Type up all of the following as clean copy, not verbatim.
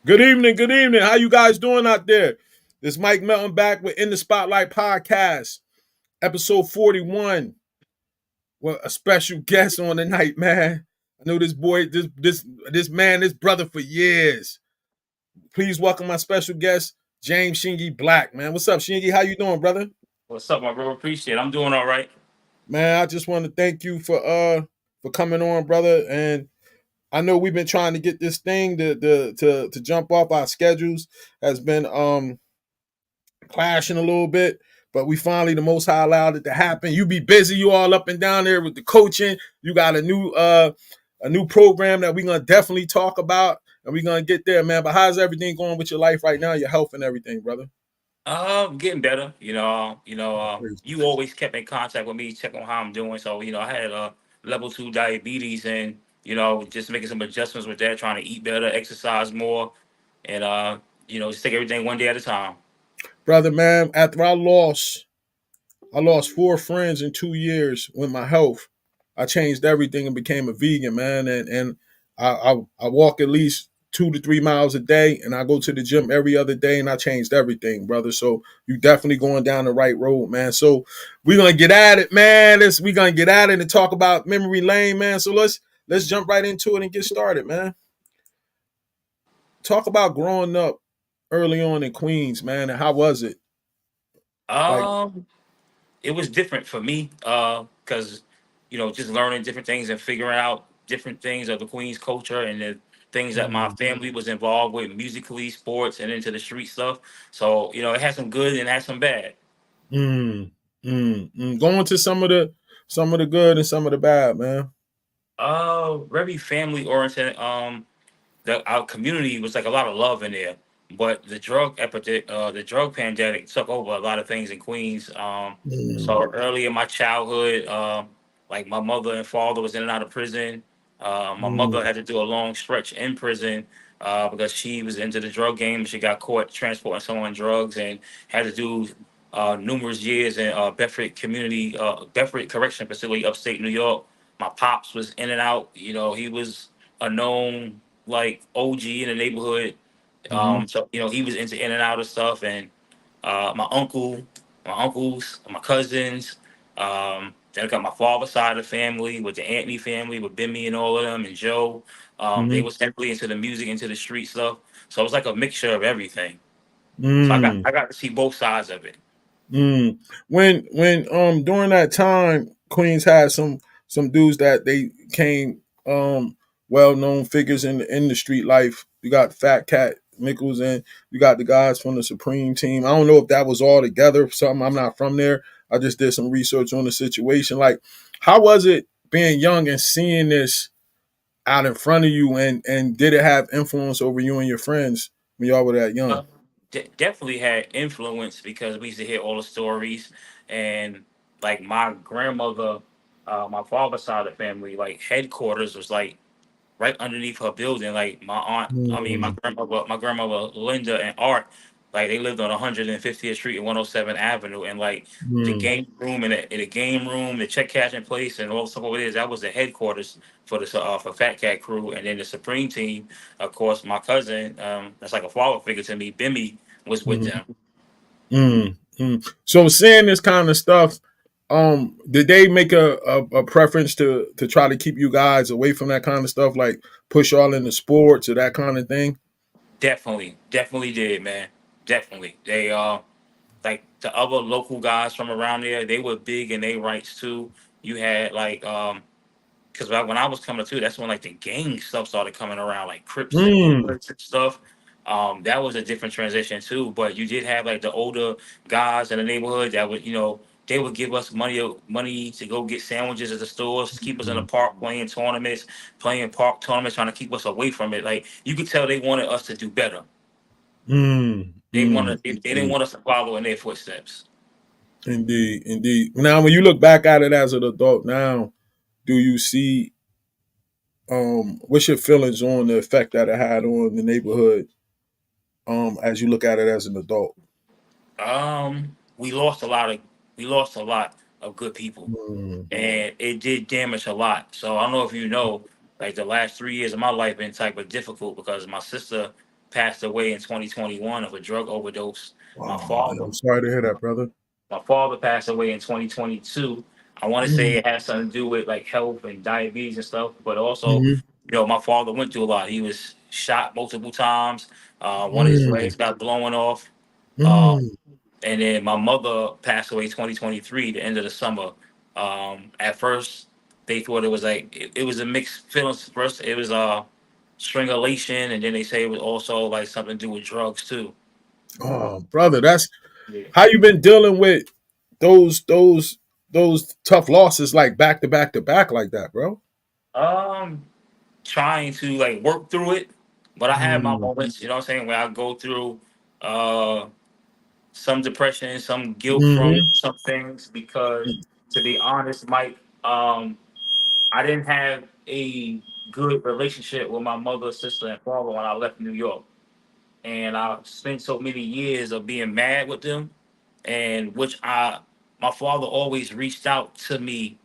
Good evening. Good evening. How you guys doing out there? This Mike Melton back with In the Spotlight podcast, episode 41. Well, a special guest on the night, man. I know this boy, this man, this brother for years. Please welcome my special guest, James Shingy Black, man. What's up, Shingy? How you doing, brother? What's up, my bro? Appreciate it. I'm doing all right. Man, I just want to thank you for coming on, brother. And I know we've been trying to get this thing to jump off our schedules. Has been clashing a little bit, but we finally the most high allowed it to happen. You be busy, you all up and down there with the coaching. You got a new program that we're gonna definitely talk about and we're gonna get there, man. But how's everything going with your life right now, your health and everything, brother? Getting better. You always kept in contact with me, check on how I'm doing. So I had level 2 diabetes, and just making some adjustments with that, trying to eat better, exercise more, and just take everything one day at a time. Brother, man, after I lost four friends in 2 years with my health. I changed everything and became a vegan, man. And I walk at least 2 to 3 miles a day, and I go to the gym every other day, and I changed everything, brother. So you definitely going down the right road, man. So we're gonna get at it, man. We're gonna get at it and talk about memory lane, man. So let's jump right into it and get started, man. Talk about growing up early on in Queens, man, and how was it? Like, Um, it was different for me, because just learning different things and figuring out different things of the Queens culture and the things that my mm, family was involved with musically, sports, and into the street stuff. So it had some good and had some bad. mm, going to some of the good and some of the bad, man. Very family oriented. Our community was like a lot of love in there, but the drug pandemic took over a lot of things in Queens. So Mm, early in my childhood, like my mother and father was in and out of prison. My mother mm, had to do a long stretch in prison because she was into the drug game. She got caught transporting someone drugs and had to do numerous years in Bedford Correction Facility, upstate New York. My pops was in and out. He was a known like OG in the neighborhood. mm, So he was into in and out of stuff, and my uncles, my cousins. Then I got my father's side of the family with the Anthony family, with Bimmy and all of them, and Joe. They mm, was heavily into the music, into the street stuff. So it was like a mixture of everything. So I got mm, I got to see both sides of it. mm. When during that time, Queens had some dudes that they came well known figures in the street life. You got Fat Cat Mickles and you got the guys from the Supreme team. I don't know if that was all together. Something I'm not from there. I just did some research on the situation. Like, how was it being young and seeing this out in front of you, and did it have influence over you and your friends when y'all were that young? Uh, Definitely had influence because we used to hear all the stories, and like my grandmother, my father's side of the family, like headquarters was like right underneath her building. Like Mm, my grandmother Linda and Art, like they lived on 150th Street and 107th Avenue, and like the mm, game room, the check cashing place, and all the stuff over there. That was the headquarters for Fat Cat Crew, and then the Supreme team. Of course, my cousin, that's like a father figure to me, Bimmy, was with mm, them. So seeing this kind of stuff, did they make a preference to try to keep you guys away from that kind of stuff, like push y'all into sports or that kind of thing? Definitely did, man. Definitely, they like the other local guys from around there, they were big in their rights too. You had like because when I was coming too, that's when like the gang stuff started coming around, like Crips and Mm, Bloods and stuff. That was a different transition too. But you did have like the older guys in the neighborhood that would, they would give us money to go get sandwiches at the stores, keep us in the mm, park playing park tournaments, trying to keep us away from it. Like you could tell they wanted us to do better. They didn't indeed, want us to follow in their footsteps. indeed. Now, when you look back at it as an adult, now do you see what's your feelings on the effect that it had on the neighborhood as you look at it as an adult? We lost a lot of good people, Mm, and it did damage a lot. So I don't know if you know, like the last 3 years of my life been type of difficult because my sister passed away in 2021 of a drug overdose. My Oh man, father I'm sorry to hear that, brother. my father passed away in 2022. I want to say Mm-hmm. it has something to do with like health and diabetes and stuff, but also, my father went through a lot. He was shot multiple times. One of his legs got blown off. Uh, Mm-hmm. and then my mother passed away 2023, the end of the summer. At first, they thought it was like it was a mixed feelings. First, it was strangulation, and then they say it was also like something to do with drugs too. Oh, brother, that's Yeah. how you been dealing with those those those tough losses like back to back to back like that, bro. Um, Trying to like work through it, but I have my Mm-hmm. moments. You know what I'm saying? Where I go through uh some depression, some guilt from some things because, to be honest, Mike, I didn't have a good relationship with my mother, sister, and father when I left New York. And I spent so many years of being mad with them, and my father always reached out to me.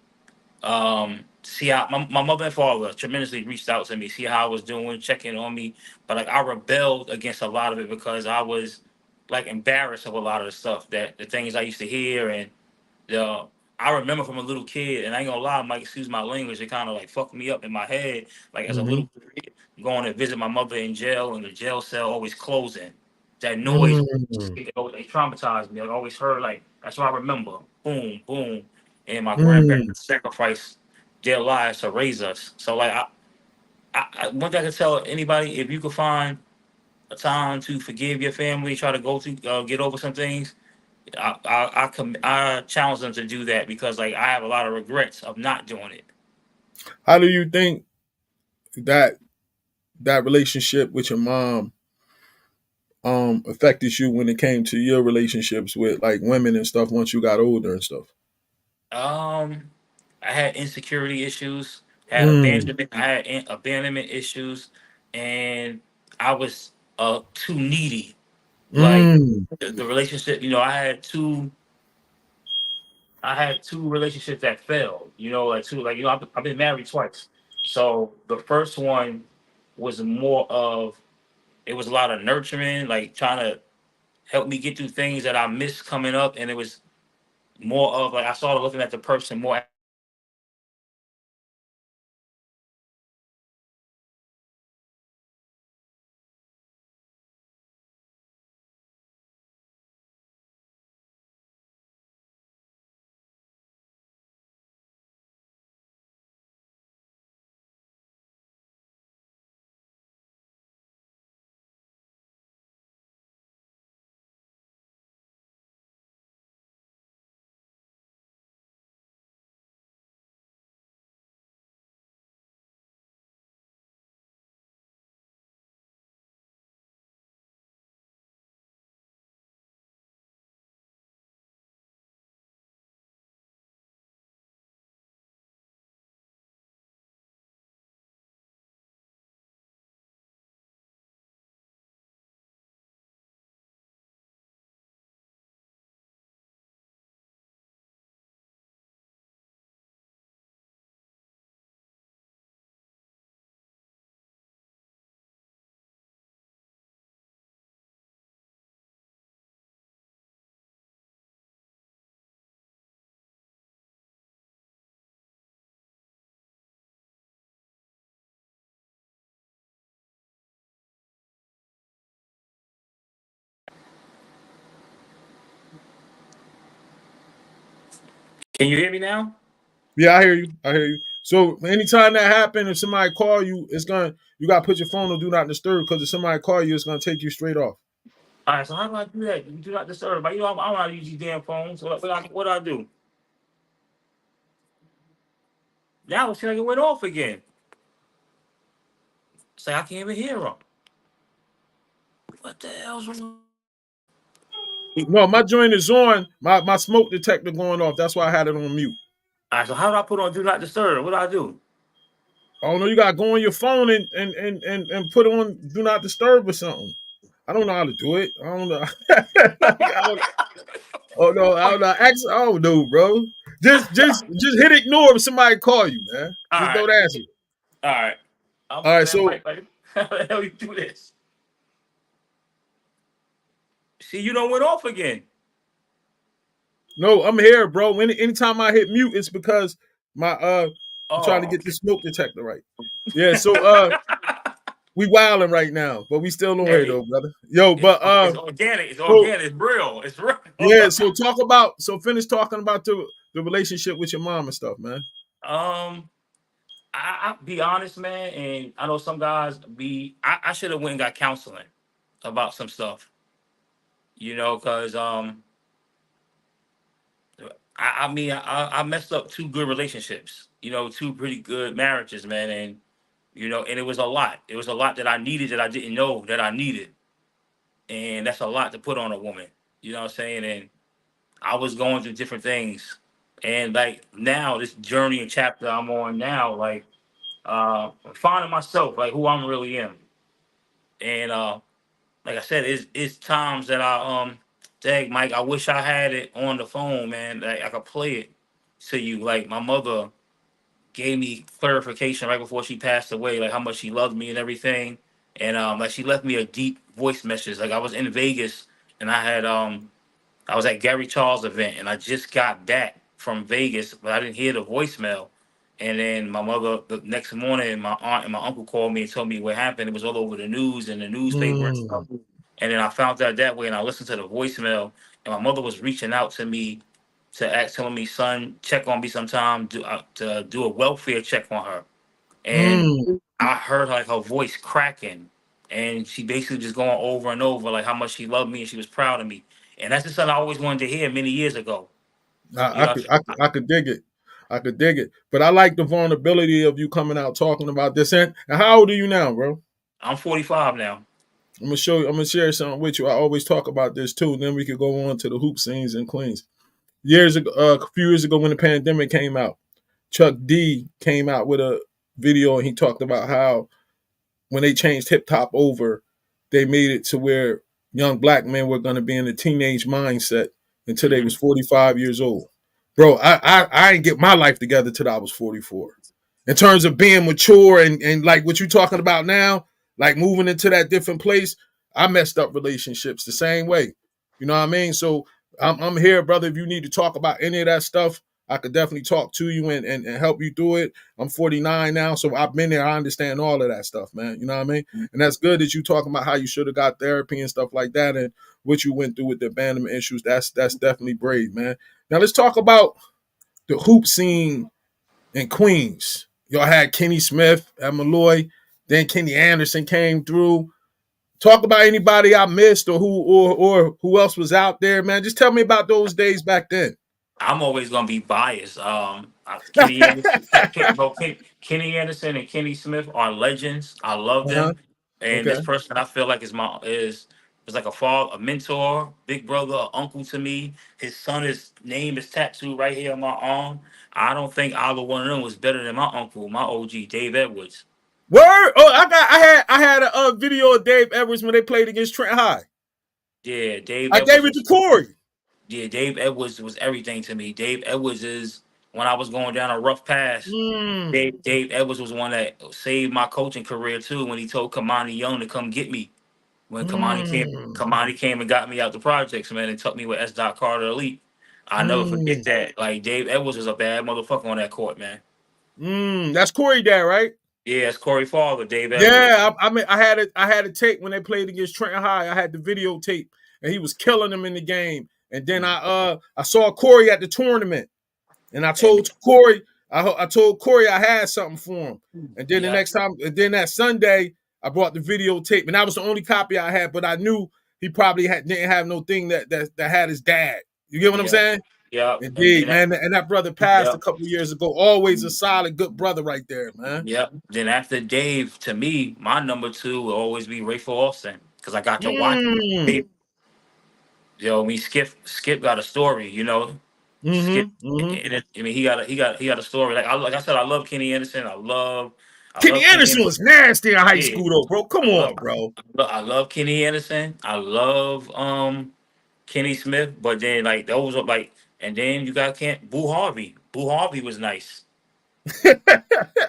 See how my mother and father tremendously reached out to me, see how I was doing, checking on me. But like I rebelled against a lot of it because I was like embarrassed of a lot of the stuff that the things I used to hear and the I remember from a little kid, and I ain't gonna lie, Mike, excuse my language, it kind of like fucked me up in my head. Like as a Mm-hmm. little kid, going to visit my mother in jail, and the jail cell always closing. That noise, Mm-hmm. it traumatized me. I always heard like that's what I remember. Boom, boom, and my Mm-hmm. grandparents sacrificed their lives to raise us. So like one thing I can tell anybody, if you could find a time to forgive your family, try to go through, get over some things, I challenge them to do that because like I have a lot of regrets of not doing it. How do you think that that relationship with your mom affected you when it came to your relationships with like women and stuff once you got older and stuff? Um, I had insecurity issues, Mm, I had abandonment issues, and I was too needy. Like mm, the relationship, I had two relationships that failed. Like two, like I've been married twice. So the first one was more of it was a lot of nurturing, like trying to help me get through things that I missed coming up, and it was more of like I started looking at the person more. Can you hear me now? yeah, I hear you. I hear you. So anytime that happens, if somebody call you, it's gonna you gotta put your phone on do not disturb because if somebody call you, it's gonna take you straight off. All right, so how do I do that? You do not disturb. But I'm not use these damn phones. So what do I do? Now it's like it went off again. Say I can't even hear them. What the hell's wrong? No, my joint is on. My smoke detector going off. That's why I had it on mute. All right, so how do I put on do not disturb? What do I do? Oh no, you gotta go on your phone and put on do not disturb or something. I don't know how to do it. I don't know. I don't, oh no, I don't know. Actually, I don't know, bro. Just hit ignore if somebody call you, man. All Just right, don't answer. all right. I'm All right, man, so Mike, like, how the hell you do this? See, you don't went off again. No, I'm here, bro. Anytime I hit mute, it's because my I'm trying to Oh, get the okay. smoke detector right. Yeah, so we wilding right now, but we still on here Hey, though, brother. Yo, but it's organic. It's so organic. It's real. It's real. yeah, so talk about finish talking about the relationship with your mom and stuff, man. um, I be honest, man, and I know some guys be. I should have went and got counseling about some stuff, because I mean I messed up two good relationships, two pretty good marriages, man, and and it was a lot. It was a lot that I needed that I didn't know that I needed, and that's a lot to put on a woman. You know what I'm saying? And I was going through different things, and like now this journey and chapter I'm on now, like finding myself, like who I'm really am, and like I said, it's times that dang Mike, I wish I had it on the phone, man. Like I could play it to you. Like my mother gave me clarification right before she passed away, like how much she loved me and everything. And like she left me a deep voice message. Like I was in Vegas and I was at Gary Charles' event and I just got back from Vegas, but I didn't hear the voicemail. And then my mother the next morning, my aunt and my uncle called me and told me what happened. It was all over the news and the newspaper and stuff. Mm, And then I found out that way and I listened to the voicemail and my mother was reaching out to me to ask, telling me, son, check on me sometime, to do a welfare check on her. And mm. I heard like her voice cracking, and she basically just going over and over like how much she loved me and she was proud of me. And that's just something I always wanted to hear many years ago. You know, I could dig it. I could dig it. But I like the vulnerability of you coming out talking about this. And how old are you now, bro? I'm 45 now. I'm gonna share something with you. I always talk about this too. Then we could go on to the hoop scenes in Queens. Years ago, a few years ago when the pandemic came out, Chuck D came out with a video and he talked about how when they changed hip hop over, they made it to where young black men were going to be in a teenage mindset until they Hmm. was 45 years old. Bro, I didn't get my life together till I was 44. In terms of being mature and like what you're talking about now, like moving into that different place, I messed up relationships the same way. You know what I mean? So I'm here, brother. If you need to talk about any of that stuff, I could definitely talk to you and help you through it. I'm 49 now, so I've been there. I understand all of that stuff, man. You know what I mean? And that's good that you talking about how you should have got therapy and stuff like that, and what you went through with the abandonment issues. That's definitely brave, man. Now let's talk about the hoop scene in Queens. Y'all had Kenny Smith at Malloy, then Kenny Anderson came through. Talk about anybody I missed or who else was out there, man. Just tell me about those days back then. I'm always gonna be biased. Kenny Anderson, Kenny Anderson and Kenny Smith are legends. I love Uh-huh. them, and Okay. this person I feel like is like a father, a mentor, big brother, a uncle to me. His son is name is tattooed right here on my arm. I don't think either one of them was better than my uncle, my OG, Dave Edwards. Word. Oh, I had a video of Dave Edwards when they played against Trent High. Yeah, Dave I Edwards gave it to was Corey. yeah, Dave Edwards was everything to me. Dave Edwards is when I was going down a rough path. Mm, Dave Edwards was one that saved my coaching career too when he told Kamani Young to come get me. When mm, Kamani came and got me out the projects, man, and took me with S. Dot Carter Elite. I never forget mm, that. Like Dave Edwards was a bad motherfucker on that court, man. That's Corey dad, right? Yeah, it's Corey Father, Dave Edwards. Yeah, I mean, I had a tape when they played against Trenton High. I had the videotape, and he was killing them in the game. And then Mm. I saw Corey at the tournament, and And I told Corey I had something for him. And then the yeah, next time, and then that Sunday, I brought the videotape, and that was the only copy I had. But I knew he probably didn't have no thing that had his dad. You get what I'm yeah, saying? yeah, and Indeed, man. And that brother passed yeah. a couple of years ago. Always a solid, good brother right there, man. Yep. Then after Dave, to me, my number two will always be Rayful Austin because I got to watch. Mm. Dave, me Skip got a story. Skip. Mm-hmm. Mm-hmm. I mean, he got a story. Like I said, I love Kenny Anderson. I Kenny love Kenny Anderson Anderson. was nasty in high Yeah, school, though, bro. Come I love on, bro. I love Kenny Anderson. I love Kenny Smith. But then like those are like, and then you got Kent Boo Harvey. Boo Harvey was nice.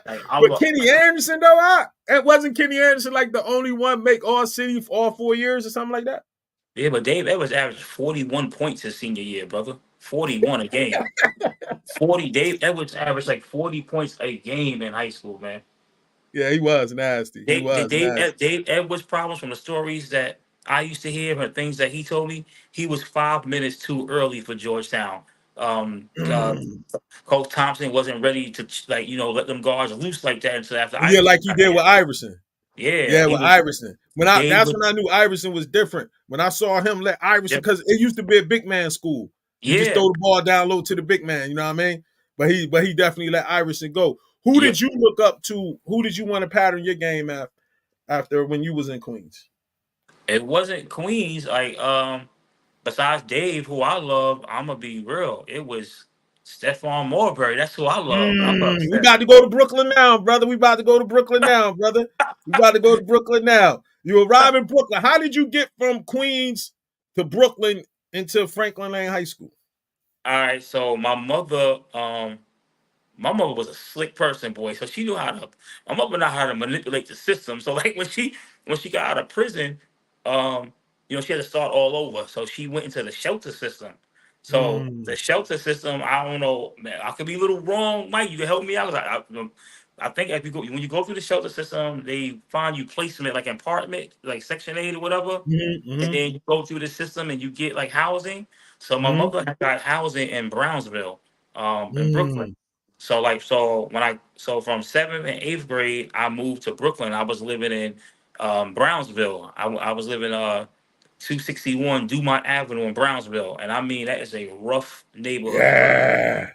Like I But love. Kenny Anderson, though, it wasn't Kenny Anderson like the only one make all city for all 4 years or something like that. Yeah, but Dave Edwards averaged 41 points his senior year, brother. 41 a game. 40. Dave Edwards averaged like 40 points a game in high school, man. Yeah, he was nasty. He was nasty. Dave Edwards' problems from the stories that I used to hear and things that he told me, he was 5 minutes too early for Georgetown. Um, uh, Mm. Coach Thompson wasn't ready to let them guards loose like that until after Yeah, like Iverson he got did there. with Iverson. Yeah, Yeah, he with was. Iverson. Dave That's was. when I knew Iverson was different. When I saw him let Iverson, Yep. because it used to be a big man school. You just Yeah. throw the ball down low to the big man. You know what I mean? But he definitely let Iverson go. Who did Yep. you look up to? Who did you want to pattern your game after when you was in Queens? It wasn't Queens. Besides Dave, who I love, I'm gonna be real. It was Stephon Marbury. That's who I love. I love We Steph. about to go to Brooklyn now, brother. We about to go to Brooklyn now, brother. We about to go to Brooklyn now. You arrive in Brooklyn. How did you get from Queens to Brooklyn into Franklin Lane High School? All right, so my mother was a slick person, boy. So she knew how to. My mother knew how to manipulate the system. So like when she got out of prison, um, she had to start all over. So she went into the shelter system. So the Mm, shelter system, I don't know, man. I could be a little wrong, Mike. You can help me out. I think if you go when you go through the shelter system, they find you placement like apartment, like Section 8 or whatever, and mm, then you go through the system and you get like housing. So my mm, mother had got housing in Brownsville, in Brooklyn. mm, So from seventh and eighth grade, I moved to Brooklyn. I was living in Brownsville. I was living 261 Dumont Avenue in Brownsville, and I mean that is a rough neighborhood, bro. yeah.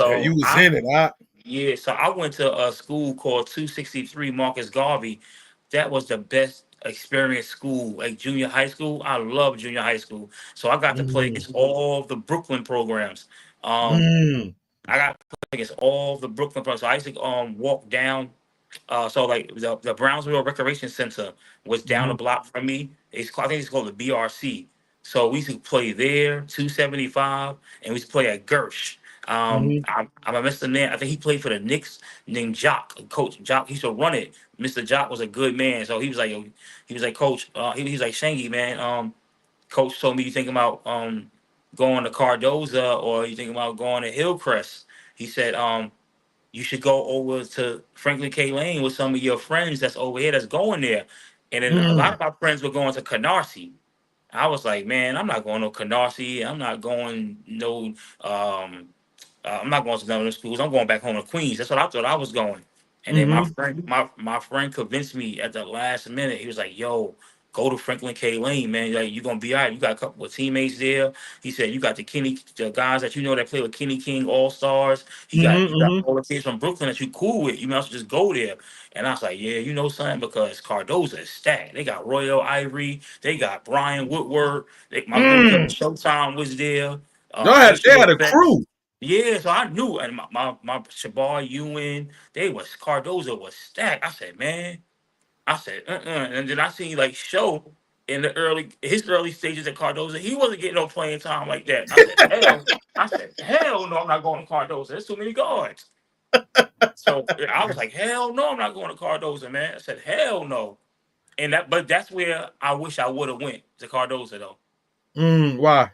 Yeah, you So was in it, huh? I went to a school called 263 Marcus Garvey. That was the best experience school, like junior high school. I love junior high school. So I got to play Mm, against all the Brooklyn programs. Um, mm, I got to play against all the Brooklyn programs. So I used to walk down. So like the Brownsville Recreation Center was down the mm, block from me. I think it's called the BRC. So we used to play there, 275, and we used to play at Gersh. mm, I'm a Mr. Nan. I think he played for the Knicks named Jock, Coach Jock. He used to run it. Mr. Jock was a good man. So he was like, yo, he was like, Coach, he was like, Shangy, man. Coach told me you thinking about going to Cardoza or you thinking about going to Hillcrest. He said, you should go over to Franklin K. Lane with some of your friends that's over here that's going there. And then a lot mm, of my friends were going to Canarsie. I was like, man, I'm not going to Canarsie. I'm not going no I'm not going to none of the schools. I'm going back home to Queens. That's what I thought I was going. And then mm, my friend convinced me at the last minute. He was like, "Yo, go to Franklin K. Lane, man. Like you're gonna be all right. You got a couple of teammates there." He said, "You got the guys that you know that play with Kenny King All Stars. You got mm, all the kids from Brooklyn that you cool with. You might as well just go there." And I was like, "Yeah, you know something because Cardoza is stacked. They got Royal Ivory. They got Brian Woodward. My little cousin mm. Showtime was there. They Icy had a Effects." crew. Yeah, so I knew, and my Shabar Ewan, they was Cardoza was stacked. I said, man, I said, and then I seen like show in his early stages at Cardoza, he wasn't getting no playing time like that. I said, hell no, I'm not going to Cardoza. There's too many guards. So yeah, I was like, hell no, I'm not going to Cardoza, man. I said, hell no, but that's where I wish I would have went to Cardoza though. Why?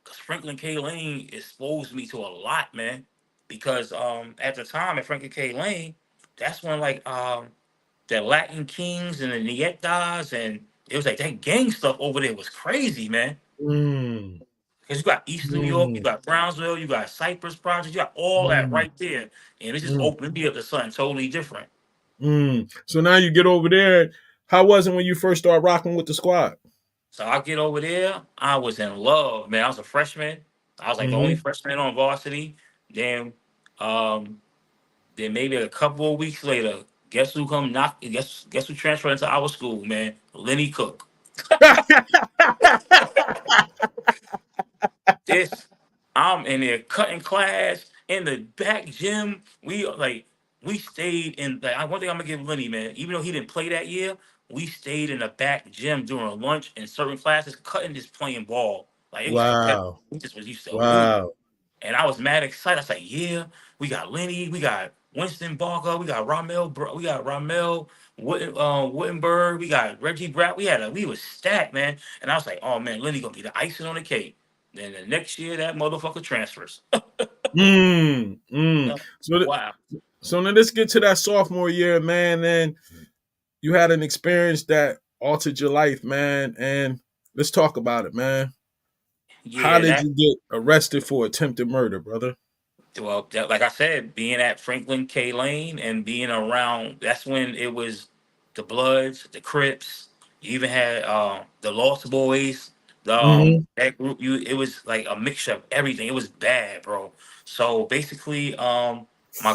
Because Franklin K. Lane exposed me to a lot, man. Because at the time at Franklin K. Lane, that's when like the Latin Kings and the Nietas and it was like that gang stuff over there was crazy, man. Mm, Because you got East New York, you mm, got Brownsville, you got Cypress Project, you got all that mm, right there. And it just mm, opened me up to something totally different. So now you get over there. How was it when you first started rocking with the squad? So I get over there, I was in love, man. I was a freshman. I was like the only Mm-hmm. freshman on varsity. Then um Then maybe a couple of weeks later, guess who come knock? Guess who transferred into our school, man? Lenny Cook. This I'm in there cutting class in the back gym. We stayed in. Like, one thing I'm gonna give Lenny, man. Even though he didn't play that year, we stayed in the back gym during lunch in certain classes, cutting just playing ball. Like it was competitive. Wow. We just was used to win. Wow. And I was mad excited. I was like, yeah, we got Lenny, we got Winston Barker, we got Ramel, we got Ramel, Wittenberg. We got Reggie Brown. We was stacked, man. And I was like, oh man, Lenny gonna be the icing on the cake. Then the next year, that motherfucker transfers. Mm, mm. So, Wow. so now let's get to that sophomore year, man. And you had an experience that altered your life, man. And let's talk about it, man. How Yeah, did that you get arrested for attempted murder, brother? well, like I said, being at Franklin K Lane and being around, that's when it was the Bloods, the Crips. You even had the Lost Boys. Mm-hmm. That group, it was like a mixture of everything. It was bad, bro. So basically, my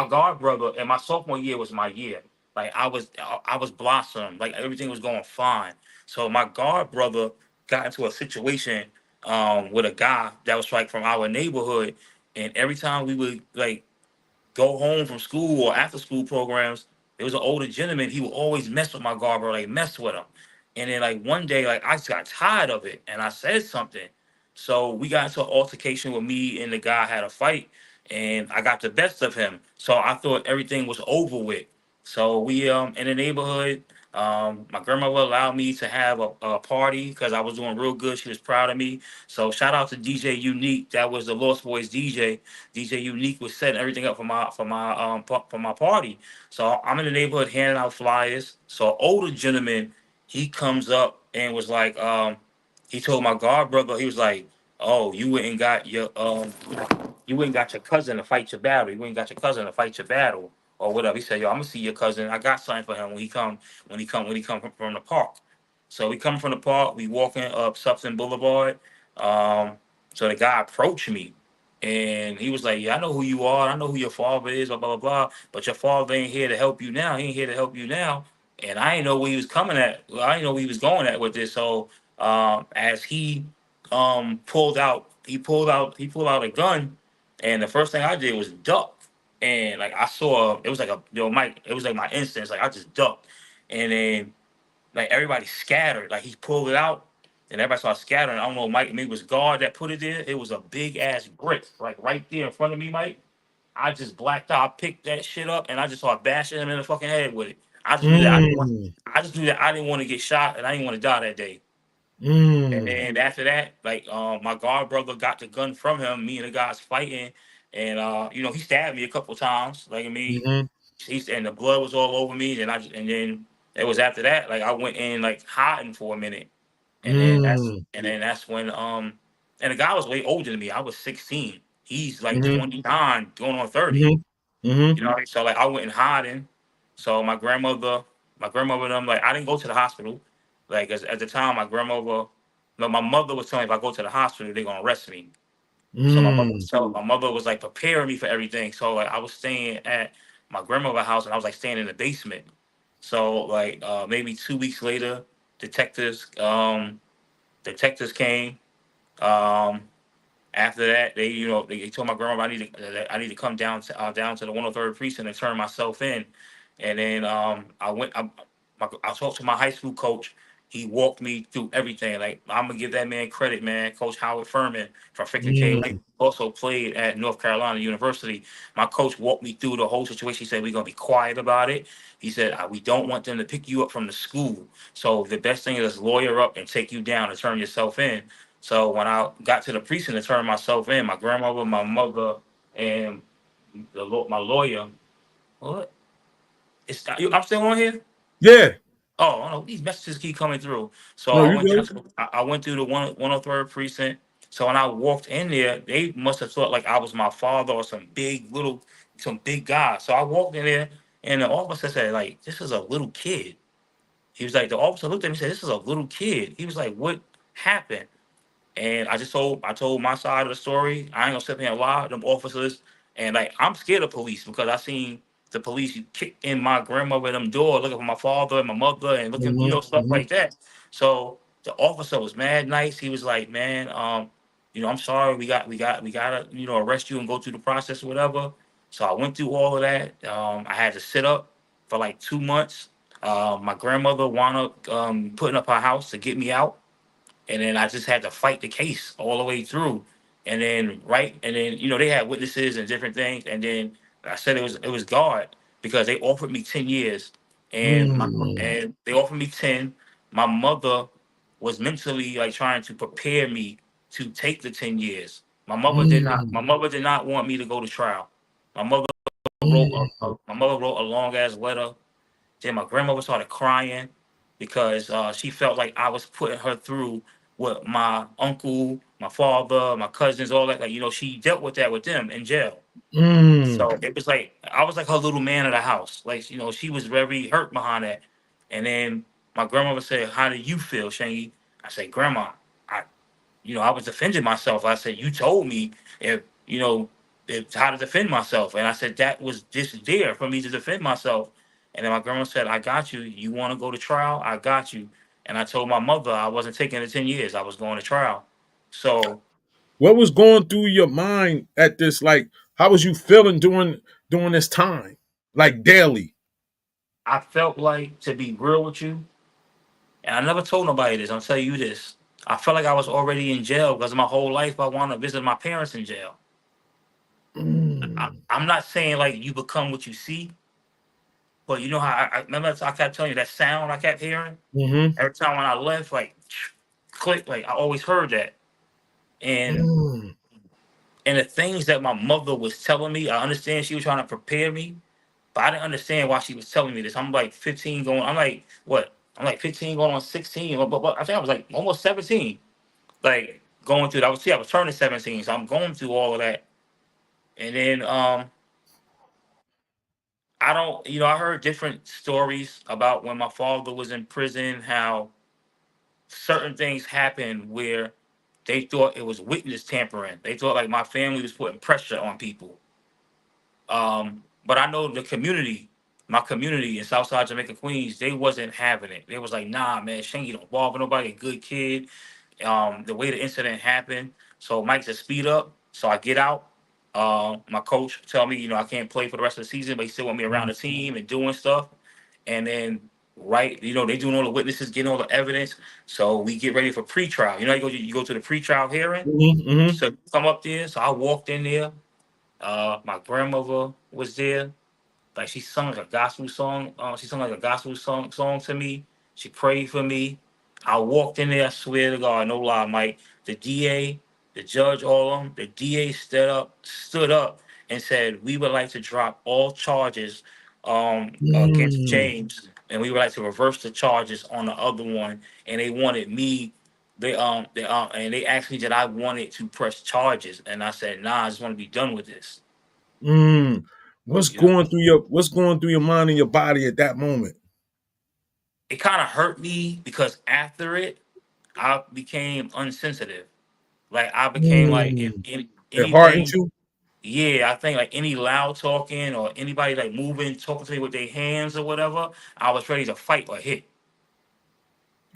guard brother, and my sophomore year was my year. Like I was blossomed. Like everything was going fine. So my guard brother got into a situation with a guy that was like from our neighborhood, and every time we would like go home from school or after school programs, there was an older gentleman. He would always mess with my garber, like mess with him. And then like one day, like I just got tired of it, and I said something. So we got into an altercation with me and the guy had a fight, and I got the best of him. So I thought everything was over with. So we in the neighborhood. My grandmother allowed me to have a party because I was doing real good. She was proud of me. So shout out to DJ Unique. That was the Lost Boys DJ. DJ Unique was setting everything up for for my party. So I'm in the neighborhood handing out flyers. So an older gentleman, he comes up and was like, he told my god brother, he was like, "Oh, you went and got your cousin to fight your battle. You went and got your cousin to fight your battle, or whatever." He said, "Yo, I'm gonna see your cousin. I got something for him when he come from the park." So we come from the park. We walking up Sufton Boulevard. Um, so the guy approached me, and he was like, "Yeah, I know who you are. I know who your father is. Blah blah blah. But your father ain't here to help you now. He ain't here to help you now." And I didn't know where he was coming at. Well, I didn't know where he was going at with this. So as he he pulled out a gun, and the first thing I did was duck. And like I saw, it was like a Mike. It was like my instance. Like I just ducked, and then like everybody scattered. Like he pulled it out, and everybody started scattering. I don't know, Mike. Maybe it was God that put it there. It was a big ass brick, like right there in front of me, Mike. I just blacked out, picked that shit up, and I just started bashing him in the fucking head with it. I just knew that I didn't want. Mm, I just knew that I didn't want to get shot, and I didn't want to die that day. And mm, then after that, like my guard brother got the gun from him. Me and the guys fighting, and he stabbed me a couple times. Like I mean, mm-hmm, and the blood was all over me. And then it was after that, like I went in like hiding for a minute, mm, and then that's when and the guy was way older than me. I was 16. He's like mm-hmm, 29, going on 30. mm-hmm, mm-hmm, You know, so like I went in hiding. So my grandmother and them, like I didn't go to the hospital. Like at the time, my grandmother, no, my mother was telling me if I go to the hospital, they're gonna arrest me. mm, So my mother was like preparing me for everything. So like I was staying at my grandmother's house, and I was like staying in the basement. So like maybe 2 weeks later, detectives detectives came. Um, After that, they told my grandma I need to come down to the 103rd precinct and turn myself in. And then I went. I talked to my high school coach. He walked me through everything. Like I'm gonna give that man credit, man. Coach Howard Furman from freaking K mm, Lake also played at North Carolina University. My coach walked me through the whole situation. He said we're gonna be quiet about it. He said we don't want them to pick you up from the school. So the best thing is lawyer up and take you down and turn yourself in. So when I got to the precinct to turn myself in, my grandmother, my mother, and my lawyer. What? I'm still on here. yeah. Oh, I don't know. These messages keep coming through. So No, I you went down good. to, I went through the 103rd precinct. So when I walked in there, they must have thought like I was my father or some big guy. So I walked in there, and the officer said like, "This is a little kid." He was like, the officer looked at me and said, "This is a little kid." He was like, "What happened?" And I told my side of the story. I ain't gonna sit here and lie. Them officers, and like I'm scared of police because I seen the police kick in my grandmother and them door looking for my father and my mother and looking, Mm-hmm, stuff mm-hmm, like that. So the officer was mad nice. He was like, "Man, I'm sorry. We gotta, arrest you and go through the process or whatever." So I went through all of that. I had to sit up for like 2 months. My grandmother wound up putting up her house to get me out, and then I just had to fight the case all the way through. And then they had witnesses and different things, and then I said it was God because they offered me 10 years. and Mm, and they offered me 10. My mother was mentally like trying to prepare me to take the 10 years. My mm, mother did not want me to go to trial. My mother mm, my mother wrote a long ass letter. Then my grandmother started crying because she felt like I was putting her through what my uncle, my father, my cousins, all that. Like, she dealt with that with them in jail. mm, So it was like I was like her little man of the house. Like, she was very hurt behind that. And then my grandmother said, "How do you feel, Shangy?" I said, "Grandma, I I was defending myself." I said, "You told me if how to defend myself," and I said that was just there for me to defend myself. And then my grandma said, "I got you. You want to go to trial? I got you." And I told my mother I wasn't taking the 10 years. I was going to trial. So what was going through your mind at this? Like, how was you feeling during this time? Like daily. I felt like, to be real with you, and I never told nobody this. I'll tell you this. I felt like I was already in jail because my whole life I want to visit my parents in jail. Mm, I'm not saying like you become what you see, but you know how I remember I kept telling you that sound I kept hearing mm-hmm, every time when I left, like click, like I always heard that. And mm, the things that my mother was telling me, I understand she was trying to prepare me, but I didn't understand why she was telling me this. I'm like 15 going, I'm like what? I'm like 15 going on 16, but I think I was like almost 17. Like going through, I was turning 17, so I'm going through all of that. And then I don't, I heard different stories about when my father was in prison, how certain things happened where they thought it was witness tampering. They thought like my family was putting pressure on people. But I know my community in Southside Jamaica, Queens, they wasn't having it. They was like, nah, man, Shangy don't bother nobody, a good kid. The way the incident happened, so Mike said speed up. So I get out. My coach tell me, I can't play for the rest of the season, but he still want me around the team and doing stuff. And then right, they doing all the witnesses, getting all the evidence. So we get ready for pretrial. You go to the pretrial hearing. mm-hmm, So come up there. So I walked in there. My grandmother was there. Like she sung like a gospel song. She sung like a gospel song to me. She prayed for me. I walked in there. I swear to God, no lie, Mike. The DA, the judge, all of them. The DA stood up, and said, "We would like to drop all charges against mm, James, and we would like to reverse the charges on the other one." And they wanted me. And they asked me that I wanted to press charges, and I said, "Nah, I just want to be done with this." mm. You know. What's going through your mind and your body at that moment? It kind of hurt me because after it, I became unsensitive. Like I became like if Mm. It hardened anything, you. yeah, I think like any loud talking or anybody like moving, talking to me with their hands or whatever, I was ready to fight or hit.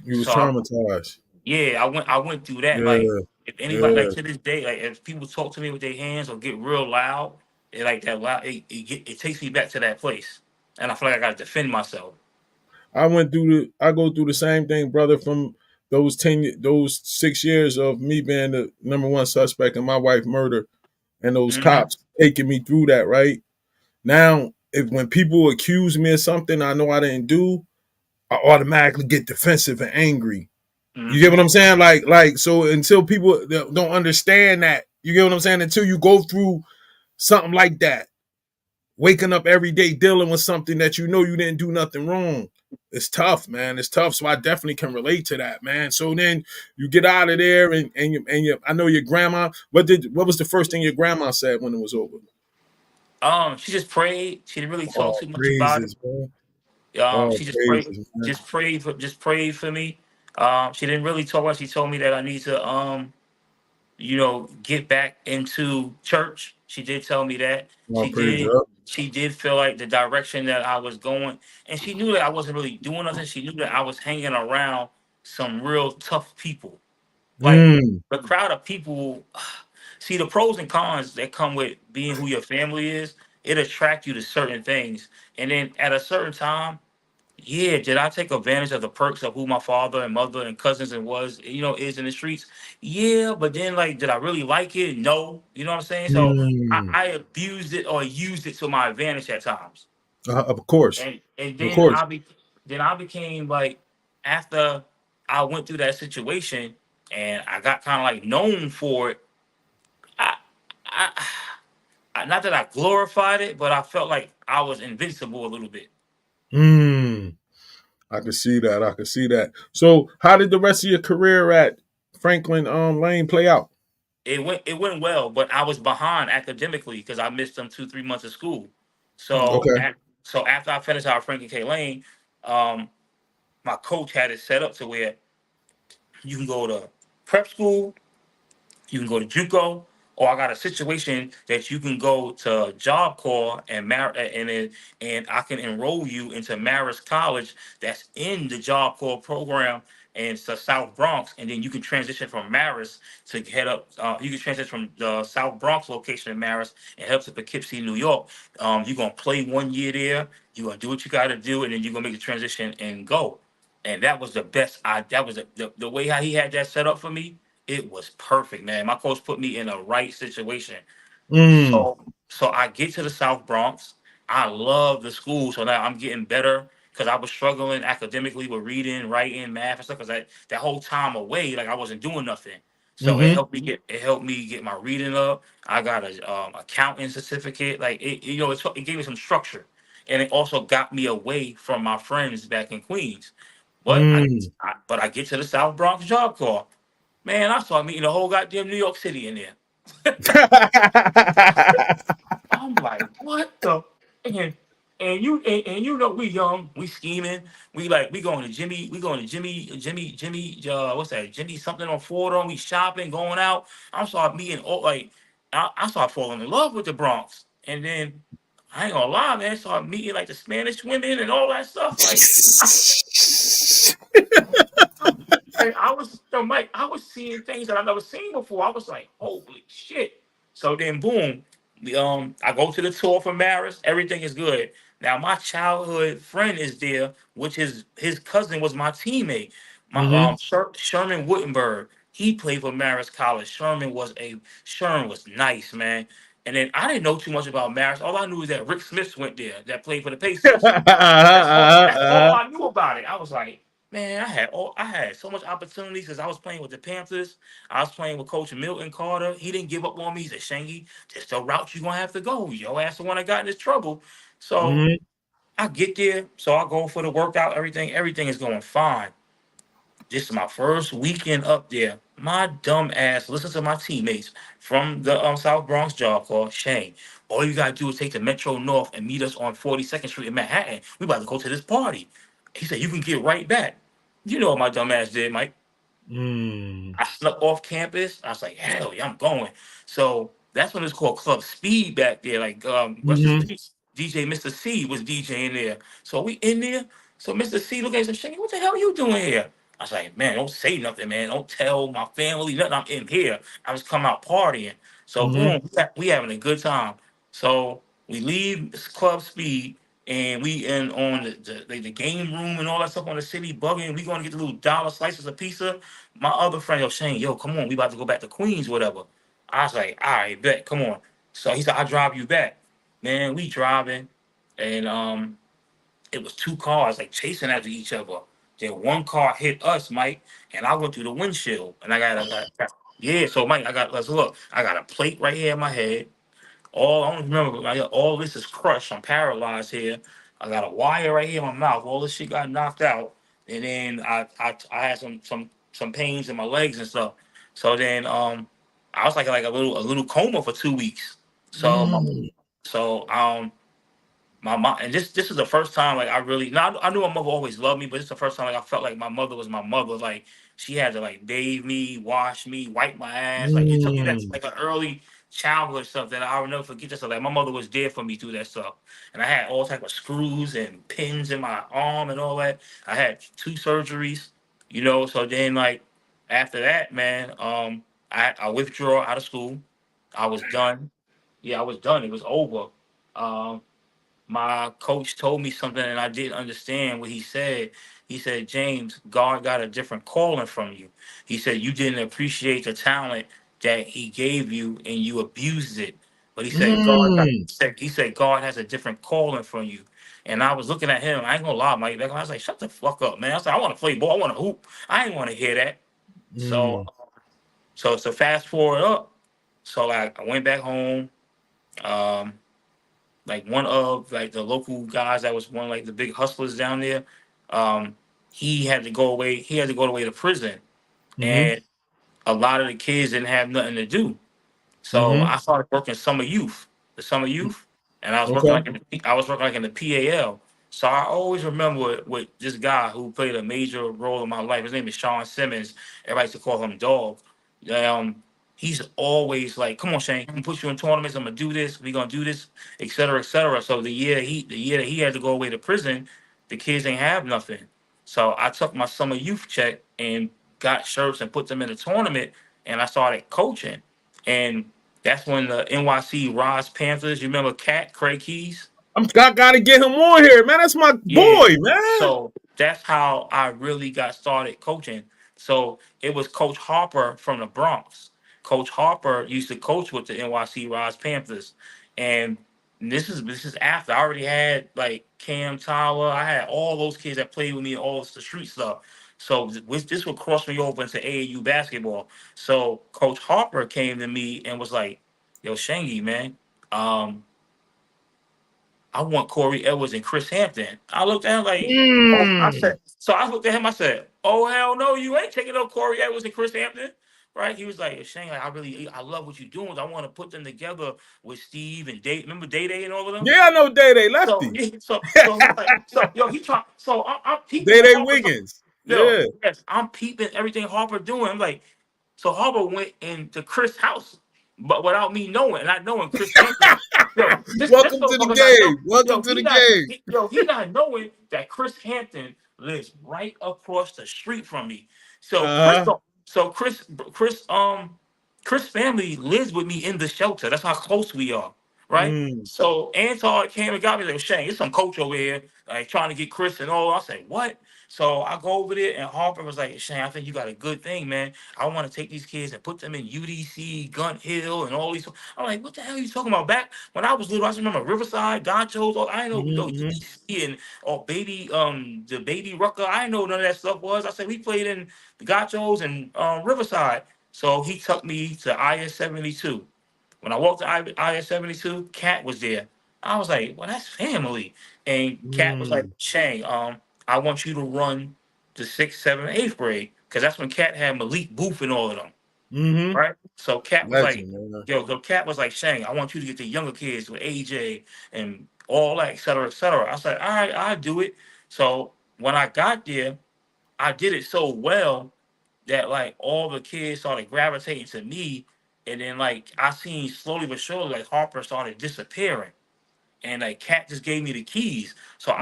You was So traumatized. yeah, I went through that. Like Yeah, if anybody like yeah. to this day, like if people talk to me with their hands or get real loud, like that loud, it takes me back to that place, and I feel like I gotta defend myself. I go through the same thing, brother, from those 6 years of me being the number one suspect in my wife's murder and those Hmm. cops taking me through that, right? Now, if when people accuse me of something I know I didn't do, I automatically get defensive and angry. You get Hmm. what I'm saying? Like so until people don't understand that, you get what I'm saying? Until you go through something like that, waking up every day dealing with something that you know you didn't do nothing wrong. It's tough, man. It's tough. So I definitely can relate to that, man. So then you get out of there, I know your grandma. What was the first thing your grandma said when it was over? She just prayed. She didn't really talk Oh, too much about it. praises, man. Oh, She praises, man. just prayed for me. She didn't really talk about. She told me that I need to, get back into church. She did tell me that. Oh, praise up. She did feel like the direction that I was going, and she knew that I wasn't really doing nothing. She knew that I was hanging around some real tough people. Like Mm, the crowd of people. See the pros and cons that come with being who your family is. It attract you to certain things, and then at a certain time, yeah, did I take advantage of the perks of who my father and mother and cousins and is in the streets? Yeah, but then like, did I really like it? No, you know what I'm saying. So I, mm. I abused it or used it to my advantage at times. Of course, And of then course. I became like, after I went through that situation and I got kind of like known for it. I, I, not that I glorified it, but I felt like I was invincible a little bit. Mm, I can see that. I can see that. So, how did the rest of your career at Franklin Lane play out? It went well, but I was behind academically because I missed them 2 3 months of school. So Okay. so after I finished out Franklin K Lane, um, my coach had it set up to where you can go to prep school, you can go to JUCO, or I got a situation that you can go to Job Corps and I can enroll you into Marist College that's in the Job Corps program and it's the South Bronx, and then you can transition from Marist to head up. You can transition from the South Bronx location in Marist and head up to Poughkeepsie, New York. You're gonna play 1 year there. You're gonna do what you got to do, and then you're gonna make the transition and go. And that was the best. That was the way how he had that set up for me. It was perfect, man. My coach put me in the right situation. Mm, So I get to the South Bronx. I love the school. So now I'm getting better because I was struggling academically with reading, writing, math, and stuff. Because that whole time away, like I wasn't doing nothing. So mm-hmm. it helped me get my reading up. I got a accounting certificate. Like it gave me some structure, and it also got me away from my friends back in Queens. But Mm. I get to the South Bronx Job Corps. Man, I started meeting the whole goddamn New York City in there. I'm like, what the? And, and you know we young, we scheming, we going to Jimmy, what's that? Jimmy something on Fordham. We shopping, going out. I'm start meeting all like I start falling in love with the Bronx, and then I ain't gonna lie, man, start meeting like the Spanish women and all that stuff. Like and I was so Mike, I was seeing things that I never seen before. I was like, holy shit. So then boom, I go to the tour for Maris, everything is good. Now my childhood friend is there, which is his cousin was my teammate. My Mm-hmm. Sherman Wittenberg. He played for Maris College. Sherman was nice, man. And then I didn't know too much about Maris. All I knew is that Rick Smith went there, that played for the Pacers. That's all I knew about it. I was like, man, I had so much opportunities because I was playing with the Panthers. I was playing with Coach Milton Carter. He didn't give up on me. He said, Shangy, just the route you're gonna have to go. Your ass the one that got in this trouble. So Mm-hmm. I get there, so I go for the workout, everything is going fine. This is my first weekend up there. My dumb ass listen to my teammates from the South Bronx job called Shane. All you gotta do is take the Metro North and meet us on 42nd Street in Manhattan. We about to go to this party. He said, you can get right back. You know what my dumb ass did, Mike? Mm. I snuck off campus. I was like, hell yeah, I'm going. So that's when it's called Club Speed back there. Like, what's his Mm-hmm. name? DJ Mr. C was DJing there. So we in there. So Mr. C look at us and say, what the hell you doing here? I was like, man, don't say nothing, man. Don't tell my family nothing. I'm in here. I just come out partying. So Mm-hmm. boom, we having a good time. So we leave Club Speed and we in on the game room and all that stuff on the city bugging. We going to get the little dollar slices of pizza. My other friend, yo, Shane, yo, come on, we about to go back to Queens, whatever. I was like, all right, bet, come on. So he said, I'll drive you back. Man, we driving, and it was two cars like chasing after each other. Then one car hit us, Mike, and I went through the windshield. And yeah, so Mike, let's look. I got a plate right here in my head. All I don't remember, like, all this is crushed. I'm paralyzed here. I got a wire right here in my mouth. All this shit got knocked out, and then I had some pains in my legs and stuff. So then I was like a little coma for 2 weeks. So Mm. so my mom, and this is the first time like I really now I knew my mother always loved me, but it's the first time like I felt like my mother was my mother. Like she had to like bathe me, wash me, wipe my ass. Like it took me that Mm. like an early childhood stuff that I'll never forget. That stuff. Like my mother was there for me through that stuff, and I had all type of screws and pins in my arm and all that. I had 2 surgeries, So then like after that, man, I withdraw out of school. I was done. Yeah, I was done. It was over. Um, my coach told me something and I didn't understand what he said. He said, James, God got a different calling from you. He said, you didn't appreciate the talent that he gave you and you abused it. But he said, Mm. God has a different calling from you. And I was looking at him. I ain't gonna lie, Mike. I was like, "Shut the fuck up, man." I was like, "I want to play ball. I want to hoop. I ain't want to hear that." So, Mm. so fast forward up. So like, I went back home. Um, like one of like the local guys that was one of like the big hustlers down there. Um, he had to go away. He had to go away to prison, Mm-hmm. and a lot of the kids didn't have nothing to do. So Mm-hmm. I started working summer youth, the summer youth, and Okay. I was working like in the PAL. So I always remember with this guy who played a major role in my life. His name is Sean Simmons. Everybody used to call him Dog. Um, he's always like, "Come on, Shane, I'm gonna put you in tournaments. I'm gonna do this. We gonna do this, et cetera, et cetera." So the year that he had to go away to prison, the kids ain't have nothing. So I took my summer youth check and got shirts and put them in a tournament, and I started coaching. And that's when the NYC Roz Panthers, you remember Cat, Craig Keys? I gotta get him on here, man. That's my Yeah. boy, man. So that's how I really got started coaching. So it was Coach Harper from the Bronx. Coach Harper used to coach with the NYC Roz Panthers. And this is after I already had like Cam Tyler. I had all those kids that played with me, all the street stuff. So this would cross me over into AAU basketball. So Coach Harper came to me and was like, "Yo, Shangy, man, um, I want Corey Edwards and Chris Hampton." I looked at him like, oh, I Mm. said, so I looked at him, I said, "Oh, hell no, you ain't taking no Corey Edwards and Chris Hampton." Right? He was like, "Shane, like, I love what you're doing. I want to put them together with Steve and Dave. Remember Day Day and all of them?" Yeah, I know Day Day So, Lefty. so he's like, so yo, he trying. So I'm peeping Day what Day Harper. Wiggins. Yo, Yeah. yes, I'm peeping everything Harper doing. I'm like, so Harper went into Chris' house, but without me knowing, not knowing Chris Hampton. Yo, this Welcome to the motherfucker not know. game. Welcome to the game. He not knowing that Chris Hampton lives right across the street from me. So Chris, Uh-huh. don't- so Chris, Chris family lives with me in the shelter. That's how close we are, right? Mm. So Anton came and got me like, "Shane, there's some coach over here, like trying to get Chris and all." I said, "What?" So I go over there, and Harper was like, "Shane, I think you got a good thing, man. I want to take these kids and put them in UDC, Gun Hill, and all these." I'm like, "What the hell are you talking about?" Back when I was little, I just remember Riverside, Gachos. All I didn't know Mm-hmm. UDC and baby, the baby Rucker. I didn't know none of that stuff was. I said we played in the Gachos and Riverside. So he took me to IS 72. When I walked to IS 72, Cat was there. I was like, "Well, that's family." And Cat was like, Mm. "Shane, I want you to run the sixth, seventh, eighth grade, because that's when Cat had Malik Booth and all of them, Mm-hmm. right?" So Cat was like, Legend, man. Cat was like, "Shane, I want you to get the younger kids with AJ and all that, et cetera, et cetera." I said, "All right, I'll do it." So when I got there, I did it so well that like all the kids started gravitating to me, and then like I seen slowly but surely like Harper started disappearing, and like Cat just gave me the keys. So Mm.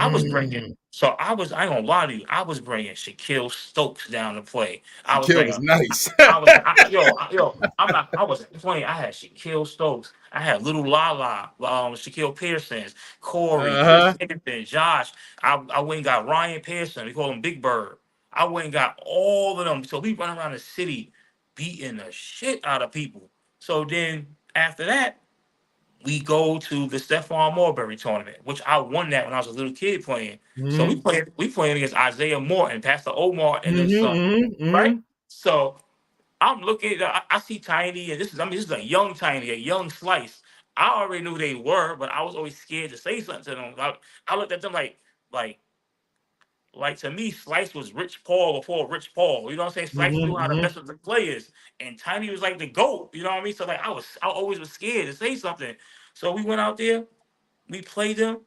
I ain't gonna lie to you, I was bringing Shaquille Stokes down to play. I was Shaquille was bringing nice. I wasn't playing. I had Shaquille Stokes. I had little Lala, Shaquille Pearsons, Corey, Chris Uh-huh. Higgins, Josh. I went and got Ryan Pearson. We call him Big Bird. I went and got all of them. So we run around the city beating the shit out of people. So then after that, we go to the Stephon Marbury tournament, which I won that when I was a little kid playing. So Mm-hmm. we playing against Isaiah Morton, Pastor Omar, and his Mm-hmm. son, Mm-hmm. right? Mm-hmm. So I'm looking, I see Tiny, and this is a young Tiny, a young Slice. I already knew who they were, but I was always scared to say something to them. I looked at them like to me, Slice was Rich Paul before Rich Paul. You know what I'm saying? Slice knew how to Mm-hmm. mess with the players, and Tiny was like the GOAT. You know what I mean? So like I always was scared to say something. So we went out there, we played them.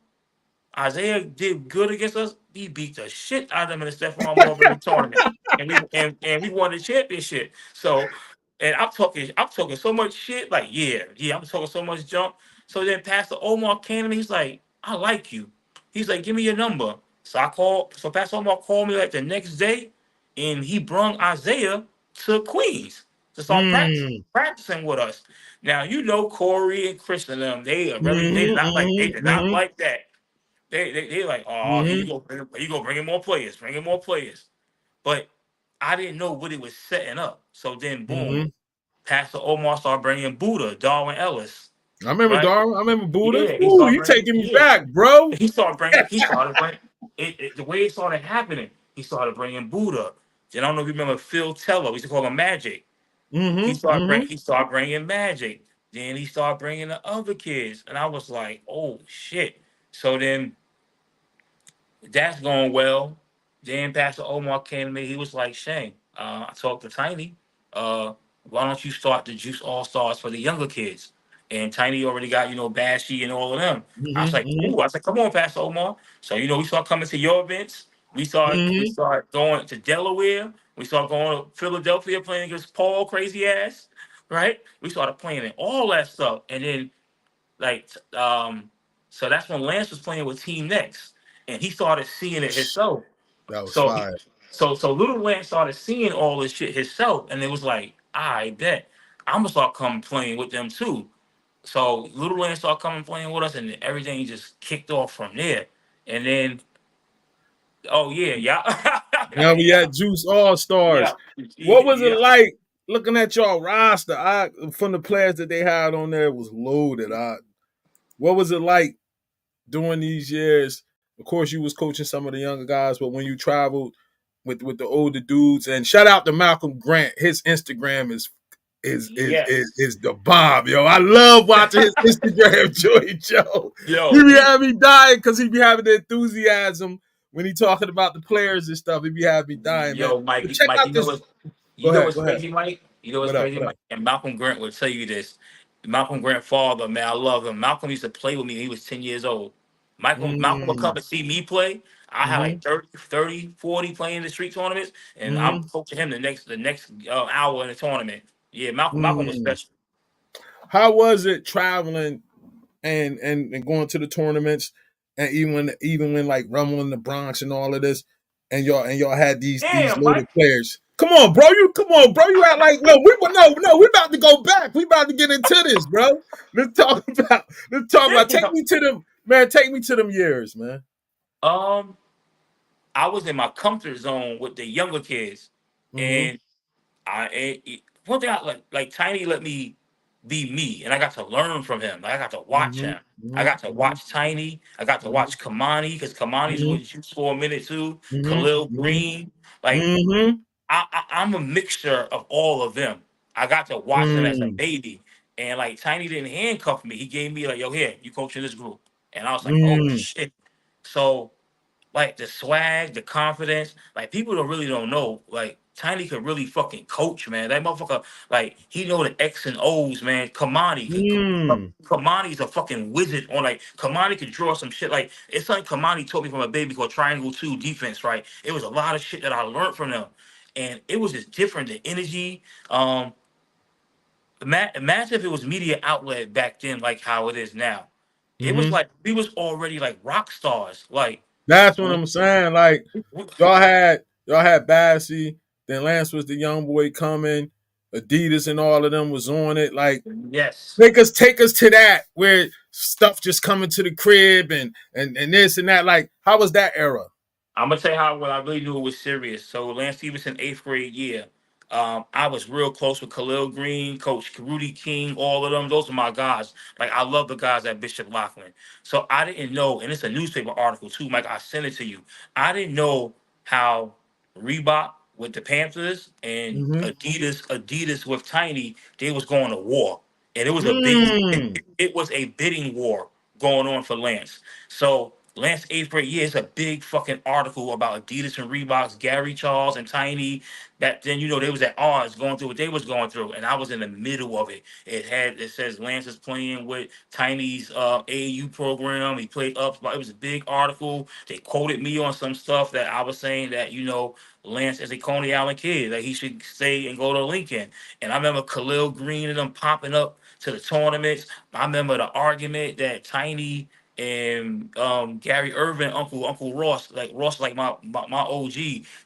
Isaiah did good against us. He beat the shit out of them in the Stephon Marbury tournament, and we won the championship. So, and I'm talking so much shit. Like, yeah, I'm talking so much junk. So then Pastor Omar came to me. He's like, "I like you." He's like, "Give me your number." So I called. So Pastor Omar called me like the next day, and he brung Isaiah to Queens to start Mm. practicing with us. Now you know Corey and Chris and them. Mm-hmm. They Mm-hmm. did not Mm-hmm. like that. They like, "Oh, Mm-hmm. here you go, bringing more players, bringing more players." But I didn't know what it was setting up. So then, boom, Mm-hmm. Pastor Omar started bringing Buddha, Darwin Ellis. I remember right? Darwin. I remember Buddha. Yeah, he Ooh, started you bringing. taking me Yeah, back, bro. he started bringing the way it started happening. He started bringing Buddha. Then I don't know if you remember Phil Teller. We used to call him Magic. Mm-hmm. Mm-hmm. He started bringing Magic. Then he started bringing the other kids, and I was like, oh shit. So then that's going well. Then Pastor Omar came to me. He was like, Shane, I talked to Tiny. Why don't you start the Juice All Stars for the younger kids? And Tiny already got, Bashy and all of them. I was like, Mm-hmm. ooh, I said, come on, Pastor Omar. So, we start coming to your events. We Mm-hmm. start going to Delaware. We start going to Philadelphia playing against Paul crazy ass. Right? We started playing in all that stuff. And then like, so that's when Lance was playing with Team Next, and he started seeing it himself. That was So he, fire. so little Lance started seeing all this shit himself, and it was like, I bet I'm gonna start coming playing with them too. So little Lance started coming playing with us, and everything just kicked off from there. And then, oh yeah, yeah, Now we yeah, had Juice All yeah, Stars. What was it yeah. like looking at y'all roster? From the players that they had on there was loaded. What was it like during these years? Of course, you was coaching some of the younger guys, but when you traveled with the older dudes, and shout out to Malcolm Grant, his Instagram Yes. is the bomb, yo. I love watching his Instagram, Joey Joe. He Yo, be having me dying because he be having the enthusiasm when he talking about the players and stuff. He be having me dying, man. yo, But Mike, check Mike, out this. you Go know ahead, what's go ahead. crazy, Mike? You know what's What up? crazy, What up? Mike? And Malcolm Grant will tell you this. Malcolm Grant father, man, I love him. Malcolm used to play with me when he was 10 years old. Malcolm would come Mm, and see me play. I had mm-hmm, like 30, 40 playing in the street tournaments, and I'm mm-hmm, coaching him the next hour in the tournament. Yeah, Malcolm was mm. special. How was it traveling and going to the tournaments, and even when like Rumble in the Bronx and all of this, and y'all had these Damn, loaded Mike. players. Come on, bro. You act like no. We about to go back. We about to get into this, bro. Let's talk about. Take Damn. me to them, man. Take me to them years, man. Um, I was in my comfort zone with the younger kids, Mm-hmm. and one thing I like Tiny let me be me, and I got to learn from him. Like, I got to watch Mm-hmm. him. I got to Mm-hmm. watch Tiny. I got to Mm-hmm. watch Kamani because Kamani's Mm-hmm. with you for a minute too. Khalil Mm-hmm. Green. Like, Mm-hmm. I'm a mixture of all of them. I got to watch them as a Mm-hmm. baby, and like Tiny didn't handcuff me. He gave me like, yo, here, you coaching this group, and I was like, oh Mm-hmm. shit. So like the swag, the confidence. Like people don't know. Like Tiny could really fucking coach, man. That motherfucker, like he know the X and O's, man. Kamani's a fucking wizard on like Kamani could draw some shit. Like it's like Kamani taught me from a baby called Triangle Two defense, right? It was a lot of shit that I learned from them, and it was just different. The energy. Imagine if it was media outlet back then, like how it is now. It was Mm-hmm. like we was already like rock stars, like. That's what I'm saying. Like y'all had Bassy, then Lance was the young boy coming, Adidas and all of them was on it. Like Yes. take us to that where stuff just coming to the crib and this and that. Like, how was that era? I'm gonna tell you how well I really knew it was serious. So Lance Stevenson, eighth grade year. I was real close with Khalil Green, Coach Rudy King, all of them. Those are my guys. Like I love the guys at Bishop Loughlin. So I didn't know, and it's a newspaper article too, Mike. I sent it to you. I didn't know how Reebok with the Panthers and Mm-hmm. Adidas with Tiny, they was going to war, and it was a big, Mm. it was a bidding war going on for Lance. So Lance eighth grade year is a big fucking article about Adidas and Reeboks, Gary Charles and Tiny. That then they was at odds going through what they was going through, and I was in the middle of it. It says Lance is playing with Tiny's AAU program. He played up. It was a big article. They quoted me on some stuff that I was saying that Lance is a Coney Island kid that he should stay and go to Lincoln. And I remember Khalil Green and them popping up to the tournaments. I remember the argument that Tiny and Gary Irvin, Uncle Ross, like Ross, like my OG,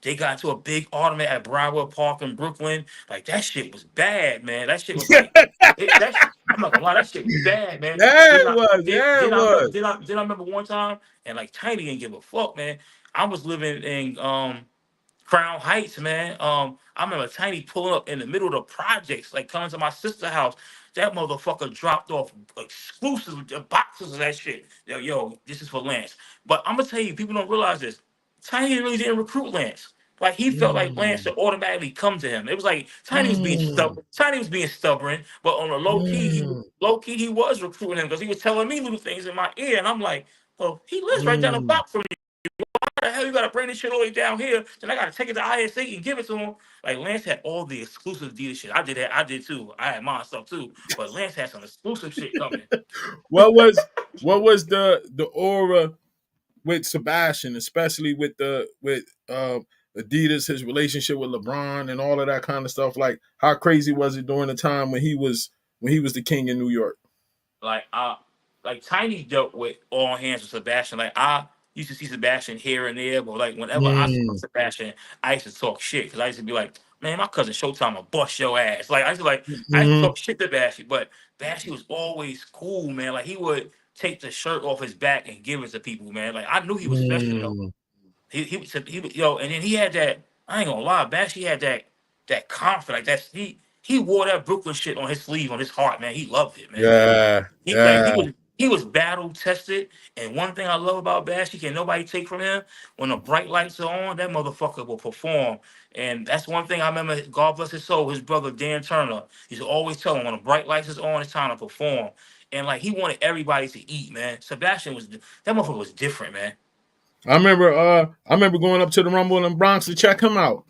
they got into a big argument at Broward Park in Brooklyn. Like that shit was bad, man. That shit was like I'm not gonna lie, that shit was bad, man. Yeah, Then it I was. then, Yeah, it then I remember was. then I remember one time and like Tiny didn't give a fuck, man. I was living in Crown Heights, man. I remember Tiny pulling up in the middle of the projects, like coming to my sister's house. That motherfucker dropped off exclusive boxes of that shit. Yo, this is for Lance. But I'm gonna tell you, people don't realize this. Tiny really didn't recruit Lance. Like he felt like Lance Mm, should automatically come to him. It was like Tiny was being mm, stubborn. Tiny was being stubborn, but on a mm, low key he was recruiting him because he was telling me little things in my ear, and I'm like, well, he lives right down the mm. block from the hell you gotta bring this shit all the way down here? Then I gotta take it to ISA and give it to him. Like Lance had all the exclusive Adidas shit. I did that. I did too. I had my stuff too. But Lance had some exclusive shit coming. What was the aura with Sebastian, especially with Adidas, his relationship with LeBron and all of that kind of stuff? Like, how crazy was it during the time when he was the king in New York? Like like Tiny dealt with all hands with Sebastian. Like I used to see Sebastian here and there, but like whenever I saw Mm, Sebastian, I used to talk shit because I used to be like, man, my cousin Showtime will bust your ass. Like I used to mm, talk shit to Bashy, but Bashy was always cool, man. Like he would take the shirt off his back and give it to people, man. Like I knew he was special though. mm, Yo, and then he had that. I ain't gonna lie, Bashy had that confidence. Like he wore that Brooklyn shit on his sleeve, on his heart, man. He loved it, man. yeah, He like yeah. he was battle tested. And one thing I love about Bash, he can nobody take from him. When the bright lights are on, that motherfucker will perform. And that's one thing I remember. God bless his soul. His brother Dan Turner used to always tell him when the bright lights is on, it's time to perform. And like he wanted everybody to eat, man. Sebastian was that motherfucker was different, man. I remember going up to the Rumble in the Bronx to check him out.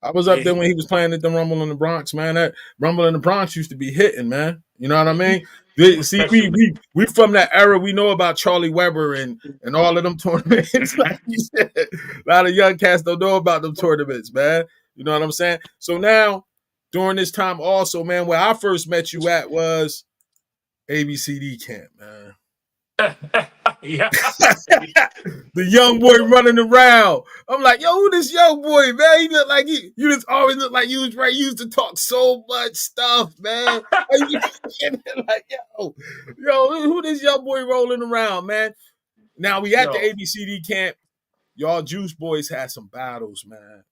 I was up Yeah, there when he was playing at the Rumble in the Bronx, man. That Rumble in the Bronx used to be hitting, man. You know what I he, mean? he was See, special. we from that era. We know about Charlie Weber and all of them tournaments. Like you said, a lot of young cats don't know about them tournaments, man. You know what I'm saying? So now, during this time, also, man, where I first met you at was ABCD camp, man. Yeah. The young boy running around. I'm like, yo, who this young boy, man? He look like you just always look like you was right. You used to talk so much stuff, man. Like, who this young boy rolling around, man? Now we at the Yo, ABCD camp. Y'all Juice Boys had some battles, man.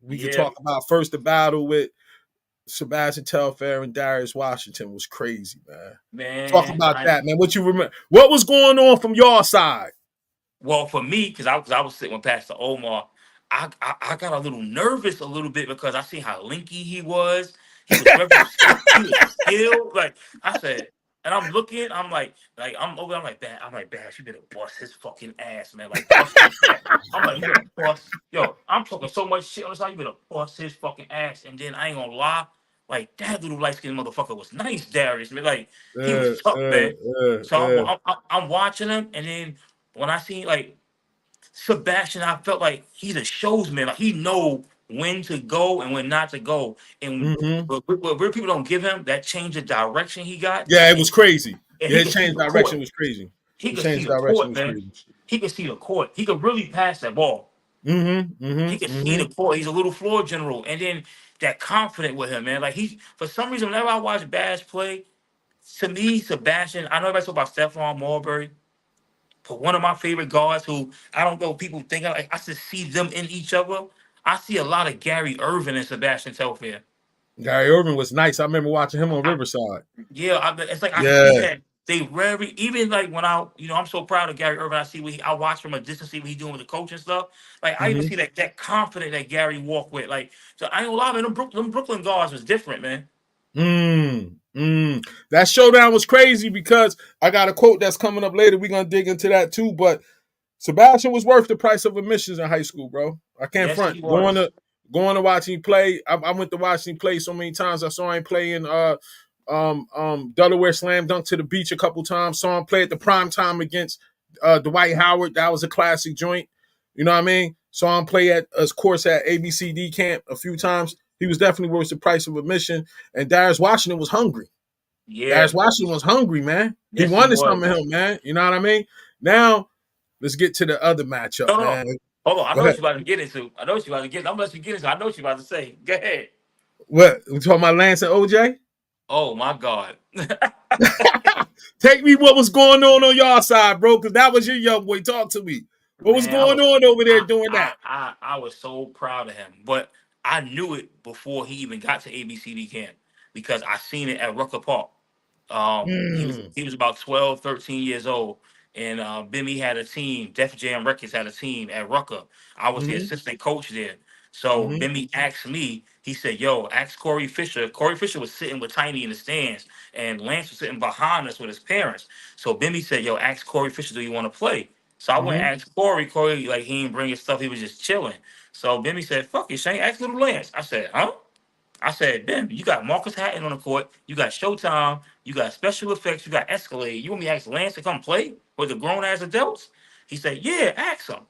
We could yeah, talk about first the battle with Sebastian Telfair and Darius Washington was crazy, man. Talk man. about that, man. What you remember? What was going on from your side? Well, for me, because I was sitting with Pastor Omar, I got a little nervous a little bit because I seen how linky he was. He was very he was skilled. Like I said, and I'm looking, I'm over, I'm like, Bash, you better bust his fucking ass, man. Like bust his ass. I'm like, you better bust. Yo, I'm talking so much shit on the side, you better bust his fucking ass. And then I ain't gonna lie, like that little light skinned motherfucker was nice, Darius, man. Like he was Uh, tough, uh, man. uh, So uh. I'm watching him, and then when I seen like Sebastian, I felt like he's a showsman. Like he know when to go and when not to go. And Mm-hmm. where people don't give him that change of direction he got, Yeah, it and, was crazy. and Yeah, he his could see change the direction court. was crazy. He His could see change the direction court, was man. crazy. He could see the court. He could really pass that ball. Mm-hmm. He could Mm-hmm. see Mm-hmm. the court. He's a little floor general, and then that confident with him, man. Like he, for some reason, whenever I watch Bash play, to me, Sebastian. I know everybody talk about Stephon Marbury. But one of my favorite guards who I don't know people think I like I just see them in each other. I see a lot of Gary Irvin and Sebastian Telfair. Gary Irvin was nice. I remember watching him on I, Riverside. yeah, it's like I see Yeah. that they very even like when I'm so proud of Gary Irvin. I see I watch from a distance, see what he's doing with the coach and stuff. Like I even Mm-hmm. see that confident that Gary walk with. Like so, I ain't gonna lie, man. Them Brooklyn guards was different, man. That showdown was crazy because I got a quote that's coming up later. We're gonna dig into that too. But Sebastian was worth the price of admissions in high school, bro. I can't Yes, front. he was. Going to watch him play. I went to watch him play so many times. I saw him play in Delaware Slam Dunk to the Beach a couple times. Saw him play at the prime time against Dwight Howard. That was a classic joint. You know what I mean? Saw him play at a course at ABCD camp a few times. He was definitely worth the price of admission. And Darius Washington was hungry. Yeah. Darius Washington was hungry, man. He Yes, he wanted some of was. him, man. You know what I mean? Now let's get to the other matchup, No, no, man. no. Hold on. I Go know what ahead. you about to get into. I know what you about to get. I'm gonna let you get into. I know what you about to say. Go ahead. What we talking about, Lance and OJ? Oh my God. Take me what was going on y'all side, bro, because that was your young boy. Talk to me. What was Man, I going was on over there I, doing I that? I I was so proud of him. But I knew it before he even got to ABCD camp because I seen it at Rucker Park. Mm. He was about 12, 13 years old. And Bimmy had a team. Def Jam Records had a team at Rucker. I was the Mm-hmm. assistant coach there. So Mm-hmm. Bimmy asked me, he said, yo, ask Corey Fisher. Corey Fisher was sitting with Tiny in the stands, and Lance was sitting behind us with his parents. So Bimmy said, yo, ask Corey Fisher, do you want to play? So I went Mm-hmm. and asked Corey. Corey, like, he didn't bring his stuff. He was just chilling. So Bimmy said, fuck it, Shane, ask little Lance. I said, huh? I said, Ben, you got Marcus Hatton on the court, you got Showtime, you got special effects, you got Escalade. You want me to ask Lance to come play with the grown ass adults? He said, yeah, ask him.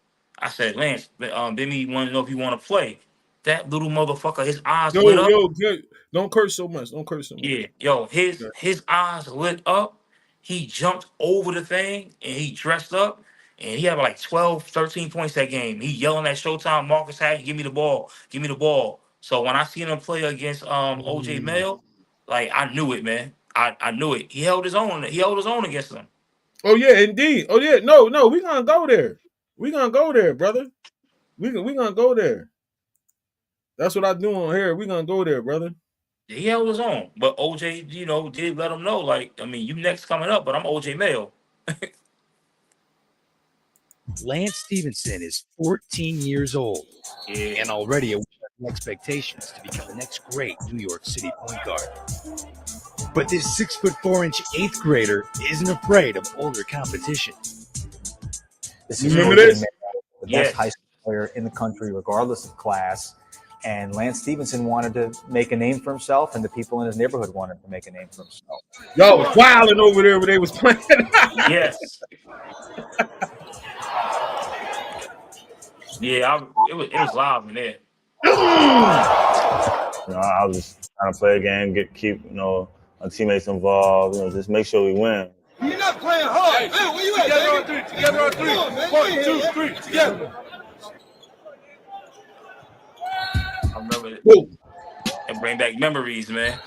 I said, Lance, Benny want to know if you want to play. That little motherfucker, his eyes lit Yo, up. yo, good. Don't curse so much. Don't curse so much. Yeah, yo, Yeah. his eyes lit up. He jumped over the thing and he dressed up and he had like 12, 13 points that game. He yelling at Showtime, Marcus Hatton, give me the ball, give me the ball. So when I seen him play against OJ Mm. Mayo, like I knew it, man. I knew it. He held his own. He held his own against them. Oh yeah, indeed. Oh yeah. No, no, we gonna go there. We gonna go there, brother. We gonna go there. That's what I do on here. We gonna go there, brother. He held his own. But OJ, did let him know, like, I mean, you next coming up, but I'm OJ Mayo. Lance Stevenson is 14 years old Yeah. and already aware of the expectations to become the next great New York City point guard. But this 6'4" eighth grader isn't afraid of older competition. This You is remember OJ this? Mayo, the best Yes. high school player in the country, regardless of class. And Lance Stevenson wanted to make a name for himself, and the people in his neighborhood wanted to make a name for himself. Y'all was wilding over there when they was playing. Yes. Yeah, it was live in there. I was just trying to play a game, keep my teammates involved. Just make sure we win. You're not playing hard. Man, where you at, together on three. Together on three. Come on, man. 1, 2, 3. Together. I remember it. Whoa. And bring back memories, man.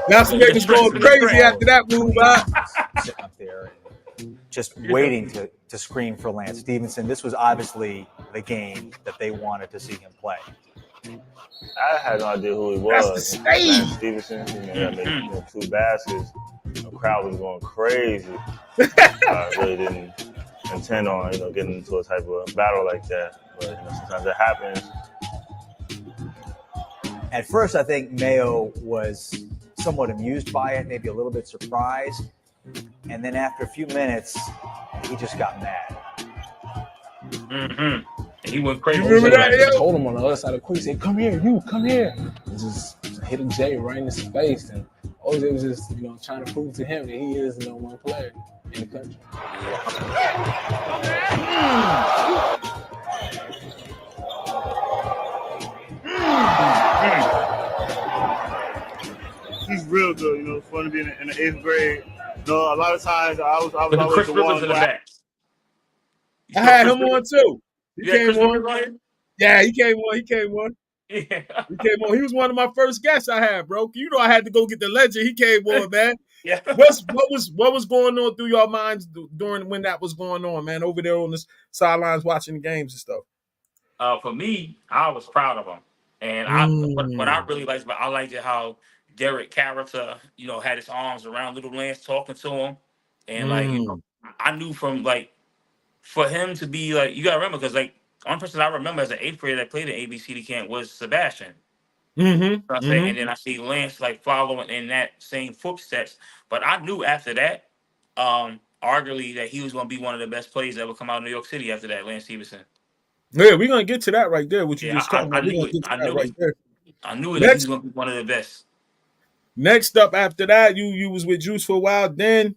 Nelson The was strength going of the crazy crowd. after that move, Sitting up there and just waiting to scream for Lance Stevenson. This was obviously the game that they wanted to see him play. I had no idea who he That's was. the stage. Lance Stevenson, that made 2 baskets. The crowd was going crazy. I really didn't intend on getting into a type of battle like that, but sometimes it happens. At first, I think Mayo was somewhat amused by it, maybe a little bit surprised. And then after a few minutes, he just got mad. Mm-hmm. And he went crazy. You remember that, I yo? told him on the other side of the court, he said, come here, you, come here. And just hit a J right in his face. And OJ was just, trying to prove to him that he is the number one player in the country. He's real good, It's fun to be in the 8th grade. A lot of times I was Look at always Chris the Rivers one. in the back. You I saw had Chris him on Rivers? too. He You had came Chris Rivers on. on here? Yeah, he came on. He came on. Yeah. He came on. He was one of my first guests I had, bro. You know I had to go get the legend. He came on, man. Yeah. What was going on through your minds during when that was going on, man? Over there on the sidelines watching the games and stuff. For me, I was proud of him, and what I really liked about I liked it how Derek character, had his arms around little Lance talking to him, and I knew from like for him to be like you gotta remember because like one person I remember as an 8th grader that played at ABCD camp was Sebastian. I say, and then I see Lance like following in that same footsteps. But I knew after that, arguably that he was going to be one of the best players that would come out of New York City after that, Lance Stevenson. Yeah, we're gonna get to that right there. What you Yeah, just talking I about? We're knew gonna it. get to that right there. I knew it that he was Next, going to be one of the best. next up after that, you was with Juice for a while. Then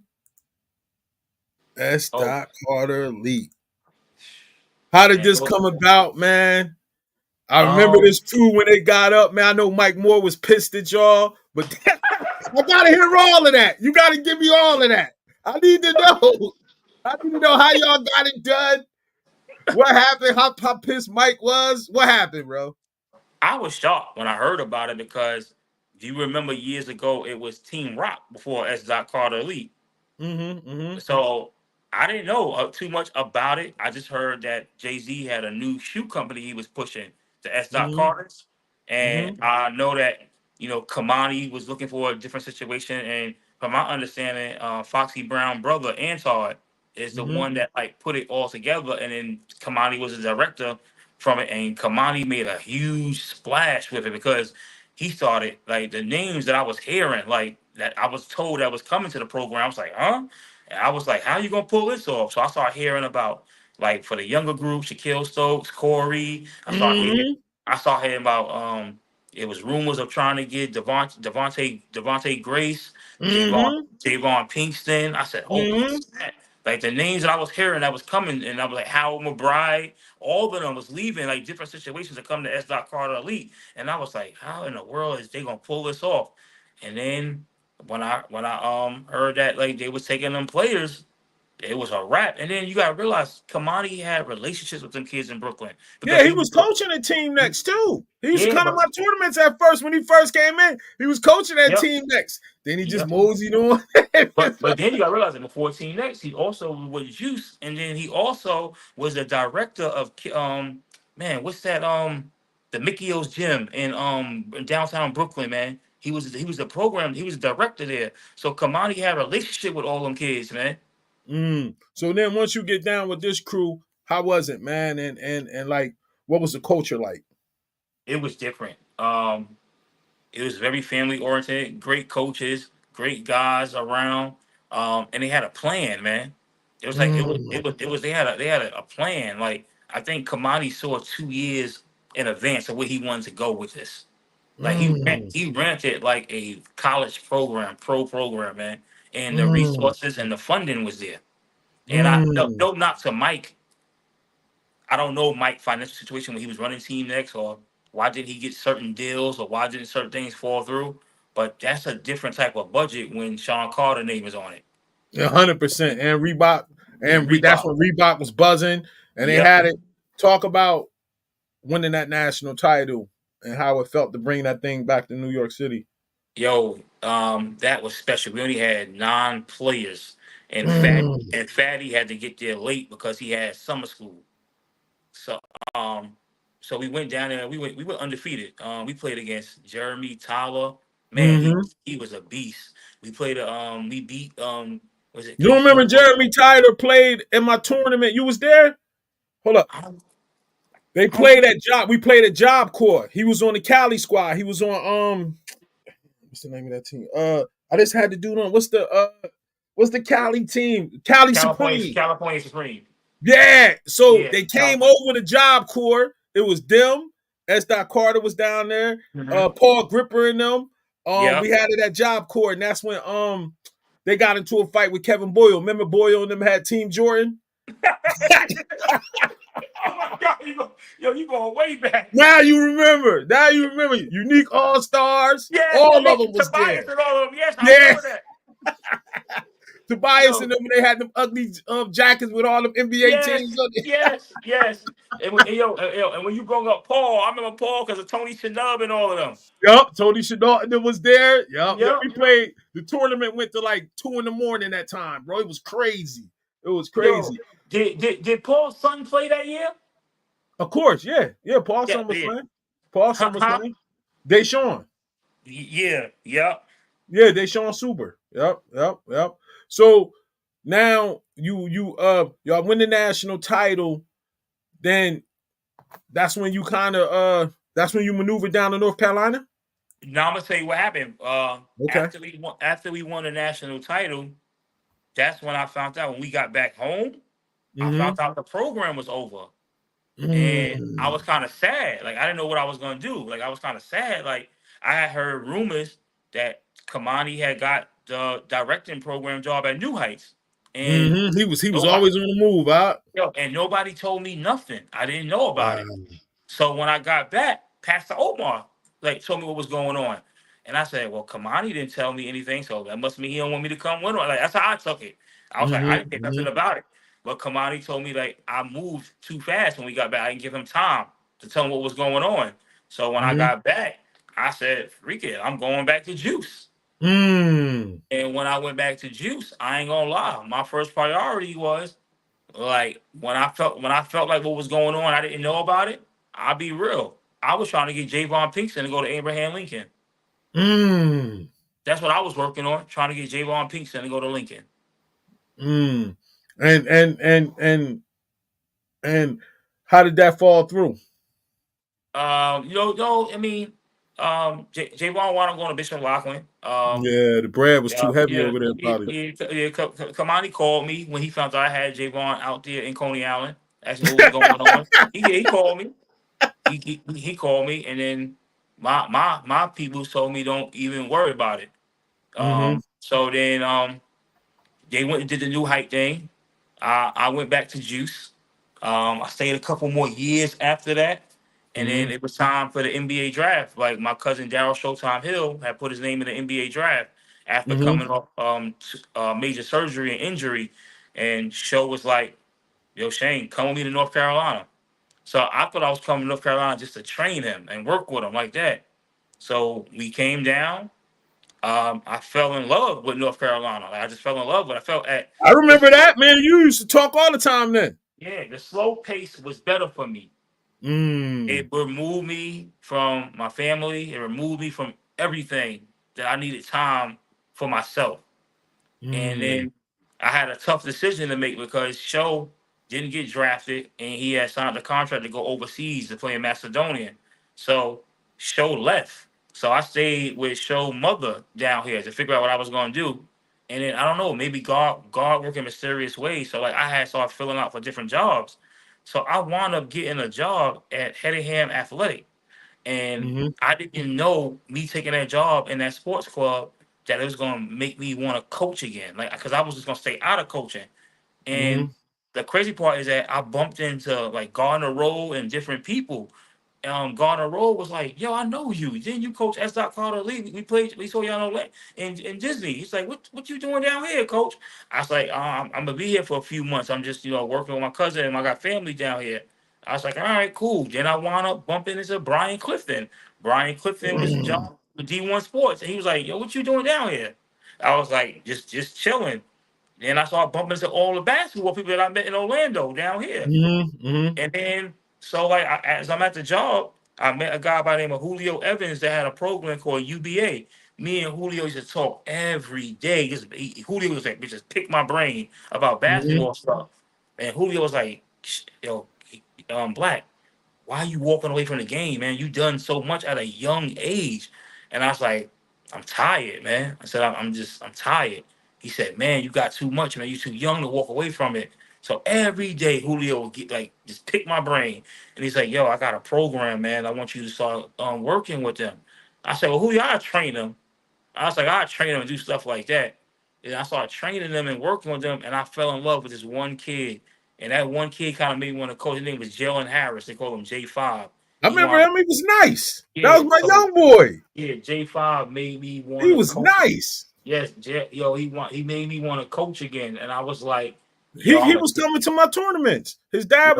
S. Oh, Carter Lee. How did man, this come about, man? I remember um, this too when they got up, man. I know Mike Moore was pissed at y'all, but I gotta hear all of that. You gotta give me all of that. I need to know. I need to know how y'all got it done. What happened? How pissed Mike was? What happened, bro? I was shocked when I heard about it because if you remember years ago, it was Team Rock before S. Carter Lee. Mm-hmm. Mm-hmm. So I didn't know too much about it. I just heard that Jay-Z had a new shoe company he was pushing, the S. Mm-hmm. Carter's. And Mm-hmm. I know that Kamani was looking for a different situation, and from my understanding, Foxy Brown brother Antard is the Mm-hmm. one that like put it all together, and then Kamani was the director from it, and Kamani made a huge splash with it because he started like the names that I was hearing, like that I was told that was coming to the program. I was like, huh? And I was like, how you gonna pull this off? So I started hearing about like for the younger group, Shaquille Stokes, Corey. Mm-hmm. I saw hearing about it was rumors of trying to get Devontae Grace, Mm-hmm. Javon Pinkston. I said, holy Mm-hmm. snap. Like the names that I was hearing that was coming, and I was like, Howard McBride, all of them was leaving like different situations to come to S. Carter Elite. And I was like, how in the world is they gonna pull this off? And then when I heard that like they was taking them players, it was a wrap. And then you gotta realize Kamani had relationships with them kids in Brooklyn because Yeah, he he was coaching the team next too. He used to yeah, come to but my tournaments at first when he first came in. He was coaching that yep, team next. Then he just yep. moseyed on. But then you gotta realize that before Team Next, he also was Juice, and then he also was the director of man, what's that the Mickey O's gym in downtown Brooklyn, man. He was the program, he was the director there. So Kamani had a relationship with all them kids, man. So then once you get down with this crew, how was it, man? And like, what was the culture like? It was different. It was very family oriented, great coaches, great guys around, and they had a plan, man. It was like Mm, they had a plan. Like I think Kamani saw 2 years in advance of where he wanted to go with this. Like mm, he rented like a college program, pro program, man, and the mm, resources and the funding was there. And I mm. no not to Mike, I don't know Mike's financial situation when he was running Team Next, or why did he get certain deals, or why didn't certain things fall through. But that's a different type of budget when Sean Carter name is on it. 100%. And Reebok, And that's Reebok. when Reebok was buzzing, and they Yep. had it. Talk about winning that national title and how it felt to bring that thing back to New York City. Yo, that was special. We only had 9 players, and Mm, Fatty had to get there late because he had summer school. So um, so we went down there. We went undefeated. We played against Jeremy Tyler. Man, he hmm he was a beast. We beat was it You don't AC? remember Jeremy Tyler played in my tournament? You was there? Hold up. I don't, They I don't played think at job. We played at Job Corps. He was on the Cali squad. He was on what's the name of that team? I just had to do on what's the Cali team? Cali Supreme. California Supreme. Yeah. So Yeah, they came California. over to Job Corps. It was them. S. Carter was down there. Hmm. Paul Gripper and them. Yep. We had it at Job Corps, and that's when they got into a fight with Kevin Boyle. Remember Boyle and them had Team Jordan? Oh my God, you going way back. Now you remember. Now you remember. Unique All Stars. Yes, All yeah, of them was there. Tobias and all of them. Yes, I Yeah. remember that. Tobias and Yo, them, they had them ugly jackets with all them NBA yes, teams on it. yes. And when you brought up Paul, I remember Paul because of Tony Shanub and all of them. Yup. Tony Shadalton was there. Yup. Yep. Yep. We played. The tournament went to like 2 in the morning that time, bro. It was crazy. It was Yo, crazy. did Paul's son play that year? Of course, yeah. Yeah, Paul Yeah, Son was yeah. playing. Paul Huh? Son was playing. Deshaun. Yeah, yep. Yeah, Deshaun Super. Yep. So now y'all win the national title, then that's when you kind of that's when you maneuver down to North Carolina. Now I'm gonna tell you what happened. Okay. After we won the national title, that's when I found out when we got back home. I Mm-hmm. found out the program was over. And I Mm. was kind of sad. Like I didn't know what I was gonna do. Like I was kind of sad. Like I had heard rumors that Kamani had got the directing program job at New Heights, and He was nobody, always on the move, huh? and nobody told me nothing. I didn't know about it. Wow. So when I got back, Pastor Omar like told me what was going on, and I said, "Well, Kamani didn't tell me anything, so that must mean he don't want me to come with him." Like that's how I took it. I was like, I didn't think nothing Mm-hmm. about it. But Kamani told me like I moved too fast when we got back. I didn't give him time to tell him what was going on. So when I Mm-hmm. got back, I said, "Freak it, I'm going back to Juice." Mm. And when I went back to Juice, I ain't gonna lie, my first priority was like when I felt like what was going on, I didn't know about it. I'll be real. I was trying to get Javon Pinkston to go to Abraham Lincoln. Mm. That's what I was working on, trying to get Javon Pinkston to go to Lincoln. Mm. And how did that fall through? I mean, Javon wanted to go to Bishop Loughlin. Yeah, the bread was too heavy Yeah, over there, probably. Kamani called me when he found out I had Javon out there in Coney Island, asking what was going on. He called me. He called me, and then my people told me don't even worry about it. Mm-hmm. So then they went and did the new hype thing. I went back to Juice. I stayed a couple more years after that, and then Mm-hmm. it was time for the NBA draft. Like my cousin Daryl Showtime Hill had put his name in the NBA draft after Mm-hmm. coming off major surgery and injury, and Show was like, "Yo, Shane, come with me to North Carolina." So I thought I was coming to North Carolina just to train him and work with him like that. So we came down. I fell in love with North Carolina. Like, I just fell in love with it. I felt at I the remember slow, that, man. You used to talk all the time then. yeah, the slow pace was better for me. Mm. It removed me from my family. It removed me from everything that I needed time for myself. And Mm. then I had a tough decision to make because Show didn't get drafted and he had signed a contract to go overseas to play in Macedonia. So Show left. So I stayed with Show mother down here to figure out what I was gonna do. And then I don't know, maybe God worked in mysterious ways. So like I had started filling out for different jobs. So I wound up getting a job at Hedingham Athletic. And Mm-hmm. I didn't know me taking that job in that sports club that it was gonna make me want to coach again. Like, because I was just gonna stay out of coaching. Mm-hmm. And the crazy part is that I bumped into like Gardner Rowe and different people. Gardner Rowe was like, "Yo, I know you. Didn't you coach S. Carter Lee? We played. We saw y'all in Disney." He's like, "What you doing down here, coach?" I was like, I'm gonna be here for a few months. I'm just working with my cousin and I got family down here." I was like, "All right, cool." Then I wound up bumping into Brian Clifton. Brian Clifton was Mm. John with D1 Sports, and he was like, "Yo, what you doing down here?" I was like, just chilling. Then I started bumping into all the basketball people that I met in Orlando down here. Mm-hmm. Mm-hmm. And then, so like, as I'm at the job, I met a guy by the name of Julio Evans that had a program called UBA. Me and Julio used to talk every day. Julio was like, just pick my brain about Mm-hmm. basketball stuff. And Julio was like, yo, Black, why are you walking away from the game, man? You done so much at a young age. And I was like, I'm tired, man. I said, I'm tired. He said, man, you got too much, man. You too young to walk away from it. So every day Julio would get like just pick my brain. And he's like, yo, I got a program, man. I want you to start working with them. I said, well, Julio, I train them. I was like, I train them and do stuff like that. And I started training them and working with them, and I fell in love with this one kid. And that one kid kind of made me want to coach. His name was Jalen Harris. They call him J5. I He remember wanted, him. He was nice. That was yeah. my So young boy. yeah, J5 made me want He to was coach. nice. Yes, he made me want to coach again, and I was like, yo, He I'm a was coming to my tournaments. yo, His dad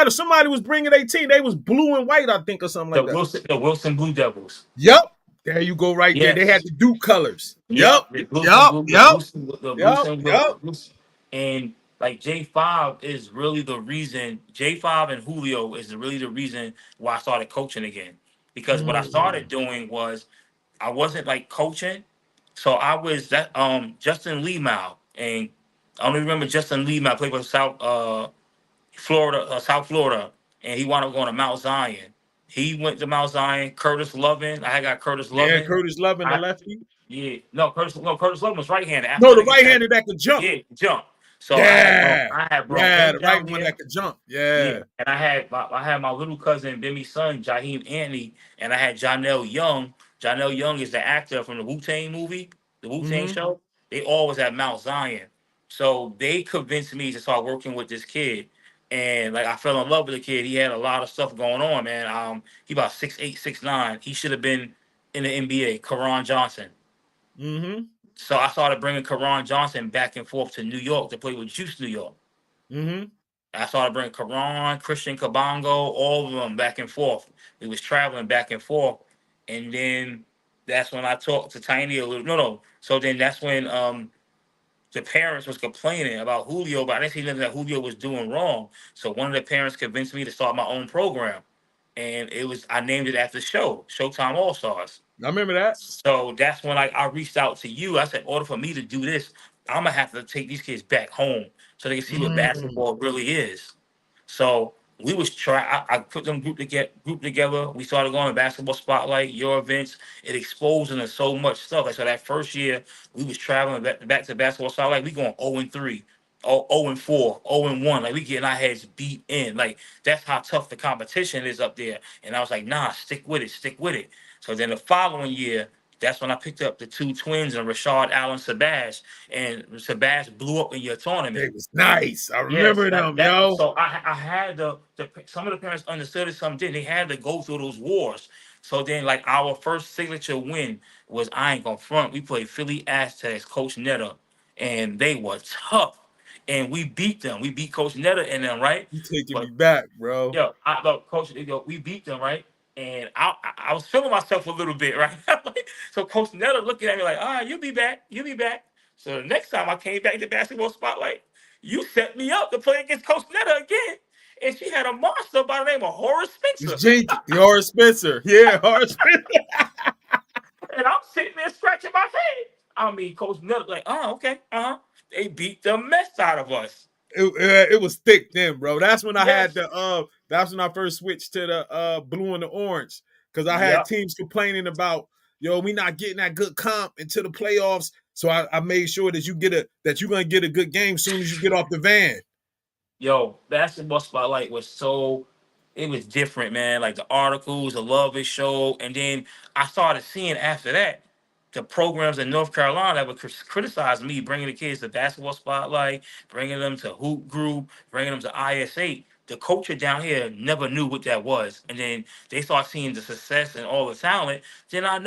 or somebody was bringing 18. They was blue and white, I think, or something like that. The Wilson Blue Devils. Yep. There you go, right there. They had Yes. the Duke colors. Yep. Yep, the Blues and Yep. Blue, Yep. the Blues Yep. and Yep. Blues, and like J5 is really the reason. J5 and Julio is really the reason why I started coaching again. Because what I started Mm. doing was I wasn't like coaching, so I was that Justin Lee Mao, and I don't even remember Justin Lee Mao played for South Florida, and he wound up going to Mount Zion. He went to Mount Zion. Curtis Lovin, I had got Curtis Yeah, Lovin. Curtis Lovin, the lefty. Yeah, no, Curtis Love was right-handed, No, the athletic right attack. handed that could jump. Yeah, jump. So Yeah. I had brought Yeah, him the right down one here. that could jump. Yeah, Yeah. and I had my little cousin Bimi's son Jaheim Anthony, and I had Janelle Young. Janelle Young is the actor from the Wu Tang movie, the Wu Tang Mm-hmm. show. They all was at Mount Zion, so they convinced me to start working with this kid. And like I fell in love with the kid. He had a lot of stuff going on, man. He about 6'8", 6'9". He should have been in the NBA. Karan Johnson. Mm-hmm. So I started bringing Karan Johnson back and forth to New York to play with Juice New York. Mm-hmm. I started bringing Karan, Christian Kabongo, all of them back and forth. We was traveling back and forth, and then that's when I talked to Tiny a little. No. So then that's when the parents was complaining about Julio, but I didn't see nothing that Julio was doing wrong. So one of the parents convinced me to start my own program, and I named it after the show, Showtime All Stars. I remember that. So that's when I reached out to you. I said, in order for me to do this, I'm gonna have to take these kids back home so they can see what Mm. basketball really is. So we was try. I put them group together. We started going to basketball spotlight, your events. It exposed them to so much stuff. Like so, that first year we was traveling back to basketball spotlight. We going 0-3, 0-4, 0-1. Like we getting our heads beat in. Like that's how tough the competition is up there. And I was like, nah, stick with it, stick with it. So then the following year, that's when I picked up the two twins and Rashard Allen Sabaj. And Sabaj blew up in your They tournament. was nice. I Yes, remember them, that yo. so I had the some of the parents understood it, some didn't. They had to go through those wars. So then like our first signature win was I ain't gonna front. We played Philly Aztecs, Coach Netta, and they were tough. And we beat them. We beat Coach Netta and them, right? You taking But me back, bro. yo, I look, coach, we beat them, right? And I was feeling myself a little bit, right? So Coach Netta looking at me like, all right, you'll be back, you'll be back. So the next time I came back to basketball spotlight, you set me up to play against Coach Netta again. And she had a monster by the name of Horace It's Spencer. Jake, Horace Spencer. Yeah, Horace Spencer. And I'm sitting there scratching my head. I mean, Coach Netta, like, oh, okay, They beat the mess out of us. It was thick then, bro. That's when I had Yes. the that's when I first switched to the blue and the orange. Cause I had Yep. teams complaining about, yo, we not getting that good comp into the playoffs. So I made sure that you're gonna get a good game as soon as you get off the van. Yo, basketball spotlight was so it was different, man. Like the articles, the love it showed, and then I started seeing after that the programs in North Carolina that would criticize me bringing the kids to basketball spotlight, bringing them to hoop group, bringing them to IS8. The culture down here never knew what that was, and then they start seeing the success and all the talent. Then I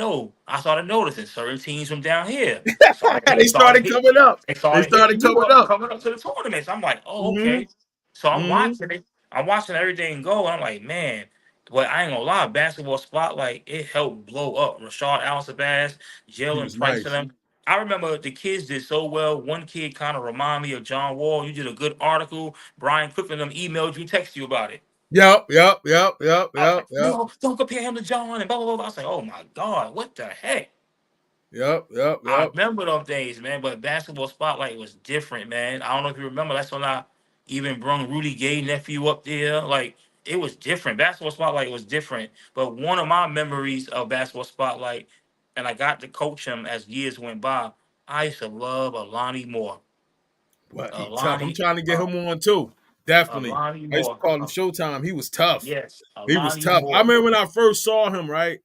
started noticing certain teams from down here They started coming up. they They started started hitting you coming up, up. coming up to the tournaments. I'm like, oh, Mm-hmm. okay. So I'm Mm-hmm. watching it. I'm watching everything go. And I'm like, man, but I ain't gonna lie, basketball spotlight, it helped blow up. Rashard Allen, He Jalen was Price and nice. them. I remember the kids did so well. One kid kind of reminded me of John Wall. You did a good article. Brian Quick and them emailed you, text you about it. Yep, yep, yep, yep, I was yep, like, yep, no, don't compare him to John and blah blah blah. I was like, oh my God, what the heck? yep, yep, I yep. remember them days, man. But basketball spotlight was different, man. I don't know if you remember. That's when I even brung Rudy Gay nephew up there. Like it was different. Basketball spotlight was different. But one of my memories of basketball spotlight, and I got to coach him as years went by. I used to love Alani Moore. But he tough. I'm Alani, trying to get uh, him on too. Definitely. Alani I used to Moore. call him Showtime. He was tough. Yes, He was Alani tough. I Moore. remember when I first saw him, right?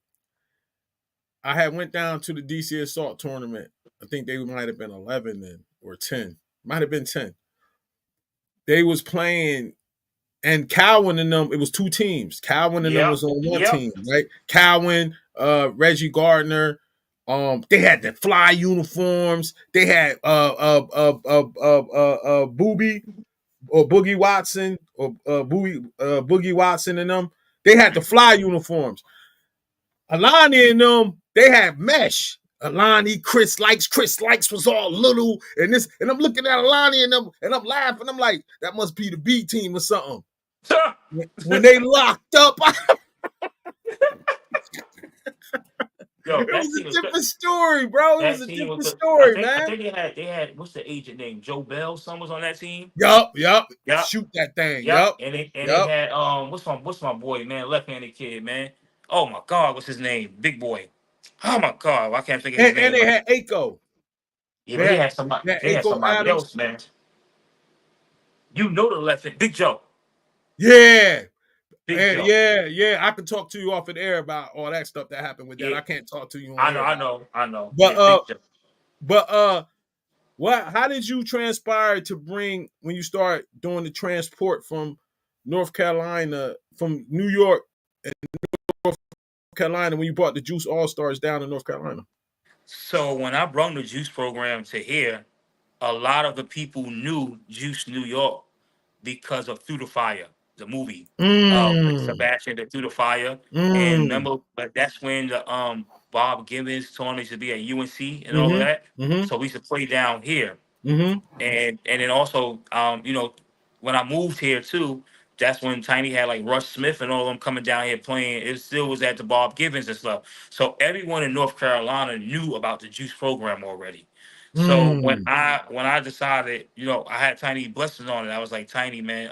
I had went down to the DC Assault tournament. I think they might have been 11 then or 10. Might have been 10. They was playing and Cowan and them, it was two teams. Cowan and them Yep, was on one yep. team, right? Cowan, Reggie Gardner. They had the fly uniforms. They had Booby or Boogie Watson or Boogie Watson and them. They had the fly uniforms. Alani and them, they had mesh. Alani, Chris Likes was all little, and this, and I'm looking at Alani and them, and I'm laughing. I'm like, that must be the B team or something. When they locked up, Yo, it that was team a was good. different story, bro. It was That a team was different good. I story, think I man. think they had what's the agent name? Joe Bell. Son was on that team. Yup, yup. Yep. Shoot that thing. Yep. Yup, And they yup. had what's my boy, man, left-handed kid, man. Oh my God, what's his name? Big boy. Oh my God, I can't think of his And name. they But had Aiko. yeah, They but had, they had they had Aiko somebody Adams. else, man. You know the left hand, Big Joe. Yeah. Big Joe. Yeah. I can talk to you off the air about all that stuff that happened with that. Yeah. I can't talk to you on I know, air I about. know, I know. But Yeah, Big Joe. but what? How did you transpire to bring when you start doing the transport from North Carolina, from New York and North Carolina, when you brought the Juice All Stars down to North Carolina? So when I brought the juice program to here, a lot of the people knew Juice New York because of Through the Fire, the movie. With Mm, Sebastian the Through the Fire. And mm, remember, but that's when the Bob Gibbons told me to be at UNC and all of mm-hmm, that. mm-hmm, So we used to play down here. mm-hmm. And then also when I moved here too, that's when Tiny had like Russ Smith and all of them coming down here playing. It still was at the Bob Givens and stuff. So everyone in North Carolina knew about the Juice program already. So Mm. when I decided, I had Tiny blessings on it. I was like, Tiny, man,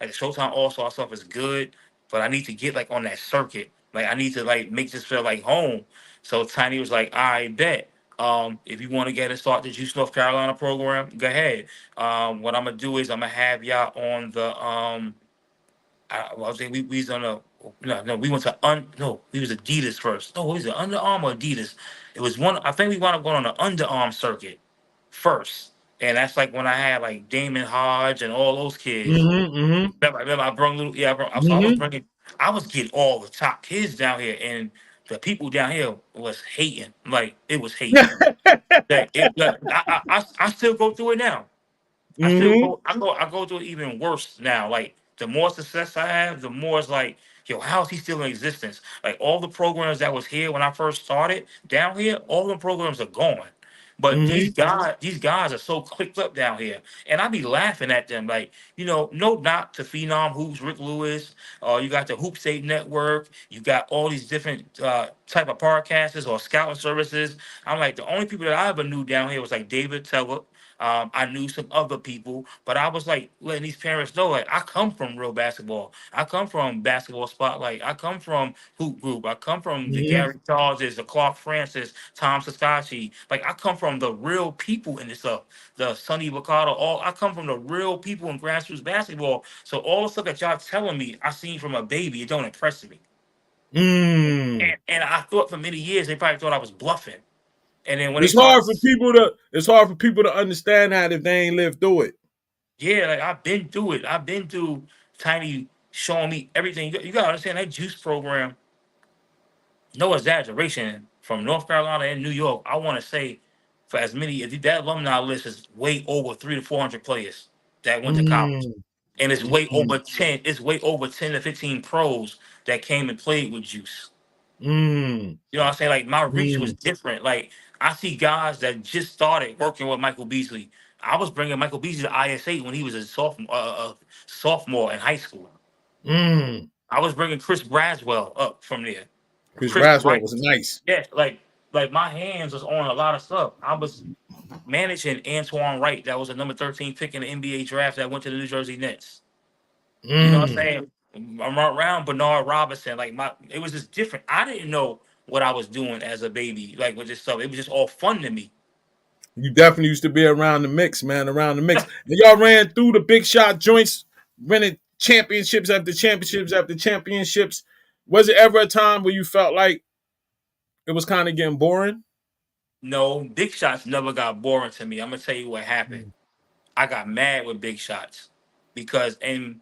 like the Showtime All Star stuff is good, but I need to get like on that circuit. Like I need to like make this feel like home. So Tiny was like, I bet. If you want to get and start the Juice North Carolina program, go ahead. What I'm gonna do is I'm gonna have y'all on the I was saying we was on a no, we went to no, we was Adidas first. No, what was it? Under Armour, Adidas. It was one. I think we wound up going on the underarm circuit first, and that's like when I had like Damon Hodge and all those kids. Mm-hmm. Remember I brought little, yeah, so I was Mm-hmm. bringing, I was getting all the top kids down here, and the people down here was hating, like it was hating. That I still go through it now. Mm-hmm. I go through it even worse now. Like the more success I have, the more it's like, yo, how is he still in existence? Like all the programs that was here when I first started down here, all the programs are gone. But Mm-hmm. these guys are so clicked up down here, and I be laughing at them. Like, no knock to Phenom Hoops, Rick Lewis. You got the Hoop State Network. You got all these different type of podcasters or scouting services. I'm like, the only people that I ever knew down here was like David Teller. I knew some other people, but I was like letting these parents know, like, I come from real basketball. I come from basketball spotlight. I come from hoop group. I come from the Mm-hmm. Gary Charleses, the Clark Francis, Tom Saskachi. Like I come from the real people in this stuff. The Sonny Vaccaro. All I come from the real people in grassroots basketball. So all the stuff that y'all telling me, I seen from a baby. It don't impress me. Mm. And I thought for many years they probably thought I was bluffing. And then when they It's started, hard for people to understand that if they ain't lived through it. yeah, like I've been through it. I've been through Tiny showing me everything. You gotta understand that juice program, no exaggeration, from North Carolina and New York. I want to say, for as many, if that alumni list is way over 300 to 400 players that went to college, Mm. and it's way Mm. over 10. It's way over 10 to 15 pros that came and played with Juice. Mm. You know what I'm saying? Like my reach was Mm. different. Like I see guys that just started working with Michael Beasley. I was bringing Michael Beasley to IS8 when he was a sophomore in high school. Mm. I was bringing Chris Braswell up from there. Chris Chris Braswell Wright, was nice. yeah, like my hands was on a lot of stuff. I was managing Antoine Wright, that was a number 13 pick in the NBA draft that went to the New Jersey Nets. You know what I'm Mm. saying? I'm around Bernard Robinson. Like it was just different. I didn't know what I was doing as a baby, like with this stuff. It was just all fun to me. You definitely used to be around the mix, man. Around the mix. And y'all ran through the big shot joints, winning championships after championships after championships. Was it ever a time where you felt like it was kind of getting boring? No, big shots never got boring to me. I'm gonna tell you what happened. I got mad with big shots because, and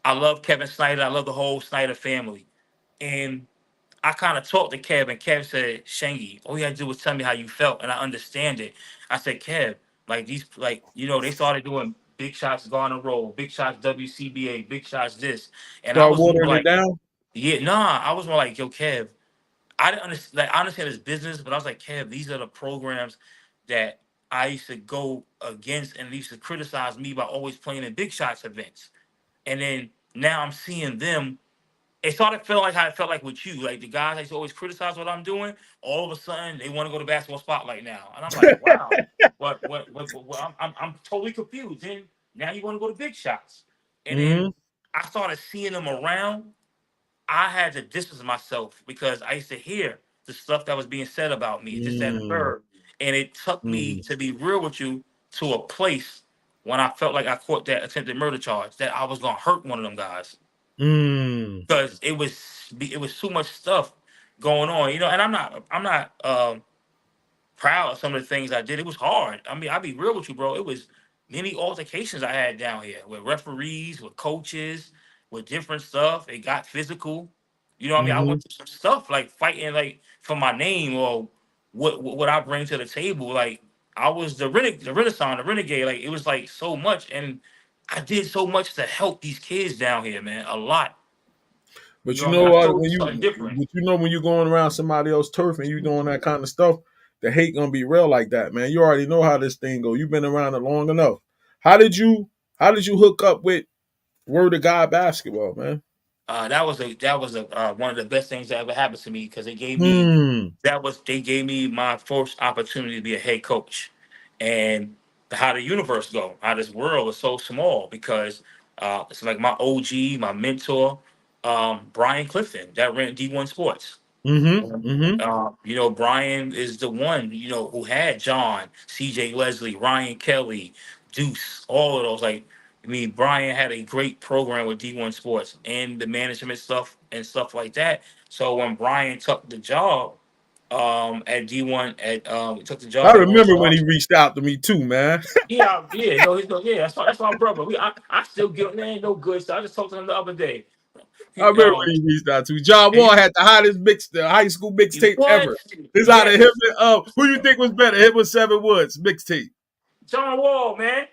I love Kevin Snyder. I love the whole Snyder family. And I kind of talked to Kev, and Kev said, Shange, all you had to do was tell me how you felt, and I understand it. I said, Kev, like these, like, they started doing big shots Garner Roll, big shots WCBA, big shots this. And I Start was more watering it like, down? yeah, nah, I was more like, yo, Kev, I didn't understand, like, I understand this business, but I was like, Kev, these are the programs that I used to go against and they used to criticize me by always playing in big shots events. And then now I'm seeing them, it started feeling like how it felt like with you. Like the guys that used to always criticize what I'm doing, all of a sudden they want to go to basketball spotlight now. And I'm like, wow, what I'm totally confused. Then now you want to go to big shots. And Mm-hmm. then I started seeing them around. I had to distance myself because I used to hear the stuff that was being said about me, this, that, and the Mm. third. And it took me, Mm. to be real with you, to a place when I felt like I caught that attempted murder charge, that I was gonna hurt one of them guys Mm. because it was too much stuff going on, And I'm not proud of some of the things I did. It was hard. I mean, I'll be real with you, bro. It was many altercations I had down here with referees, with coaches, with different stuff. It got physical. You know what I mean? I Mm-hmm. went through some stuff like fighting like for my name or what I bring to the table. Like I was the Renaissance, the renegade. Like it was like so much, and I did so much to help these kids down here, man. A lot. You But know you what I mean? know I what? showed you something different. When you're going around somebody else's turf and you doing that kind of stuff, the hate gonna be real like that, man. You already know how this thing go. You've been around it long enough. How did you hook up with Word of God basketball, man. That was one of the best things that ever happened to me because Hmm. they gave me my first opportunity to be a head coach, and how the universe go, how this world is so small because it's like my OG, my mentor, Brian Clifton that ran D1 Sports. Mm-hmm. Mm-hmm. Brian is the one, who had John, CJ Leslie, Ryan Kelly, Deuce, all of those. Like, I mean, Brian had a great program with D1 Sports and the management stuff and stuff like that. So when Brian took the job at D1 took the I job at North remember when Star. he reached out to me too, man. Yeah, yeah, no, that's my brother. I still get man no good. So I just talked to him the other day. I He, remember when he reached out to me. John and Wall had the hottest the high school mixtape what? ever. It's out of him Yes, and who you think was better? Him with Seven Woods mixtape. John Wall, man.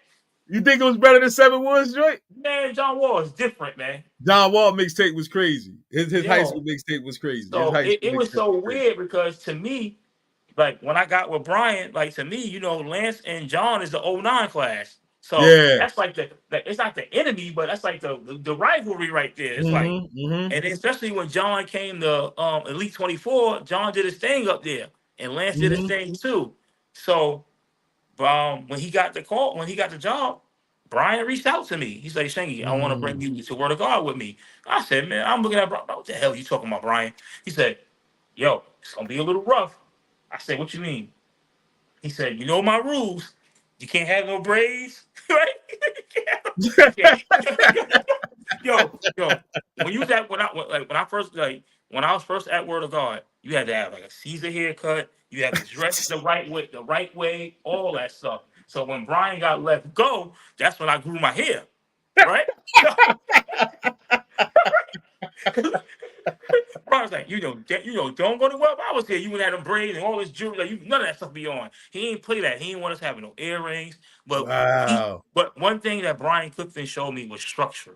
You think it was better than Seven Woods, joint? Man, John Wall is different, man. John Wall mixtape was crazy. His high school Yo, mixtape was crazy. His so high school it was mixtape so was crazy. weird because to me, like when I got with Brian, like to me, Lance and John is the '09 class. So Yeah. that's like it's not the enemy, but that's like the rivalry right there. It's like, Mm-hmm. Mm-hmm. and especially when John came to Elite 24, John did his thing up there, and Lance did his Mm-hmm. thing too. So when he got the call, when he got the job, Brian reached out to me. He's like, Shange, I want to bring Mm. you to Word of God with me. I said, man, I'm looking at Brian. What the hell are you talking about, Brian? He said, yo, it's gonna be a little rough. I said, what you mean? He said, you know my rules. You can't have no braids, right? Yo, when you was at when I first when I was first at Word of God, you had to have like a Caesar haircut. You had to dress the right way, all that stuff. So when Brian got let go, that's when I grew my hair, right? Brian was like, don't go to work. I was here. You would have them braids and all this jewelry. Like, none of that stuff be on. He ain't play that. He ain't want us having no earrings. Wow. But one thing that Brian Clifton showed me was structure,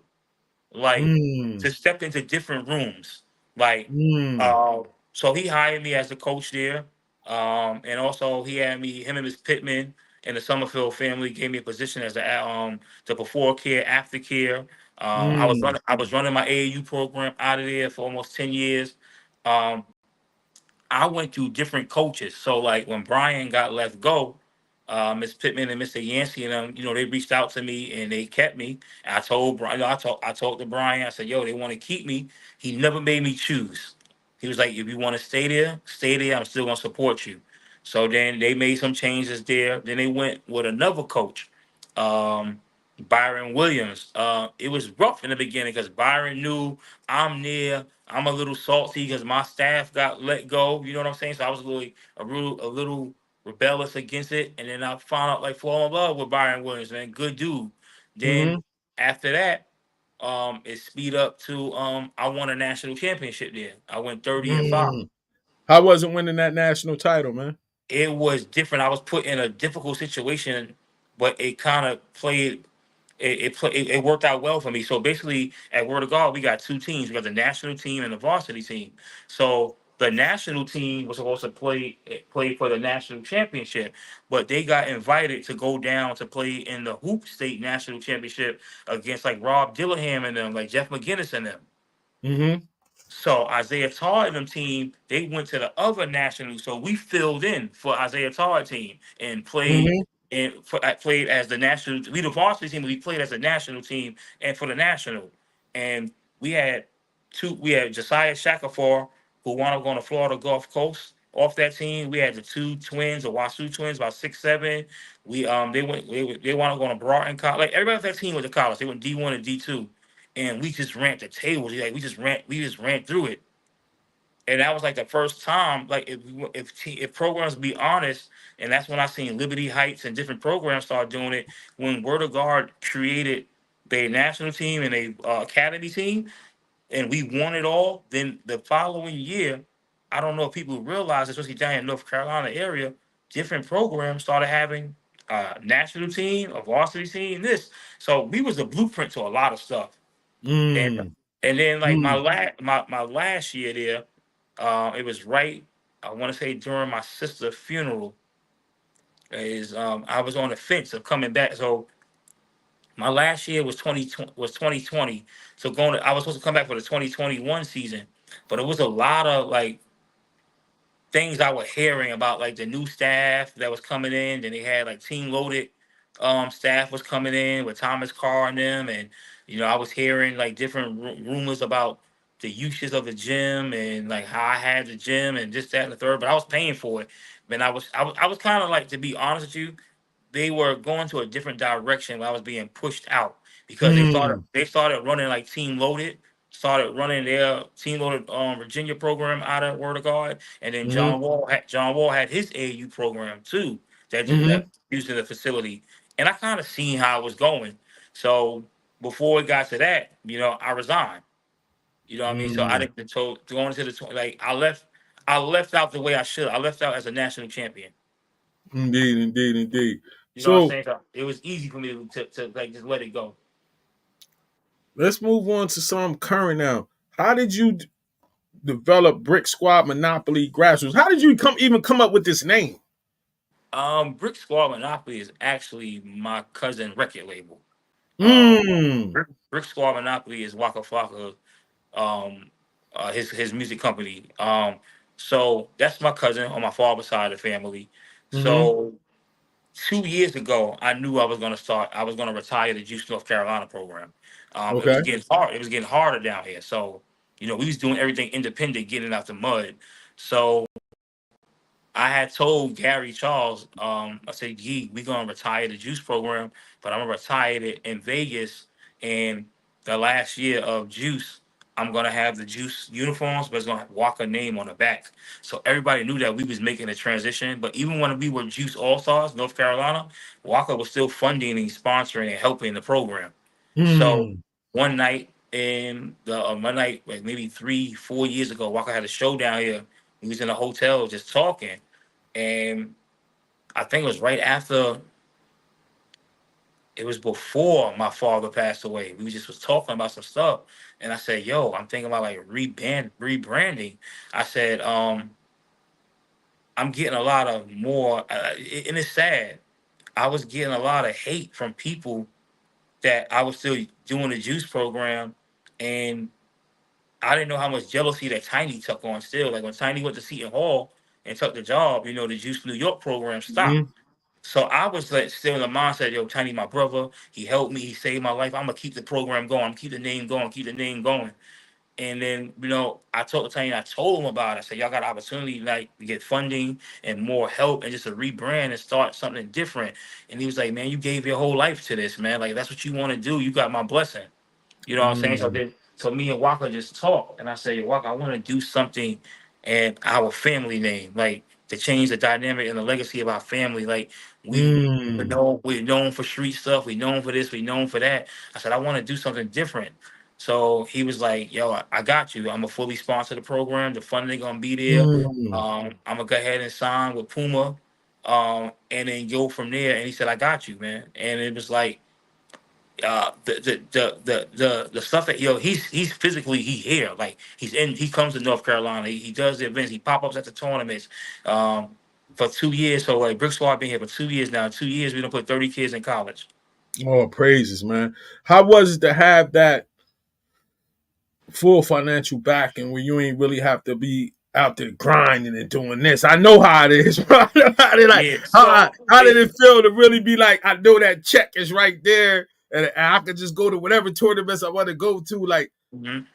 like Mm. to step into different rooms. Like, Mm. uh, so he hired me as the coach there. And also he had him and Miss Pittman and the Summerfield family gave me a position as the before care, after care. Mm. I was running my AAU program out of there for almost 10 years. Um, I went through different coaches. So like when Brian got let go, Miss Pittman and Mr. Yancey and them, they reached out to me and they kept me. And I told Brian, I talked to Brian. I said, yo, they want to keep me. He never made me choose. He was like, if you want to stay there, stay there. I'm still gonna support you. So then they made some changes there. Then they went with another coach, um, Byron Williams. It was rough in the beginning because Byron knew I'm there. I'm a little salty because my staff got let go. You know what I'm saying? So I was really a little rebellious against it. And then I found out like fall in love with Byron Williams, man. Good dude. Then Mm-hmm. after that, it speed up to I won a national championship there. I went 30-5. Mm. How was it winning that national title, man? It was different. I was put in a difficult situation, but it kind of played. It worked out well for me. So basically, at Word of God, we got two teams. We got the national team and the varsity team. So the national team was supposed to play for the national championship, but they got invited to go down to play in the hoop state national championship against like Rob Dillingham and them, like Jeff McGinnis and them. Mm-hmm. So Isaiah Todd and them team, they went to the other national. So we filled in for Isaiah Todd team and Mm-hmm. played as the national. We the varsity team, but we played as a national team and for the national. And we had We had Josiah Shackelford, who wound up going to Florida Gulf Coast. Off that team, we had the two twins, the Wasu twins, about 6'7". They wound up going to Broughton College. Like everybody off that team went to college. They went D1 and D2, and we just ran the tables. Like we just ran through it. And that was like the first time, like if programs be honest, and that's when I seen Liberty Heights and different programs start doing it. When Word of God created their national team and a academy team, and we won it all, then the following year, I don't know if people realize, especially down in North Carolina area, different programs started having a national team, a varsity team, this. So we was the blueprint to a lot of stuff. And Mm. and then like Mm. my last year there, it was right. I want to say during my sister's funeral. Is I was on the fence of coming back. So My last year was 2020. So I was supposed to come back for the 2021 season, but it was a lot of like things I was hearing about, like the new staff that was coming in. Then they had like team loaded staff was coming in with Thomas Carr and them, and I was hearing like different rumors about the uses of the gym and like how I had the gym and this, that, and the third. But I was paying for it. And I was kind of like, to be honest with you, they were going to a different direction when I was being pushed out, because Mm, they started running like team loaded, started running their team loaded Virginia program out of Word of God, and then mm-hmm, John Wall had his AU program too that mm-hmm, used in the facility, and I kind of seen how it was going. So before it got to that, I resigned. You know what I mean? So I mm. didn't told going into the like I left out the way I should. I left out as a national champion. Indeed, indeed, indeed. You know what I'm So saying? So it was easy for me to like just let it go. let's move on to some current now. How did you develop Brick Squad Monopoly Grassroots? How did you even come up with this name? Brick Squad Monopoly is actually my cousin record label. Um, Mm. Brick Squad Monopoly is Waka Flocka, um, his music company. So that's my cousin on my father's side of the family. Mm-hmm. So 2 years ago, I knew I was gonna start. I was gonna retire the Juice North Carolina program. It was Okay. getting hard. It was getting harder down here. So we was doing everything independent, getting out the mud. So I had told Gary Charles, I said, "Gee, we gonna retire the juice program, but I'm gonna retire it in Vegas. And the last year of juice, I'm gonna have the juice uniforms, but it's gonna have Walker name on the back." So everybody knew that we was making a transition. But even when we were Juice All Stars, North Carolina, Walker was still funding and sponsoring and helping the program. So Mm. one night one night, like maybe 3, 4 years ago, Walker had a show down here. We was in a hotel just talking, and I think it was right after. It was before my father passed away. We just was talking about some stuff, and I said, "Yo, I'm thinking about like rebranding." I said, "I'm getting a lot of more, and it's sad. I was getting a lot of hate from people that I was still doing the juice program, and I didn't know how much jealousy that Tiny took on still. Like when Tiny went to Seton Hall and took the job, the Juice New York program stopped. Mm-hmm. So I was like still in the mindset, yo, Tiny, my brother, he helped me, he saved my life. I'm gonna keep the program going, I'm keep the name going, keep the name going. And then, I told Tiny, I told him about it. I said, y'all got an opportunity like to get funding and more help and just to rebrand and start something different. And he was like, man, you gave your whole life to this, man. Like that's what you want to do. You got my blessing. You know what I'm saying? Mm. So me and Walker just talked, and I said, Walker, I want to do something and our family name, like to change the dynamic and the legacy of our family. Like Mm. we're known for street stuff, we're known for this, we're known for that. I said, I want to do something different. So he was like, yo, I got you. I'm gonna fully sponsor the program. The funding gonna be there. Mm. I'm gonna go ahead and sign with Puma, and then go from there. And he said, I got you, man. And it was like the stuff that he's physically he here, like he comes to North Carolina, he does the events, he pop ups at the tournaments for 2 years. So like Brick Squad been here for 2 years now. 2 years we don't put 30 kids in college. Oh, praises, man. How was it to have that full financial backing where you ain't really have to be out there grinding and doing this? I know how it is, bro. I know how, like, Yeah, how, so how did it feel to really be like, I know that check is right there and I could just go to whatever tournaments I want to go to? Like, mhm.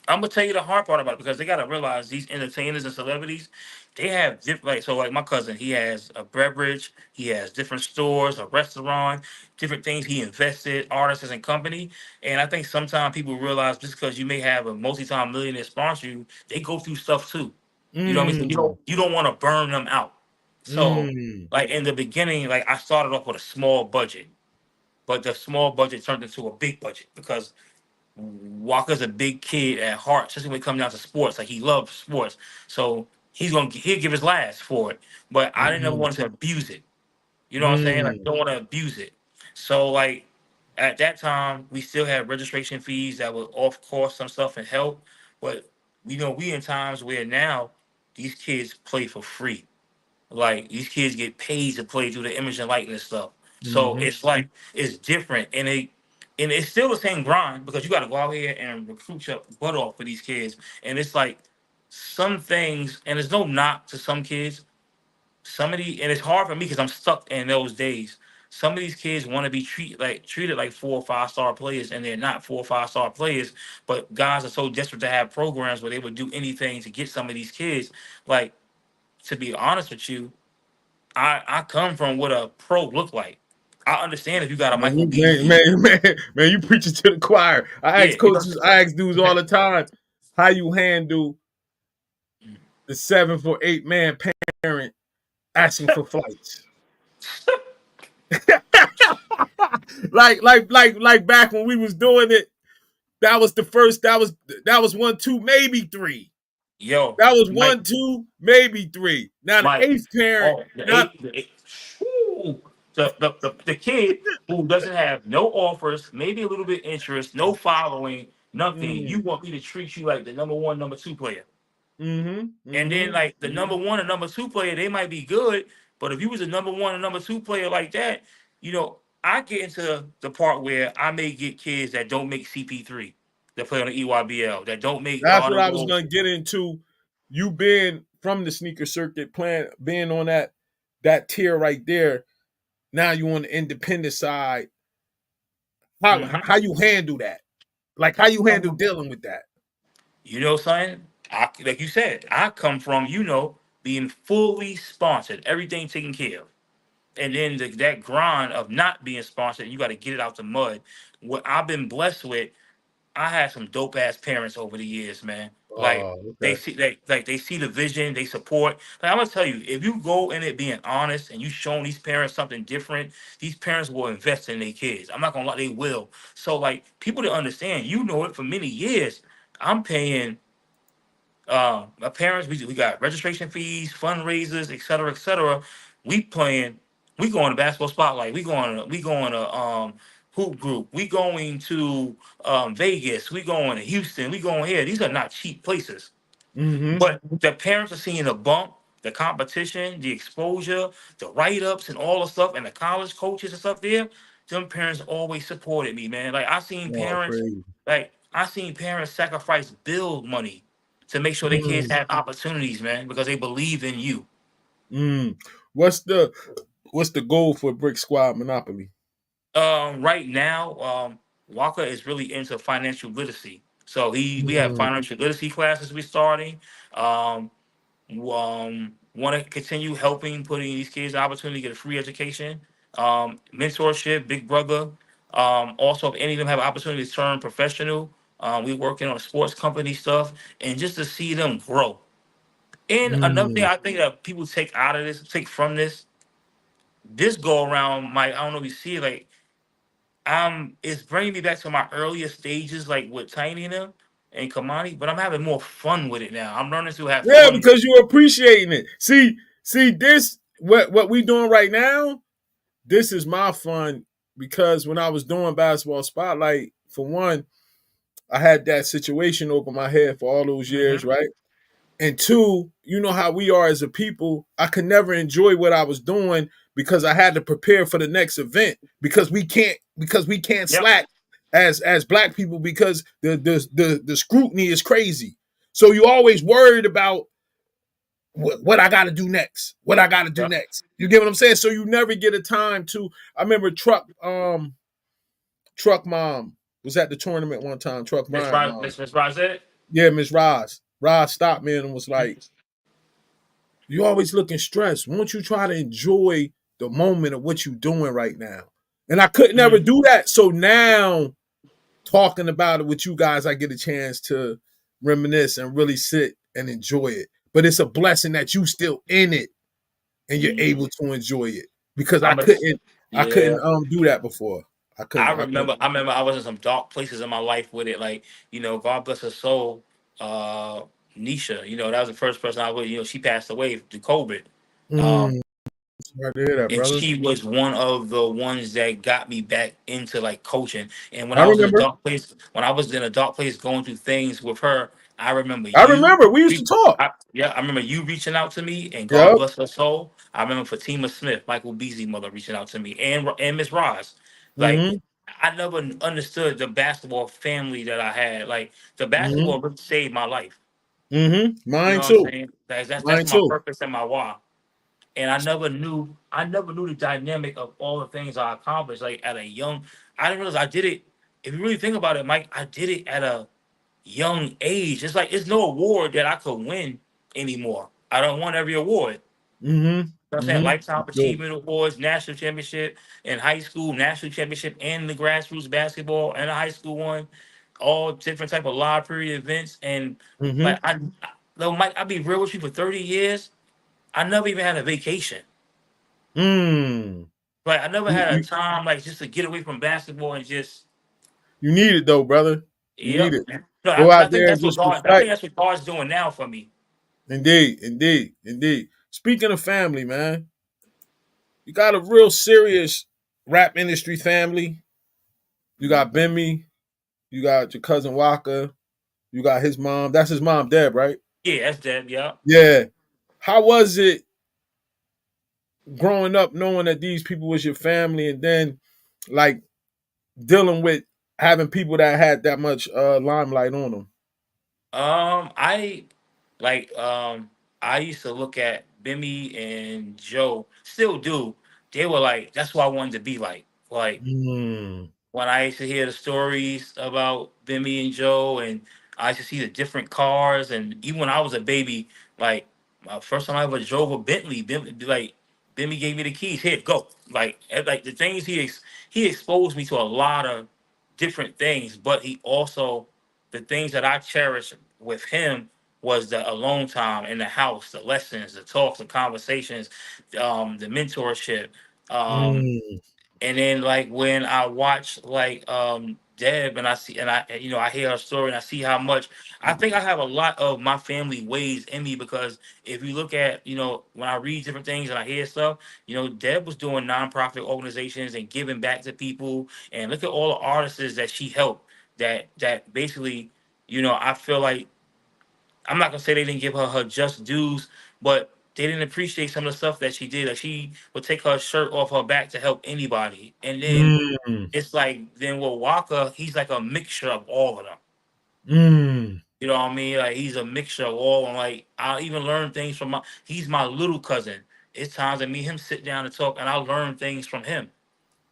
I'm gonna tell you the hard part about it, because they gotta realize these entertainers and celebrities, they have different. Like so, like my cousin, he has a beverage, he has different stores, a restaurant, different things. He invested artists and company, and I think sometimes people realize just because you may have a multi-time millionaire sponsor you, they go through stuff too. You know what I mean? So mm, you don't want to burn them out. So mm, like in the beginning, like I started off with a small budget, but the small budget turned into a big budget because Walker's a big kid at heart, especially when it comes down to sports. Like he loves sports, so he'll give his last for it. But I didn't ever mm, want to abuse it. You know what I'm saying? Like, mm, don't want to abuse it. So like at that time, we still had registration fees that would off cost some stuff and help. But we in times where now these kids play for free. Like these kids get paid to play through the image and likeness stuff. So Hmm. it's like it's different, and it's still the same grind because you got to go out here and recruit your butt off for these kids. And it's like some things, and there's no knock to some kids. And it's hard for me because I'm stuck in those days. Some of these kids want to be treated like 4 or 5 star players, and they're not 4 or 5 star players. But guys are so desperate to have programs where they would do anything to get some of these kids. Like, to be honest with you, I come from what a pro look like. I understand if you got a Man, Michael Beasley. man, you preaching to the choir. Yeah, you know. I ask dudes all the time, how you handle the 7 for 8 man parent asking for flights. Like back when we was doing it, that was the first. That was 1, 2, maybe 3. Yo, That was Mike, 1, 2, maybe 3. Now the Mike. eighth parent, Oh, not. the eight. Whew. The kid who doesn't have no offers, maybe a little bit interest, no following, nothing. You Mm, want me to treat you like the number one, number two player. mm-hmm, And then mm-hmm, like the mm-hmm. number one and number two player, they might be good, but if you was a number one and number two player like that, I get into the part where I may get kids that don't make CP3 that play on the EYBL, that don't make That's what the I was road. gonna get into. You being from the sneaker circuit, playing, being on that tier right there. Now you on the independent side. How you handle that? Like how you handle dealing with that? Son, like you said, I come from, being fully sponsored, everything taken care of. And then that grind of not being sponsored, you got to get it out the mud. What I've been blessed with, I had some dope ass parents over the years, man. Like Oh, they okay. see they see the vision, they support. Like I'm gonna tell you, if you go in it being honest and you showing these parents something different, these parents will invest in their kids. I'm not gonna lie, they will. So like people to understand, it for many years. I'm paying my parents, we got registration fees, fundraisers, et cetera, et cetera. We playing, we going to basketball spotlight. We going to hoop group. We going to Vegas. We going to Houston. We going here. These are not cheap places. Mm-hmm. But the parents are seeing the bump, the competition, the exposure, the write-ups and all the stuff, and the college coaches and stuff there. Them parents always supported me, man. Oh, crazy. Like I seen parents sacrifice bill money to make sure their kids Mm, have opportunities, man, because they believe in you. mm. What's the goal for Brick Squad Monopoly? Right now, Walker is really into financial literacy. So we have Mm, financial literacy classes we're starting. Um, Want to continue helping putting these kids the opportunity to get a free education, mentorship, big brother. Also, if any of them have an opportunity to turn professional, we're working on sports company stuff, and just to see them grow. And another thing mm. I think that people take from this go around, Mike. I don't know if you see it, like it's bringing me back to my earlier stages, like with Tiny and them and Kamani, but I'm having more fun with it now. I'm learning to have Yeah, fun. because you're appreciating it. See this what we doing right now. This is my fun because when I was doing basketball spotlight, for one, I had that situation over my head for all those years, Hmm. right? And two, you know how we are as a people. I could never enjoy what I was doing because I had to prepare for the next event because we can't Yep. slack as black people because the scrutiny is crazy. So you always worried about what I got to do next. What I got to do Yep. next. You get what I'm saying? So you never get a time to. I remember truck mom was at the tournament one time. Truck Bryant mom, Miss Rosette. yeah, Miss Roz. Roz stopped me and was like, "You always looking stressed. Won't you try to enjoy the moment of what you're doing right now?" And I couldn't ever Mm-hmm. do that. So now talking about it with you guys, I get a chance to reminisce and really sit and enjoy it. But it's a blessing that you still in it and you're able to enjoy it because I I'm a, couldn't I yeah. couldn't do that before. I couldn't. I remember I was in some dark places in my life with it. Like, God bless her soul, uh, Nisha. That was the first person I would, she passed away to COVID. Um, Mm, sorry to hear that, and brother. she was one of the ones that got me back into like coaching. And when I I was in a remember. dark place, going through things with her, I remember I you. remember we used to talk. Yeah, I remember you reaching out to me, and God Yep. bless her soul. I remember Fatima Smith, Michael Beasley mother, reaching out to me, and Miss Roz. Like, Mm-hmm. I never understood the basketball family that I had. Like, the Mm-hmm. basketball really saved my life. Mm-hmm. You know Mine what I'm too. saying? That's Mine my too. purpose and my why. And I never knew the dynamic of all the things I accomplished. Like at a young, I didn't realize I did it. If you really think about it, Mike, I did it at a young age. It's like it's no award that I could win anymore. I don't want every award. You know what I'm saying? Mm-hmm. Lifetime Good. Achievement Awards, national championship in high school, national championship in the grassroots basketball, and a high school one, all different type of live period events. And like Mm-hmm. though Mike, I'll be real with you, for 30 years, I never even had a vacation. Mm. Like I never You, had a you, time like just to get away from basketball and just you need it though, brother. You need yep. it. No, Go I out think there and that's what just God. I think perfect. that's what God's doing now for me. Indeed, indeed, indeed. Speaking of family, man, you got a real serious rap industry family. You got Bimmy, you got your cousin Waka, you got his mom. That's his mom, Deb, right? Yeah, that's that. Yeah. Yeah. How was it growing up knowing that these people was your family and then like dealing with having people that had that much limelight on them? I like I used to look at Bimmy and Joe, still do. They were like, that's what I wanted to be like. Like Mm. when I used to hear the stories about Bimmy and Joe, and I used to see the different cars, and even when I was a baby, like my first time I ever drove a Bentley, Bimmy gave me the keys. Here, go. Like the things he exposed me to a lot of different things, but he also the things that I cherish with him was the alone time in the house, the lessons, the talks, the conversations, the mentorship. Um, Mm. and then like when I watch like Deb and I hear her story and I see how much I think I have a lot of my family ways in me because if you look at when I read different things and I hear stuff, Deb was doing nonprofit organizations and giving back to people, and look at all the artists that she helped, that basically, I feel like I'm not gonna say they didn't give her her just dues, but they didn't appreciate some of the stuff that she did. Like she would take her shirt off her back to help anybody, and then Mm. it's like then with Walker, he's like a mixture of all of them. Mm. You know what I mean? Like he's a mixture of all. And like I even learn things from he's my little cousin. It's times that me and him sit down and talk, and I learn things from him.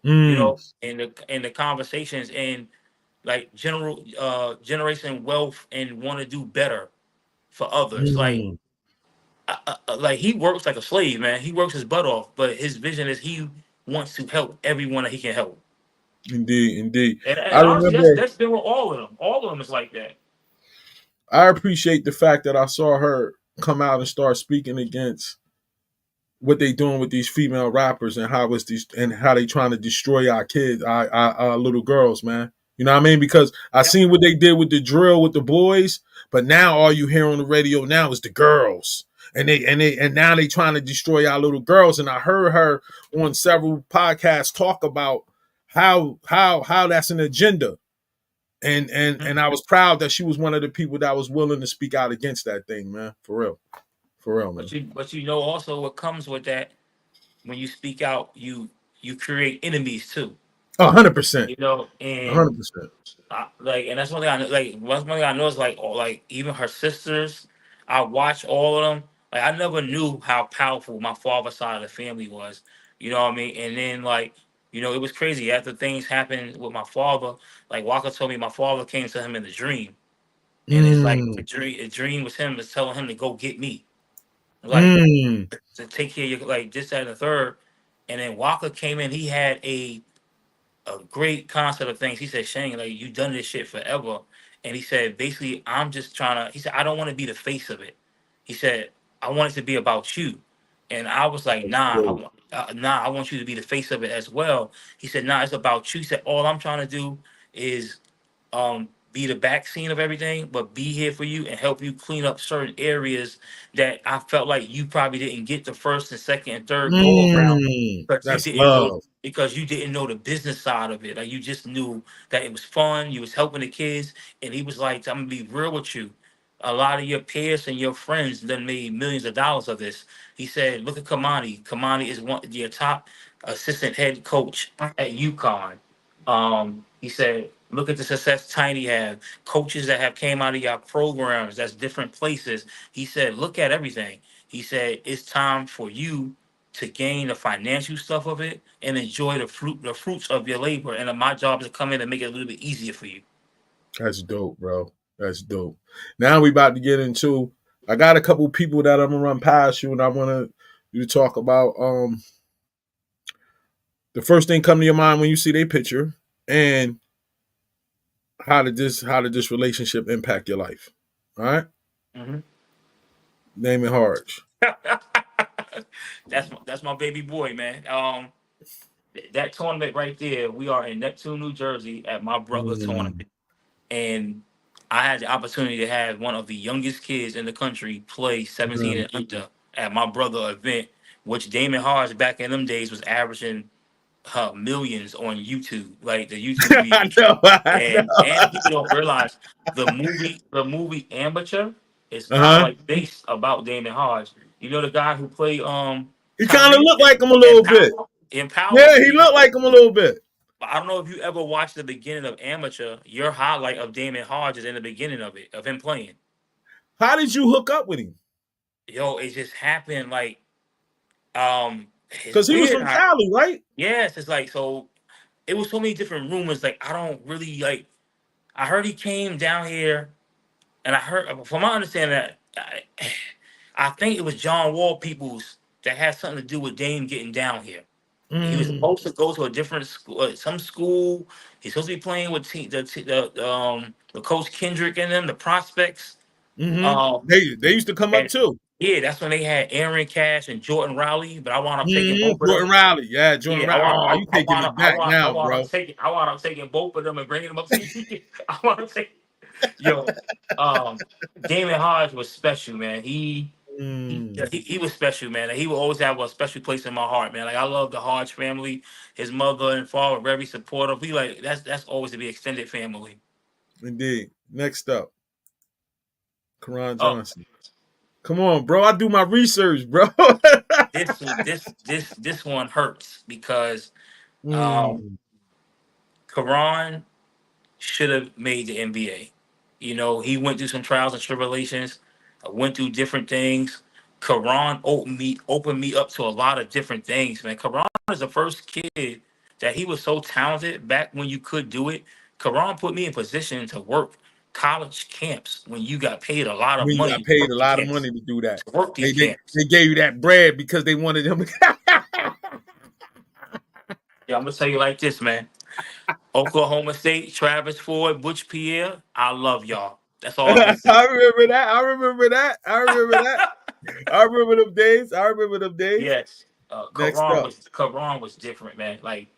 Mm. In the conversations and like generation wealth and want to do better for others. Mm. Like he works like a slave, man. He works his butt off, but his vision is he wants to help everyone that he can help. Indeed, indeed. And I honestly, remember that's been with all of them. All of them is like that. I appreciate the fact that I saw her come out and start speaking against what they doing with these female rappers and how they trying to destroy our kids, our little girls, man. You know what I mean? Because I Yep. seen what they did with the drill with the boys, but now all you hear on the radio now is the girls. And now they trying to destroy our little girls. And I heard her on several podcasts talk about how that's an agenda. And I was proud that she was one of the people that was willing to speak out against that thing, man. For real, man. But also what comes with that when you speak out, you create enemies too. 100%. And 100%. and that's one thing I know. Like one thing I know is like even her sisters. I watch all of them. Like I never knew how powerful my father's side of the family was. You know what I mean? And then like it was crazy after things happened with my father. Like Walker told me my father came to him in a dream, and it's like Mm. a dream was him was telling him to go get me, like Mm. to take care of your like this that and the third. And then Walker came in. He had a great concept of things. He said, Shane, like you done this shit forever. And he said, basically, I'm just trying to, he said, I don't want to be the face of it. He said, I want it to be about you. And I was like, nah, I want you to be the face of it as well. He said, nah, it's about you. He said, all I'm trying to do is be the back scene of everything, but be here for you and help you clean up certain areas that I felt like you probably didn't get the first and second and third go around Mm. because you That's didn't know love. the business side of it. Like you just knew that it was fun. You was helping the kids, and he was like, "I'm gonna be real with you. a lot of your peers and your friends done made millions of dollars of this. He said, look at Kamani. Kamani is one your top assistant head coach at UConn. He said, look at the success Tiny had. Coaches that have came out of your programs, that's different places. He said, look at everything. He said, it's time for you to gain the financial stuff of it and enjoy the fruits of your labor. And my job is to come in and make it a little bit easier for you. That's dope, bro. That's dope. Now we about to get into. I got a couple people that I'm gonna run past you, and I want you to talk about. The first thing come to your mind when you see their picture, and how did this relationship impact your life? All right, Mm-hmm. name it Harge. That's my baby boy, man. That tournament right there, we are in Neptune, New Jersey, at my brother's Mm, tournament, and I had the opportunity to have one of the youngest kids in the country play 17 mm. and under at my brother event, which Damon Hodge back in them days was averaging millions on YouTube, like the YouTube I views. know, I And know. people don't realize the movie Amateur is Uh kind of huh. like based about Damon Hodge. You know the guy who played He kind of Tyrese looked like him a in little bit. Power. Yeah, he looked like him a little bit. I don't know if you ever watched the beginning of Amateur. Your highlight of Damon Hodge is in the beginning of it, of him playing. How did you hook up with him? Yo, it just happened like it's Because he was weird. from Cali, right? Yes, it's like so. It was so many different rumors. Like I don't really like. I heard he came down here, and I heard, from my understanding, that I think it was John Wall Peoples that had something to do with Dame getting down here. He was Mm, supposed to go to a different school, some school. He's supposed to be playing with the coach Kendrick and them, the prospects. mm-hmm. Um, They used to come up and too. yeah, that's when they had Aaron Cash and Jordan Rowley. But I wound up taking Mm-hmm. both of them. Jordan Riley, yeah, Jordan Yeah, I Riley. want, Oh, you I taking want, it I back want, I now, want bro. to take it. I want to taking both of them and bringing them up to you. I want to take, yo, Damon Hodge was special, man. Mm, He was special, man. He will always have a special place in my heart, man. Like I love the Hodge family. His mother and father were very supportive. We like that's always to be extended family. indeed. Next up, Karan Oh, Johnson. Come on, bro. I do my research, bro. this one hurts because um, Mm, Karan should have made the NBA. You know, he went through some trials and tribulations, went through different things. Karan opened me up to a lot of different things, man. Karan is the first kid that he was so talented back when you could do it. Karan put me in position to work college camps when you got paid a lot of when you money got to paid work a the lot of camps, money to do that. to work these camps. They gave you that bread because they wanted him. Yeah, I'm gonna tell you like this, man. Oklahoma State, Travis Ford, Butch Pierre, I love y'all. That's all I'm gonna say. I remember that. I remember that. I remember that. I remember them days. I remember them days. Yes, Next up. Karan was different, man. Like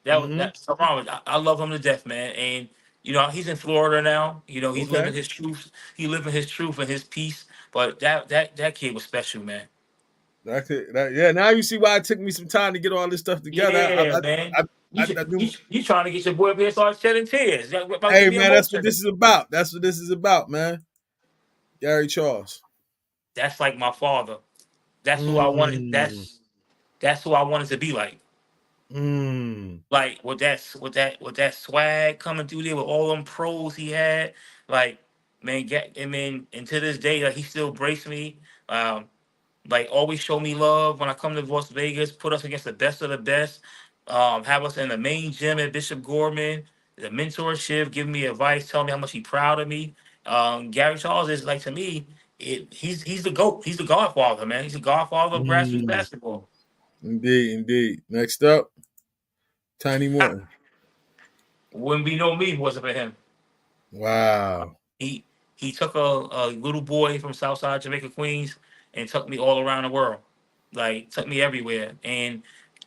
Hmm. Karan was. I love him to death, man. And you know he's in Florida now. You know he's Okay. living his truth. He living his truth and his peace. But that kid was special, man. That's it. Yeah. Now you see why it took me some time to get all this stuff together. Yeah, man. I knew. You trying to get your boy up here start shedding tears? That about to get Hey, me man, that's what emotional. this is about. That's what this is about, man. Gary Charles. That's like my father. That's who I wanted. Mm, That's who I wanted to be like. mm, Like with that swag coming through there with all them pros he had, like man, I mean, and to this day, like he still brace me, um, like always show me love when I come to Las Vegas, put us against the best of the best, have us in the main gym at Bishop Gorman, the mentorship, giving me advice, telling me how much he proud of me. Gary Charles is like to me, he's the GOAT, he's the Godfather, man, he's the Godfather of grassroots mm. basketball. Indeed, indeed. Next up, Tiny Morton. Wouldn't be no me if it wasn't for him. Wow. He he took a little boy from Southside Jamaica, Queens, and took me all around the world. Like took me everywhere. And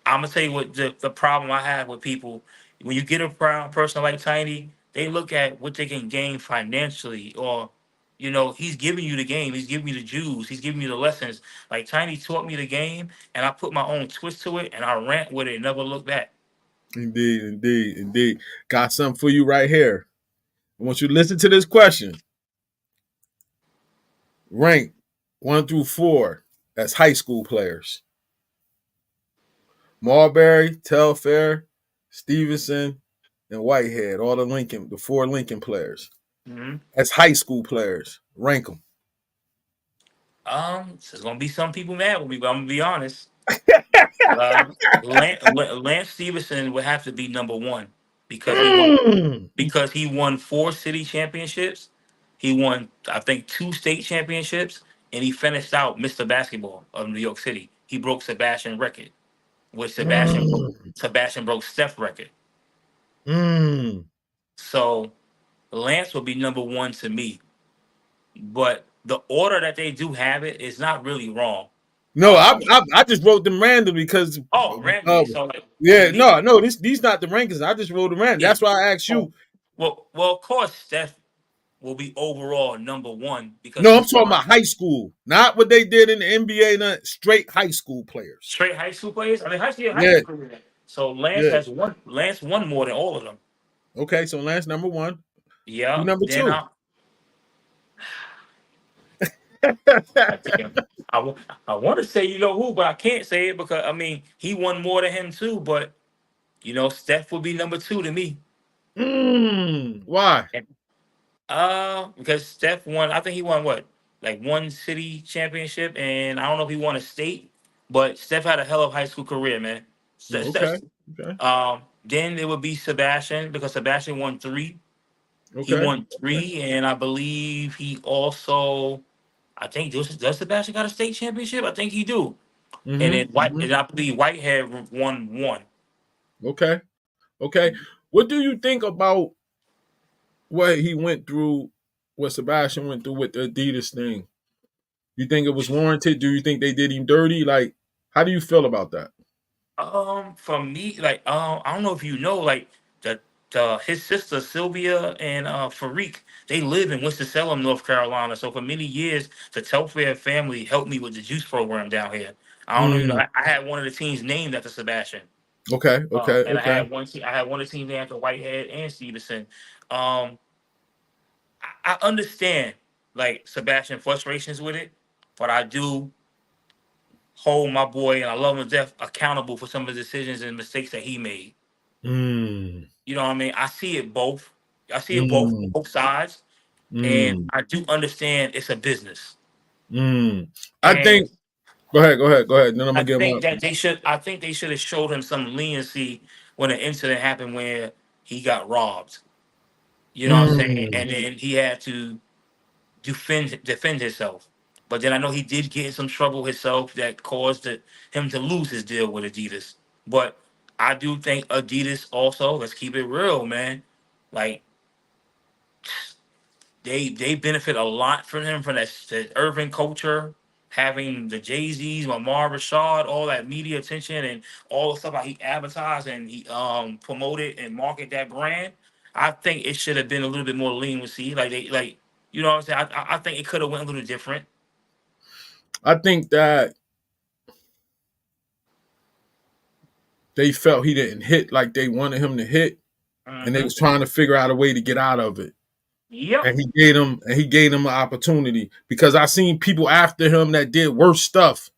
I'm gonna tell you what the problem I have with people when you get a proud person like Tiny, they look at what they can gain financially, or he's giving you the game, he's giving you the Jews, he's giving you the lessons. Like Tiny taught me the game, and I put my own twist to it, and I ran with it and never looked back. Indeed, indeed, indeed. Got something for you right here. I want you to listen to this question. ranked 1 through 4 as high school players. Marbury, Telfair, Stevenson, and Whitehead, all the 4 Lincoln players. Hmm. As high school players, rank them. So there's gonna be some people mad with me, but I'm gonna be honest. Lance Stevenson would have to be number one because Mm. he won 4 city championships. He won, I think, 2 state championships, and he finished out Mr. Basketball of New York City. He broke Sebastian's record, which Mm. Sebastian broke Steph's record. Mm. So Lance would be number one to me. But the order that they do have it is not really wrong. No, Um, I just wrote them randomly because randomly. So like, to yeah, me, no, these not the rankings. I just wrote them random. yeah. That's why I asked Oh, you. well, of course, Steph will be overall number one because No, I'm he talking won. about high school, not what they did in the NBA. Not straight high school players. Straight high school players. I mean, high Yeah, school career. So Lance yeah. has won. Lance won more than all of them. Okay, so Lance number 1. Who Yeah. number Then 2? I think I want to say you know who, but I can't say it because I mean he won more than him too. But Steph would be number two to me. Why? And, because Steph won. I think he won what, like 1 city championship, and I don't know if he won a state. But Steph had a hell of a high school career, man. Okay, okay, Then it would be Sebastian because Sebastian won 3. He okay, won okay. 3, and I believe he also. I think does Sebastian got a state championship? I think he do. And then Mm-hmm. and I believe Whitehead won 1. Okay, okay. What do you think about what he went through? What Sebastian went through with the Adidas thing? You think it was warranted? Do you think they did him dirty? Like, how do you feel about that? For me, like, I don't know if you know, like, his sister Sylvia and Farik, they live in Winston-Salem, North Carolina. So for many years, the Telfair family helped me with the juice program down here. I don't know, Mm, I had one of the teams named after Sebastian. okay, okay, And okay. I had one of the teams named after Whitehead and Stevenson. Um, I understand like Sebastian frustrations with it, but I do hold my boy and I love him to death accountable for some of the decisions and mistakes that he made. Mm, You know what I mean? I see it both. I see it mm, both sides, and mm, I do understand it's a business. mm. I And think. Go ahead, go ahead, go ahead. Then I'm I gonna give think my. that they should. I think they should have showed him some leniency when an incident happened where he got robbed. You know what I'm saying? Mm, And then he had to defend himself. But then I know he did get in some trouble himself that caused him to lose his deal with Adidas. But I do think Adidas also, let's keep it real, man. Like they benefit a lot from him from that urban culture, having the Jay Z's, Lamar Rashad, all that media attention and all the stuff how he advertised and he promoted and market that brand. I think it should have been a little bit more leniency. Like they like you know what I'm saying. I think it could have went a little different. I think that they felt he didn't hit like they wanted him to hit, and they Hmm. was trying to figure out a way to get out of it. Yep. And he gave them an opportunity because I seen people after him that did worse stuff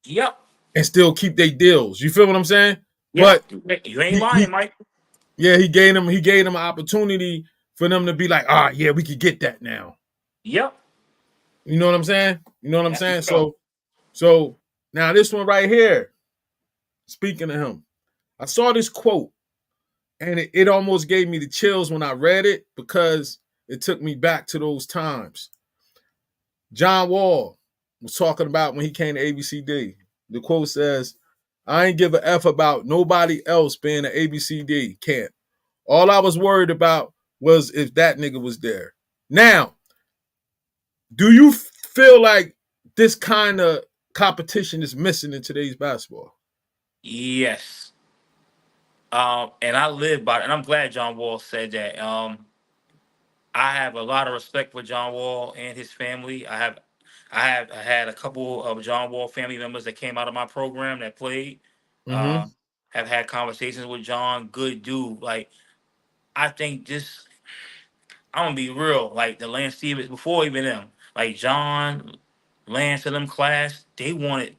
Yep. and still keep their deals. You feel what I'm saying? Yep. But You ain't he lying, Mike. yeah, he gave them an opportunity for them to be like, yeah, we could get that now. Yep. You know what I'm saying? You know what I'm That's saying? real. So now this one right here, speaking of him, I saw this quote and it almost gave me the chills when I read it because it took me back to those times. John Wall was talking about when he came to ABCD. The quote says, I ain't give a F about nobody else being an ABCD camp. All I was worried about was if that nigga was there. Now, do you feel like this kind of competition is missing in today's basketball? Yes. And I live by it, and I'm glad John Wall said that. I have a lot of respect for John Wall and his family. I had a couple of John Wall family members that came out of my program that played. Mm-hmm. Uh, have had conversations with John. Good dude. Like I think this. I'm gonna be real. Like the Lance Stevens before even them. like John, Lance, and them class, they wanted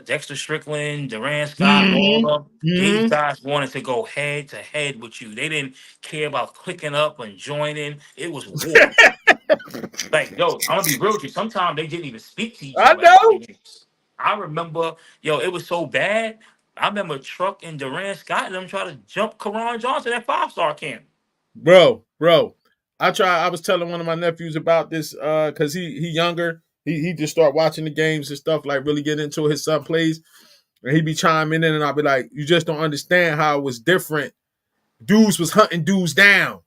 Dexter Strickland, Durant Scott, all Mm-hmm. of them. These Mm-hmm. guys wanted to go head to head with you. They didn't care about clicking up and joining. It was war. Like, yo, I'm gonna be real with you. Sometimes they didn't even speak to each I other after the know, games. I remember, yo, it was so bad. I remember Truck and Durant Scott and them try to jump Karan Johnson at 5-star camp. bro. I was telling one of my nephews about this because he younger. He just start watching the games and stuff, like really get into it. His son plays, and he be chiming in, and I'll be like, "You just don't understand how it was different. Dudes was hunting dudes down.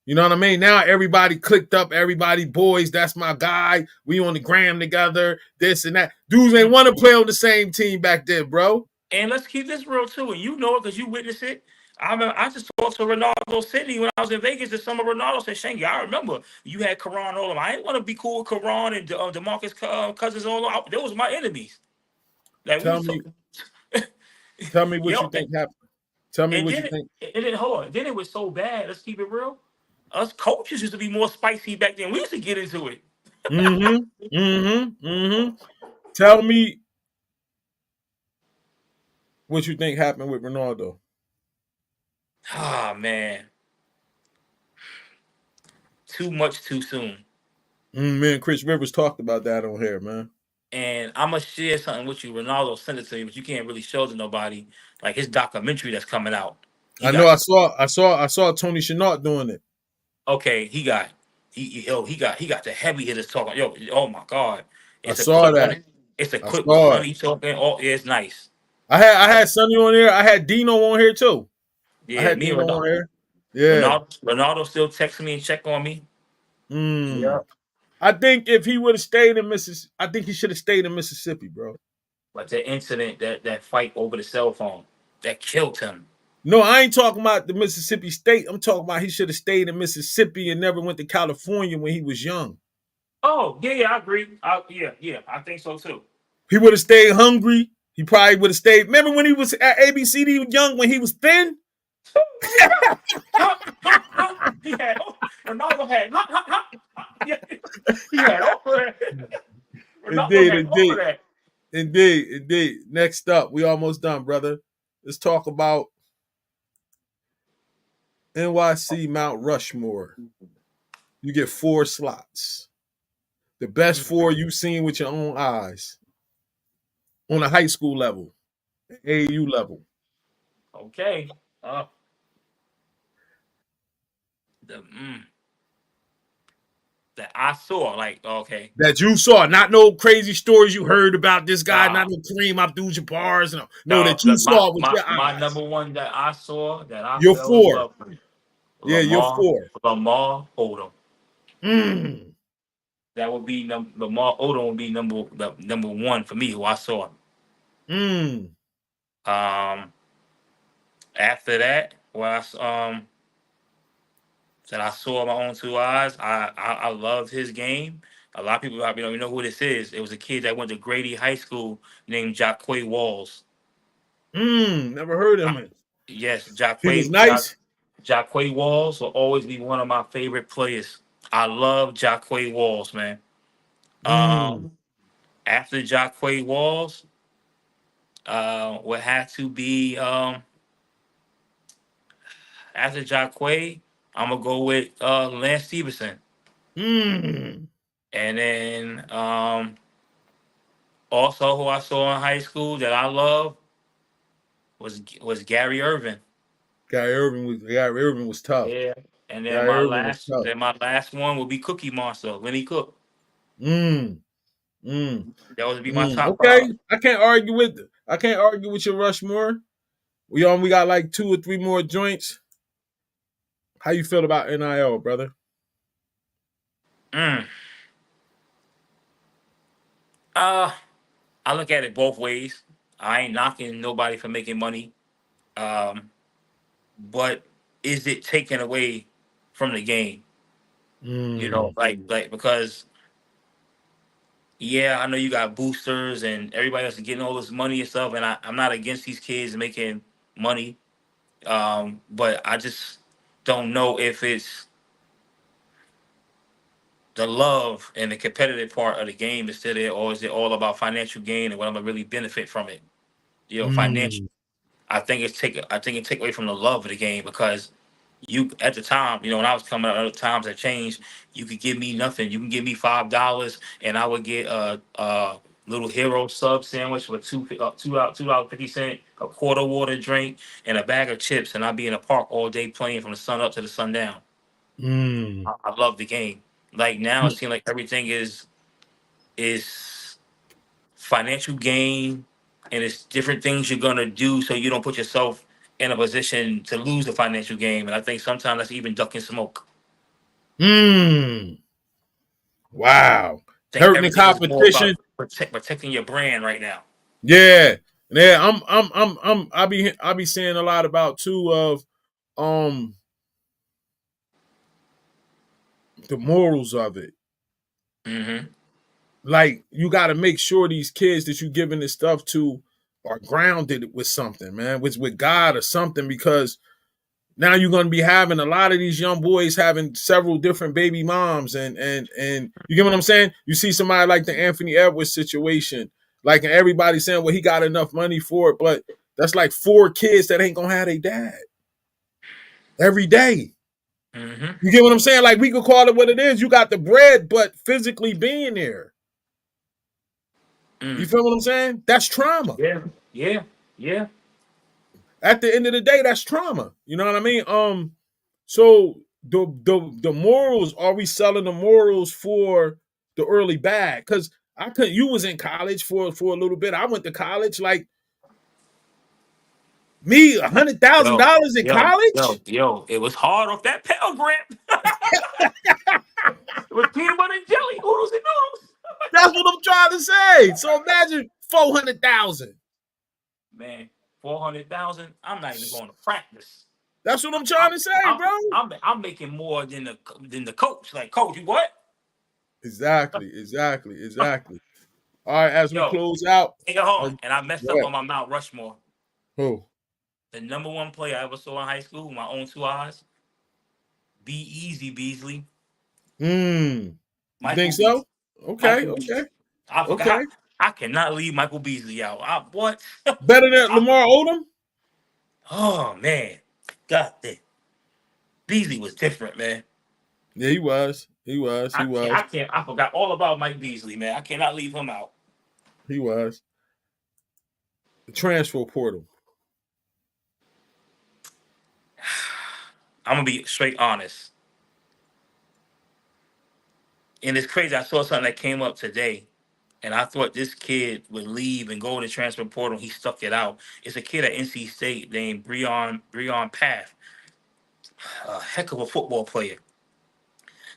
You know what I mean? Now everybody clicked up, everybody boys. That's my guy. We on the gram together. This and that. Dudes ain't want to play on the same team back then, bro. And let's keep this real too. And you know it because you witnessed it. I remember I just talked to Ronaldo City when I was in Vegas this summer. Ronaldo said, Shange, I remember you had Karan all of them. I didn't want to be cool with Karan and DeMarcus Cousins all of them. They was my enemies. Like we Tell was me, talking. tell me what you Yo, think happened. Tell me and what you then think. hold on. Then it was so bad. Let's keep it real. Us coaches used to be more spicy back then. We used to get into it. Mm-hmm. Mm-hmm. Mm-hmm. Tell me what you think happened with Ronaldo. Ah man, too much too soon. Me and Chris Rivers talked about that on here, man. And I'm gonna share something with you. Ronaldo sent it to me, but you can't really show to nobody. Like his documentary that's coming out. He I know. got I saw Tony Chenault doing it. okay. He got the heavy hitters talking. Yo, oh my god, I it's a saw clip on that. it. It's a I clip with saw it. Sonny talking. Oh, yeah, it's nice. I I, had Sonny on there. I had Dino on here too. I yeah, had me and Dino on Ronaldo. here. Yeah. Ronaldo still texts me and check on me. Mm. Yeah, I think if he would have stayed in Mississippi, I think he should have stayed in Mississippi, bro. but the incident that fight over the cell phone that killed him. No, I ain't talking about the Mississippi State. I'm talking about he should have stayed in Mississippi and never went to California when he was young. Oh yeah, I agree. Yeah, I think so too. He would have stayed hungry. He probably would have stayed. Remember when he was at ABCD young when he was thin? Ha, ha, ha. He had Ronaldo had ha, ha, ha, ha. Yeah, he had all of that. Ronaldo Indeed, had all of indeed, that. indeed. Next up, we almost done, brother. Let's talk about NYC Mount Rushmore. You get 4 slots. The best 4 you've seen with your own eyes on a high school level, AAU level. Okay. Uh, the that I saw, like, okay. That you saw, not no crazy stories you heard about this guy, not Nah, no Kareem Abdul-Jabbar's. No, no, that you saw with your my eyes. number one that I saw that I You're fell in 4. love with. Yeah, you're Lamar 4. Odom. Mm. That would be Lamar Odom would be number one for me who I saw. Mm. Um, after that, that I saw with my own 2 eyes. I loved his game. A lot of people probably don't even know who this is. It was a kid that went to Grady High School named Jacquay Walls. Never heard I, of him. yes, He was nice. Jacquay Walls will always be one of my favorite players. I love Jacquay Walls, man. Mm. Um, after Jacquay Walls, would have to be after Jacquay, I'm gonna go with Lance Stevenson, Mm. and then also who I saw in high school that I love was Gary Irvin. Gary Irvin was tough. Yeah, and Gary Irvin was tough. my last one will be Cookie Monster, Lenny Cook. Mm. Mm. That would be my Mm. top Okay. five. I can't argue with your Rushmore. We got like 2 or 3 more joints. How you feel about NIL, brother? Mm. Uh, I look at it both ways. I ain't knocking nobody for making money. Um, but is it taken away from the game? You know, Mm. like because yeah, I know you got boosters and everybody else is getting all this money and stuff, and I'm not against these kids making money. But I just don't know if it's the love and the competitive part of the game is still there, or is it all about financial gain and what I'm gonna really benefit from it? Financial. Mm, I think it take away from the love of the game because you at the time, when I was coming up, other times have changed. You could give me nothing. You can give me $5, and I would get a little hero sub sandwich with $2.50, a quarter water drink, and a bag of chips, and I'd be in the park all day playing from the sun up to the sundown. mm, I love the game. Like now, it seems like everything is financial gain, and it's different things you're gonna do so you don't put yourself in a position to lose the financial game. And I think sometimes that's even ducking smoke. mm. Wow. I think Hurting the everything is more competition. about protecting your brand right now. Yeah. Yeah. I be saying a lot about too of um the morals of it. Hmm. Like you got to make sure these kids that you giving this stuff to are grounded with something, man, with God or something, because now you're going to be having a lot of these young boys having several different baby moms, and you get what I'm saying? You see somebody like the Anthony Edwards situation, like, and everybody saying, well, he got enough money for it, but that's like 4 kids that ain't gonna have their dad every day. Hmm. You get what I'm saying? Like, we could call it what it is. You got the bread, but physically being there. You Mm. feel what I'm saying? That's trauma. Yeah, yeah, yeah. At the end of the day, that's trauma. You know what I mean? So the morals, are we selling the morals for the early bag? Because I could you was in college for a little bit. I went to college, like me, Yo, $100,000 in college. It was hard off that Pell Grant. It was peanut butter and jelly, oodles and noodles. That's what I'm trying to say. So imagine 400,000. Man, 400,000. I'm not even going to practice. That's what I'm I'm, trying to say, I'm, bro. I'm making more than the coach. Like, coach, you what? Exactly. All right, as we Yo, close out, take it home. let's And I messed up what? on my Mount Rushmore. Who? The number one player I ever saw in high school with my own two eyes, Be Easy Beasley, You think Michael so? Beasley. Okay, Michael okay, Beasley. I okay. forgot. I cannot leave Michael Beasley out. What? Better than Lamar Odom? Oh man, God damn. Beasley was different, man. Yeah, he was. He was. He I can't. was. I can't. I forgot all about Mike Beasley, man. I cannot leave him out. He was. The transfer portal. I'm gonna be straight honest. And it's crazy. I saw something that came up today, and I thought this kid would leave and go to the transfer portal. He stuck it out. It's a kid at NC State named Breon Path, a heck of a football player.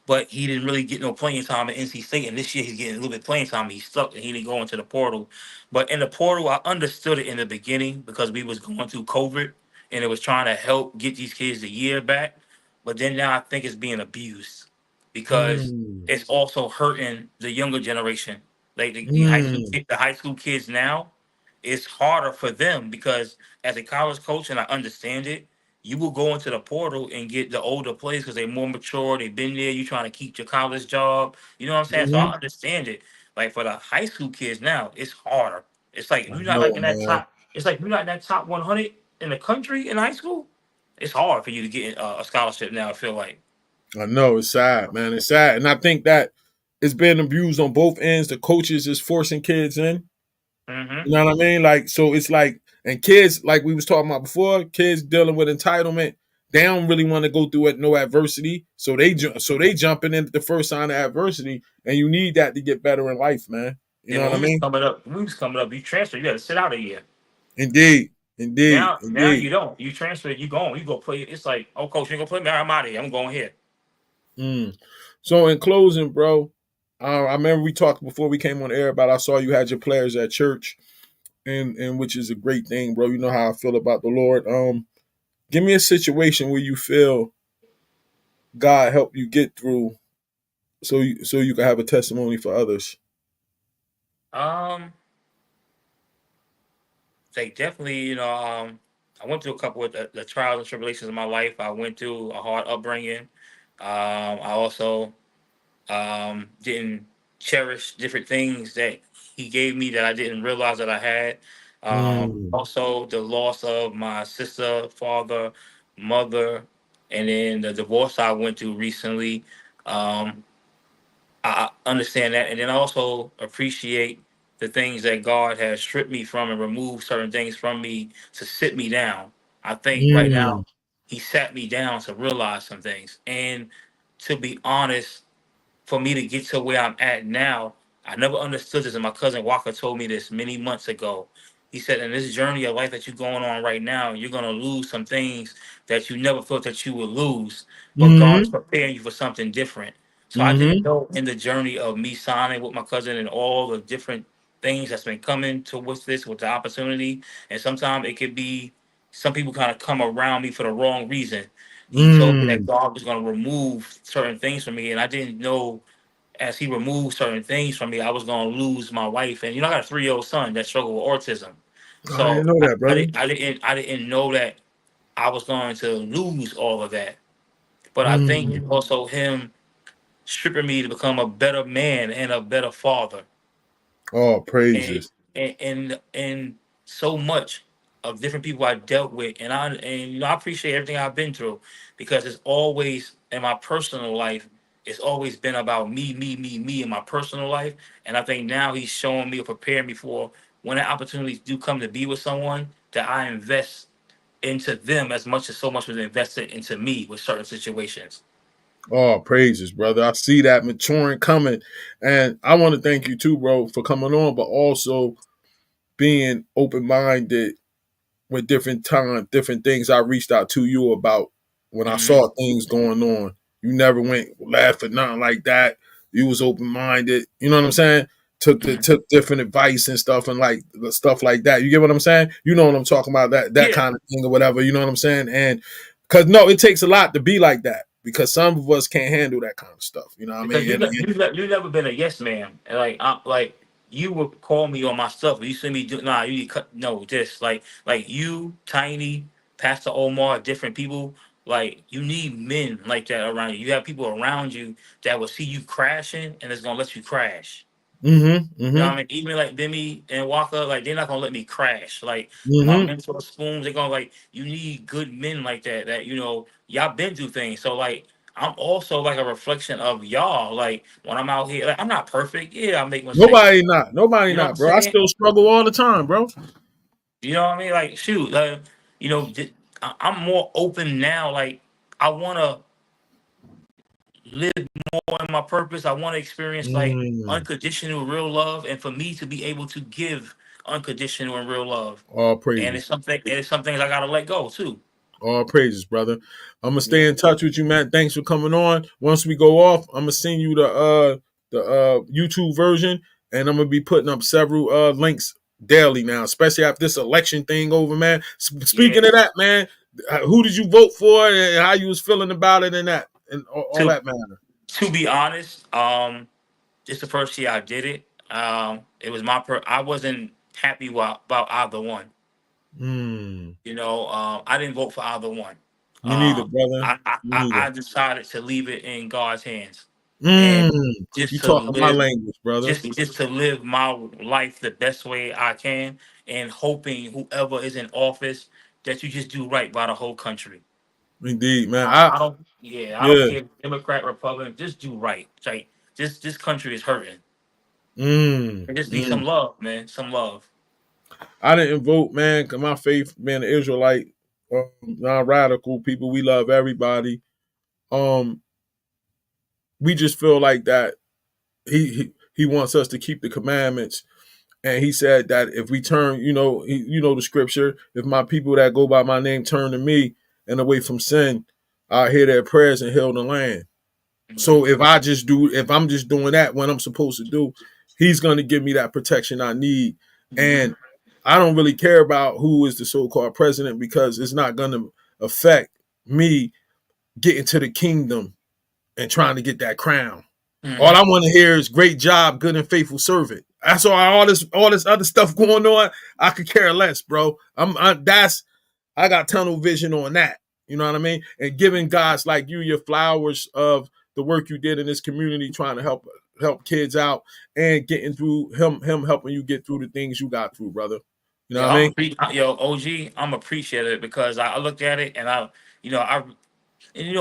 But he didn't really get no playing time at NC State, and this year he's getting a little bit playing time. He's stuck, and he didn't go into the portal. But in the portal, I understood it in the beginning because we was going through COVID, and it was trying to help get these kids the year back. But then now I think it's being abused because Mm, it's also hurting the younger generation, like mm, the high school kids now. It's harder for them because as a college coach, and I understand it, you will go into the portal and get the older players because they're more mature. They've been there. You trying to keep your college job. You know what I'm saying? So I hmm. understand it. Like for the high school kids now, it's harder. It's like if I you're not like know, in that man. top. It's like if you're not in that top 100 in the country in high school. It's hard for you to get a scholarship now. I feel like. I know. It's sad, man. It's sad. And I think that it's been abused on both ends. The coaches is forcing kids in. Hmm. You know what I mean? Like, so it's like, and kids, like we was talking about before, kids dealing with entitlement, they don't really want to go through it, no adversity. So they jumping in at the first sign of adversity, and you need that to get better in life, man. You And know what I mean? when we was coming up, you transfer, you got to sit out a year. Indeed, indeed, Now indeed. you don't. You transfer, you go play. It's like, oh, coach, you ain't gonna play me. I'm out of here. I'm going here. Mm. So in closing, bro, I remember we talked before we came on air about I saw you had your players at church, and which is a great thing, bro. You know how I feel about the Lord. Give me a situation where you feel God helped you get through, so you can have a testimony for others. Um, they definitely, I went through a couple of the trials and tribulations of my life. I went through a hard upbringing. I also didn't cherish different things that he gave me that I didn't realize that I had. Mm. Also, the loss of my sister, father, mother, and then the divorce I went through recently. Um, I understand that, and then I also appreciate the things that God has stripped me from and removed certain things from me to sit me down. I think right Mm. now He sat me down to realize some things, and to be honest, for me to get to where I'm at now, I never understood this. And my cousin Walker told me this many months ago. He said, in this journey of life that you're going on right now, you're going to lose some things that you never thought that you would lose. But God is Mm-hmm. preparing you for something different. So I didn't Mm-hmm. know in the journey of me signing with my cousin and all the different things that's been coming towards this with the opportunity. And sometimes it could be some people kind of come around me for the wrong reason. He told me that Mm. God was going to remove certain things from me, and I didn't know as He removed certain things from me, I was going to lose my wife. And I got a 3-year-old son that struggled with autism. I didn't So know that, brother. I didn't know that I was going to lose all of that. But I think Mm. it's also Him stripping me to become a better man and a better father. Oh, and praises. and so much of different people I dealt with, and I appreciate everything I've been through, because it's always in my personal life. It's always been about me in my personal life, and I think now He's showing me or preparing me for when the opportunities do come to be with someone, that I invest into them as much as so much was invested into me with certain situations. Oh, praises, brother. I see that maturing coming. And I want to thank you too, bro, for coming on, but also being open minded with different things I reached out to you about when I Hmm. saw things going on. You never went laugh at nothing like that. You was open minded. You know what I'm saying? Hmm. Took different advice and stuff and like stuff like that. You get what I'm saying? You know what I'm talking about, that Yeah, kind of thing or whatever. You know what I'm saying? And because no, it takes a lot to be like that because some of us can't handle that kind of stuff. You know what I because mean? you never been a yes man. And like you would call me on my stuff. You see me do you need cut no this like you Tiny, Pastor Omar, different people. Like you need men like that around you. You have people around you that will see you crashing and it's gonna let you crash. Mm-hmm. You know what Mm-hmm. I mean? Even like Demi and Walker, like they're not gonna let me crash. Like my Mm-hmm. mentor spoons, they're gonna like you need good men like that. That y'all been through things. So like I'm also like a reflection of y'all. Like when I'm out here, like I'm not perfect. Yeah, I make mistakes. Nobody You know what not, I'm bro. I saying? still struggle all the time, bro. You know what I mean? Like shoot, I'm more open now. Like I wanna live more in my purpose. I want to experience like Mm. unconditional real love, and for me to be able to give unconditional and real love. All And praises. it's some things I gotta let go too. All praises, brother. I'm gonna Yeah, stay in touch with you, man. Thanks for coming on. Once we go off, I'm gonna send you the YouTube version, and I'm gonna be putting up several links daily now, especially after this election thing over, man. yeah. Speaking of that, man, who did you vote for, and how you was feeling about it, and that, and all To that matter. to be honest, it's the first year I did it. It was I wasn't happy about either one. Mm. I didn't vote for either one. Me neither, Um, brother. Me neither. I decided to leave it in God's hands, and Mm. You just to talking my live, language, brother. just to live my life the best way I can, and hoping whoever is in office that you just do right by the whole country. Indeed, man. I don't, yeah, I don't Yeah. care, Democrat, Republican, just do right. Like this country is hurting. Mm. There just need Mm. some love, man, some love. I didn't vote, man, because my faith, being an Israelite, non-radical people, we love everybody. Um, we just feel like that he wants us to keep the commandments, and he said that if we turn, the scripture, if my people that go by my name turn to me and away from sin, I hear their prayers and heal the land. Hmm. So if I'm just doing that when I'm supposed to do, he's going to give me that protection I need. Hmm. And I don't really care about who is the so-called president because it's not going to affect me getting to the kingdom and trying to get that crown. All I Hmm. want to hear is great job, good and faithful servant. That's all this other stuff going on. I could care less, bro. I got tunnel vision on that. You know what I mean? And giving guys like you your flowers of the work you did in this community, trying to help kids out and getting through him helping you get through the things you got through, brother. You know Yeah, what I mean? OG, I'm appreciative because I looked at it and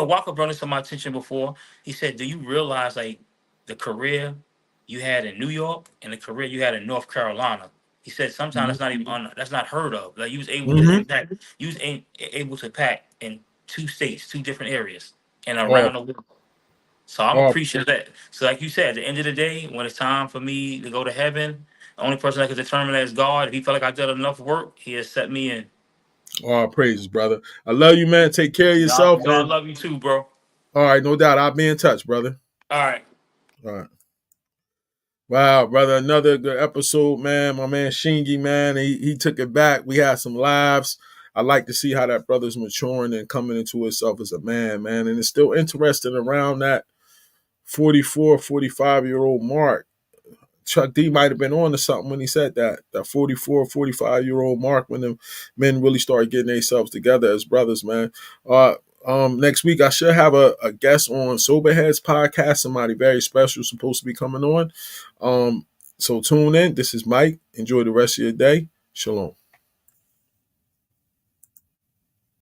Walker brought this to my attention before. He said, "Do you realize like the career you had in New York and the career you had in North Carolina?" He said, "Sometimes that's not even that's not heard of. Like you was able to Mm-hmm. impact, you was able to pack in two states, two different areas, and Oh, around the world." So I'm oh, appreciative of that. So like you said, at the end of the day, when it's time for me to go to heaven, the only person that can determine that is God. If he felt like I did enough work, he has set me in. all praises, brother. I love you, man. Take care of yourself, I and love you too, bro. all right, no doubt, I'll be in touch, brother. All right. All right. Wow, brother, another good episode, man. My man Shingy, man, he took it back. We had some laughs. I like to see how that brother's maturing and coming into himself as a man, man. And it's still interesting around that 44, 45-year-old mark. Chuck D might have been on to something when he said that 44, 45-year-old mark, when the men really start getting themselves together as brothers, man. Next week I should have a guest on Soberheads podcast, somebody very special supposed to be coming on. So tune in. This is Mike. Enjoy the rest of your day. Shalom.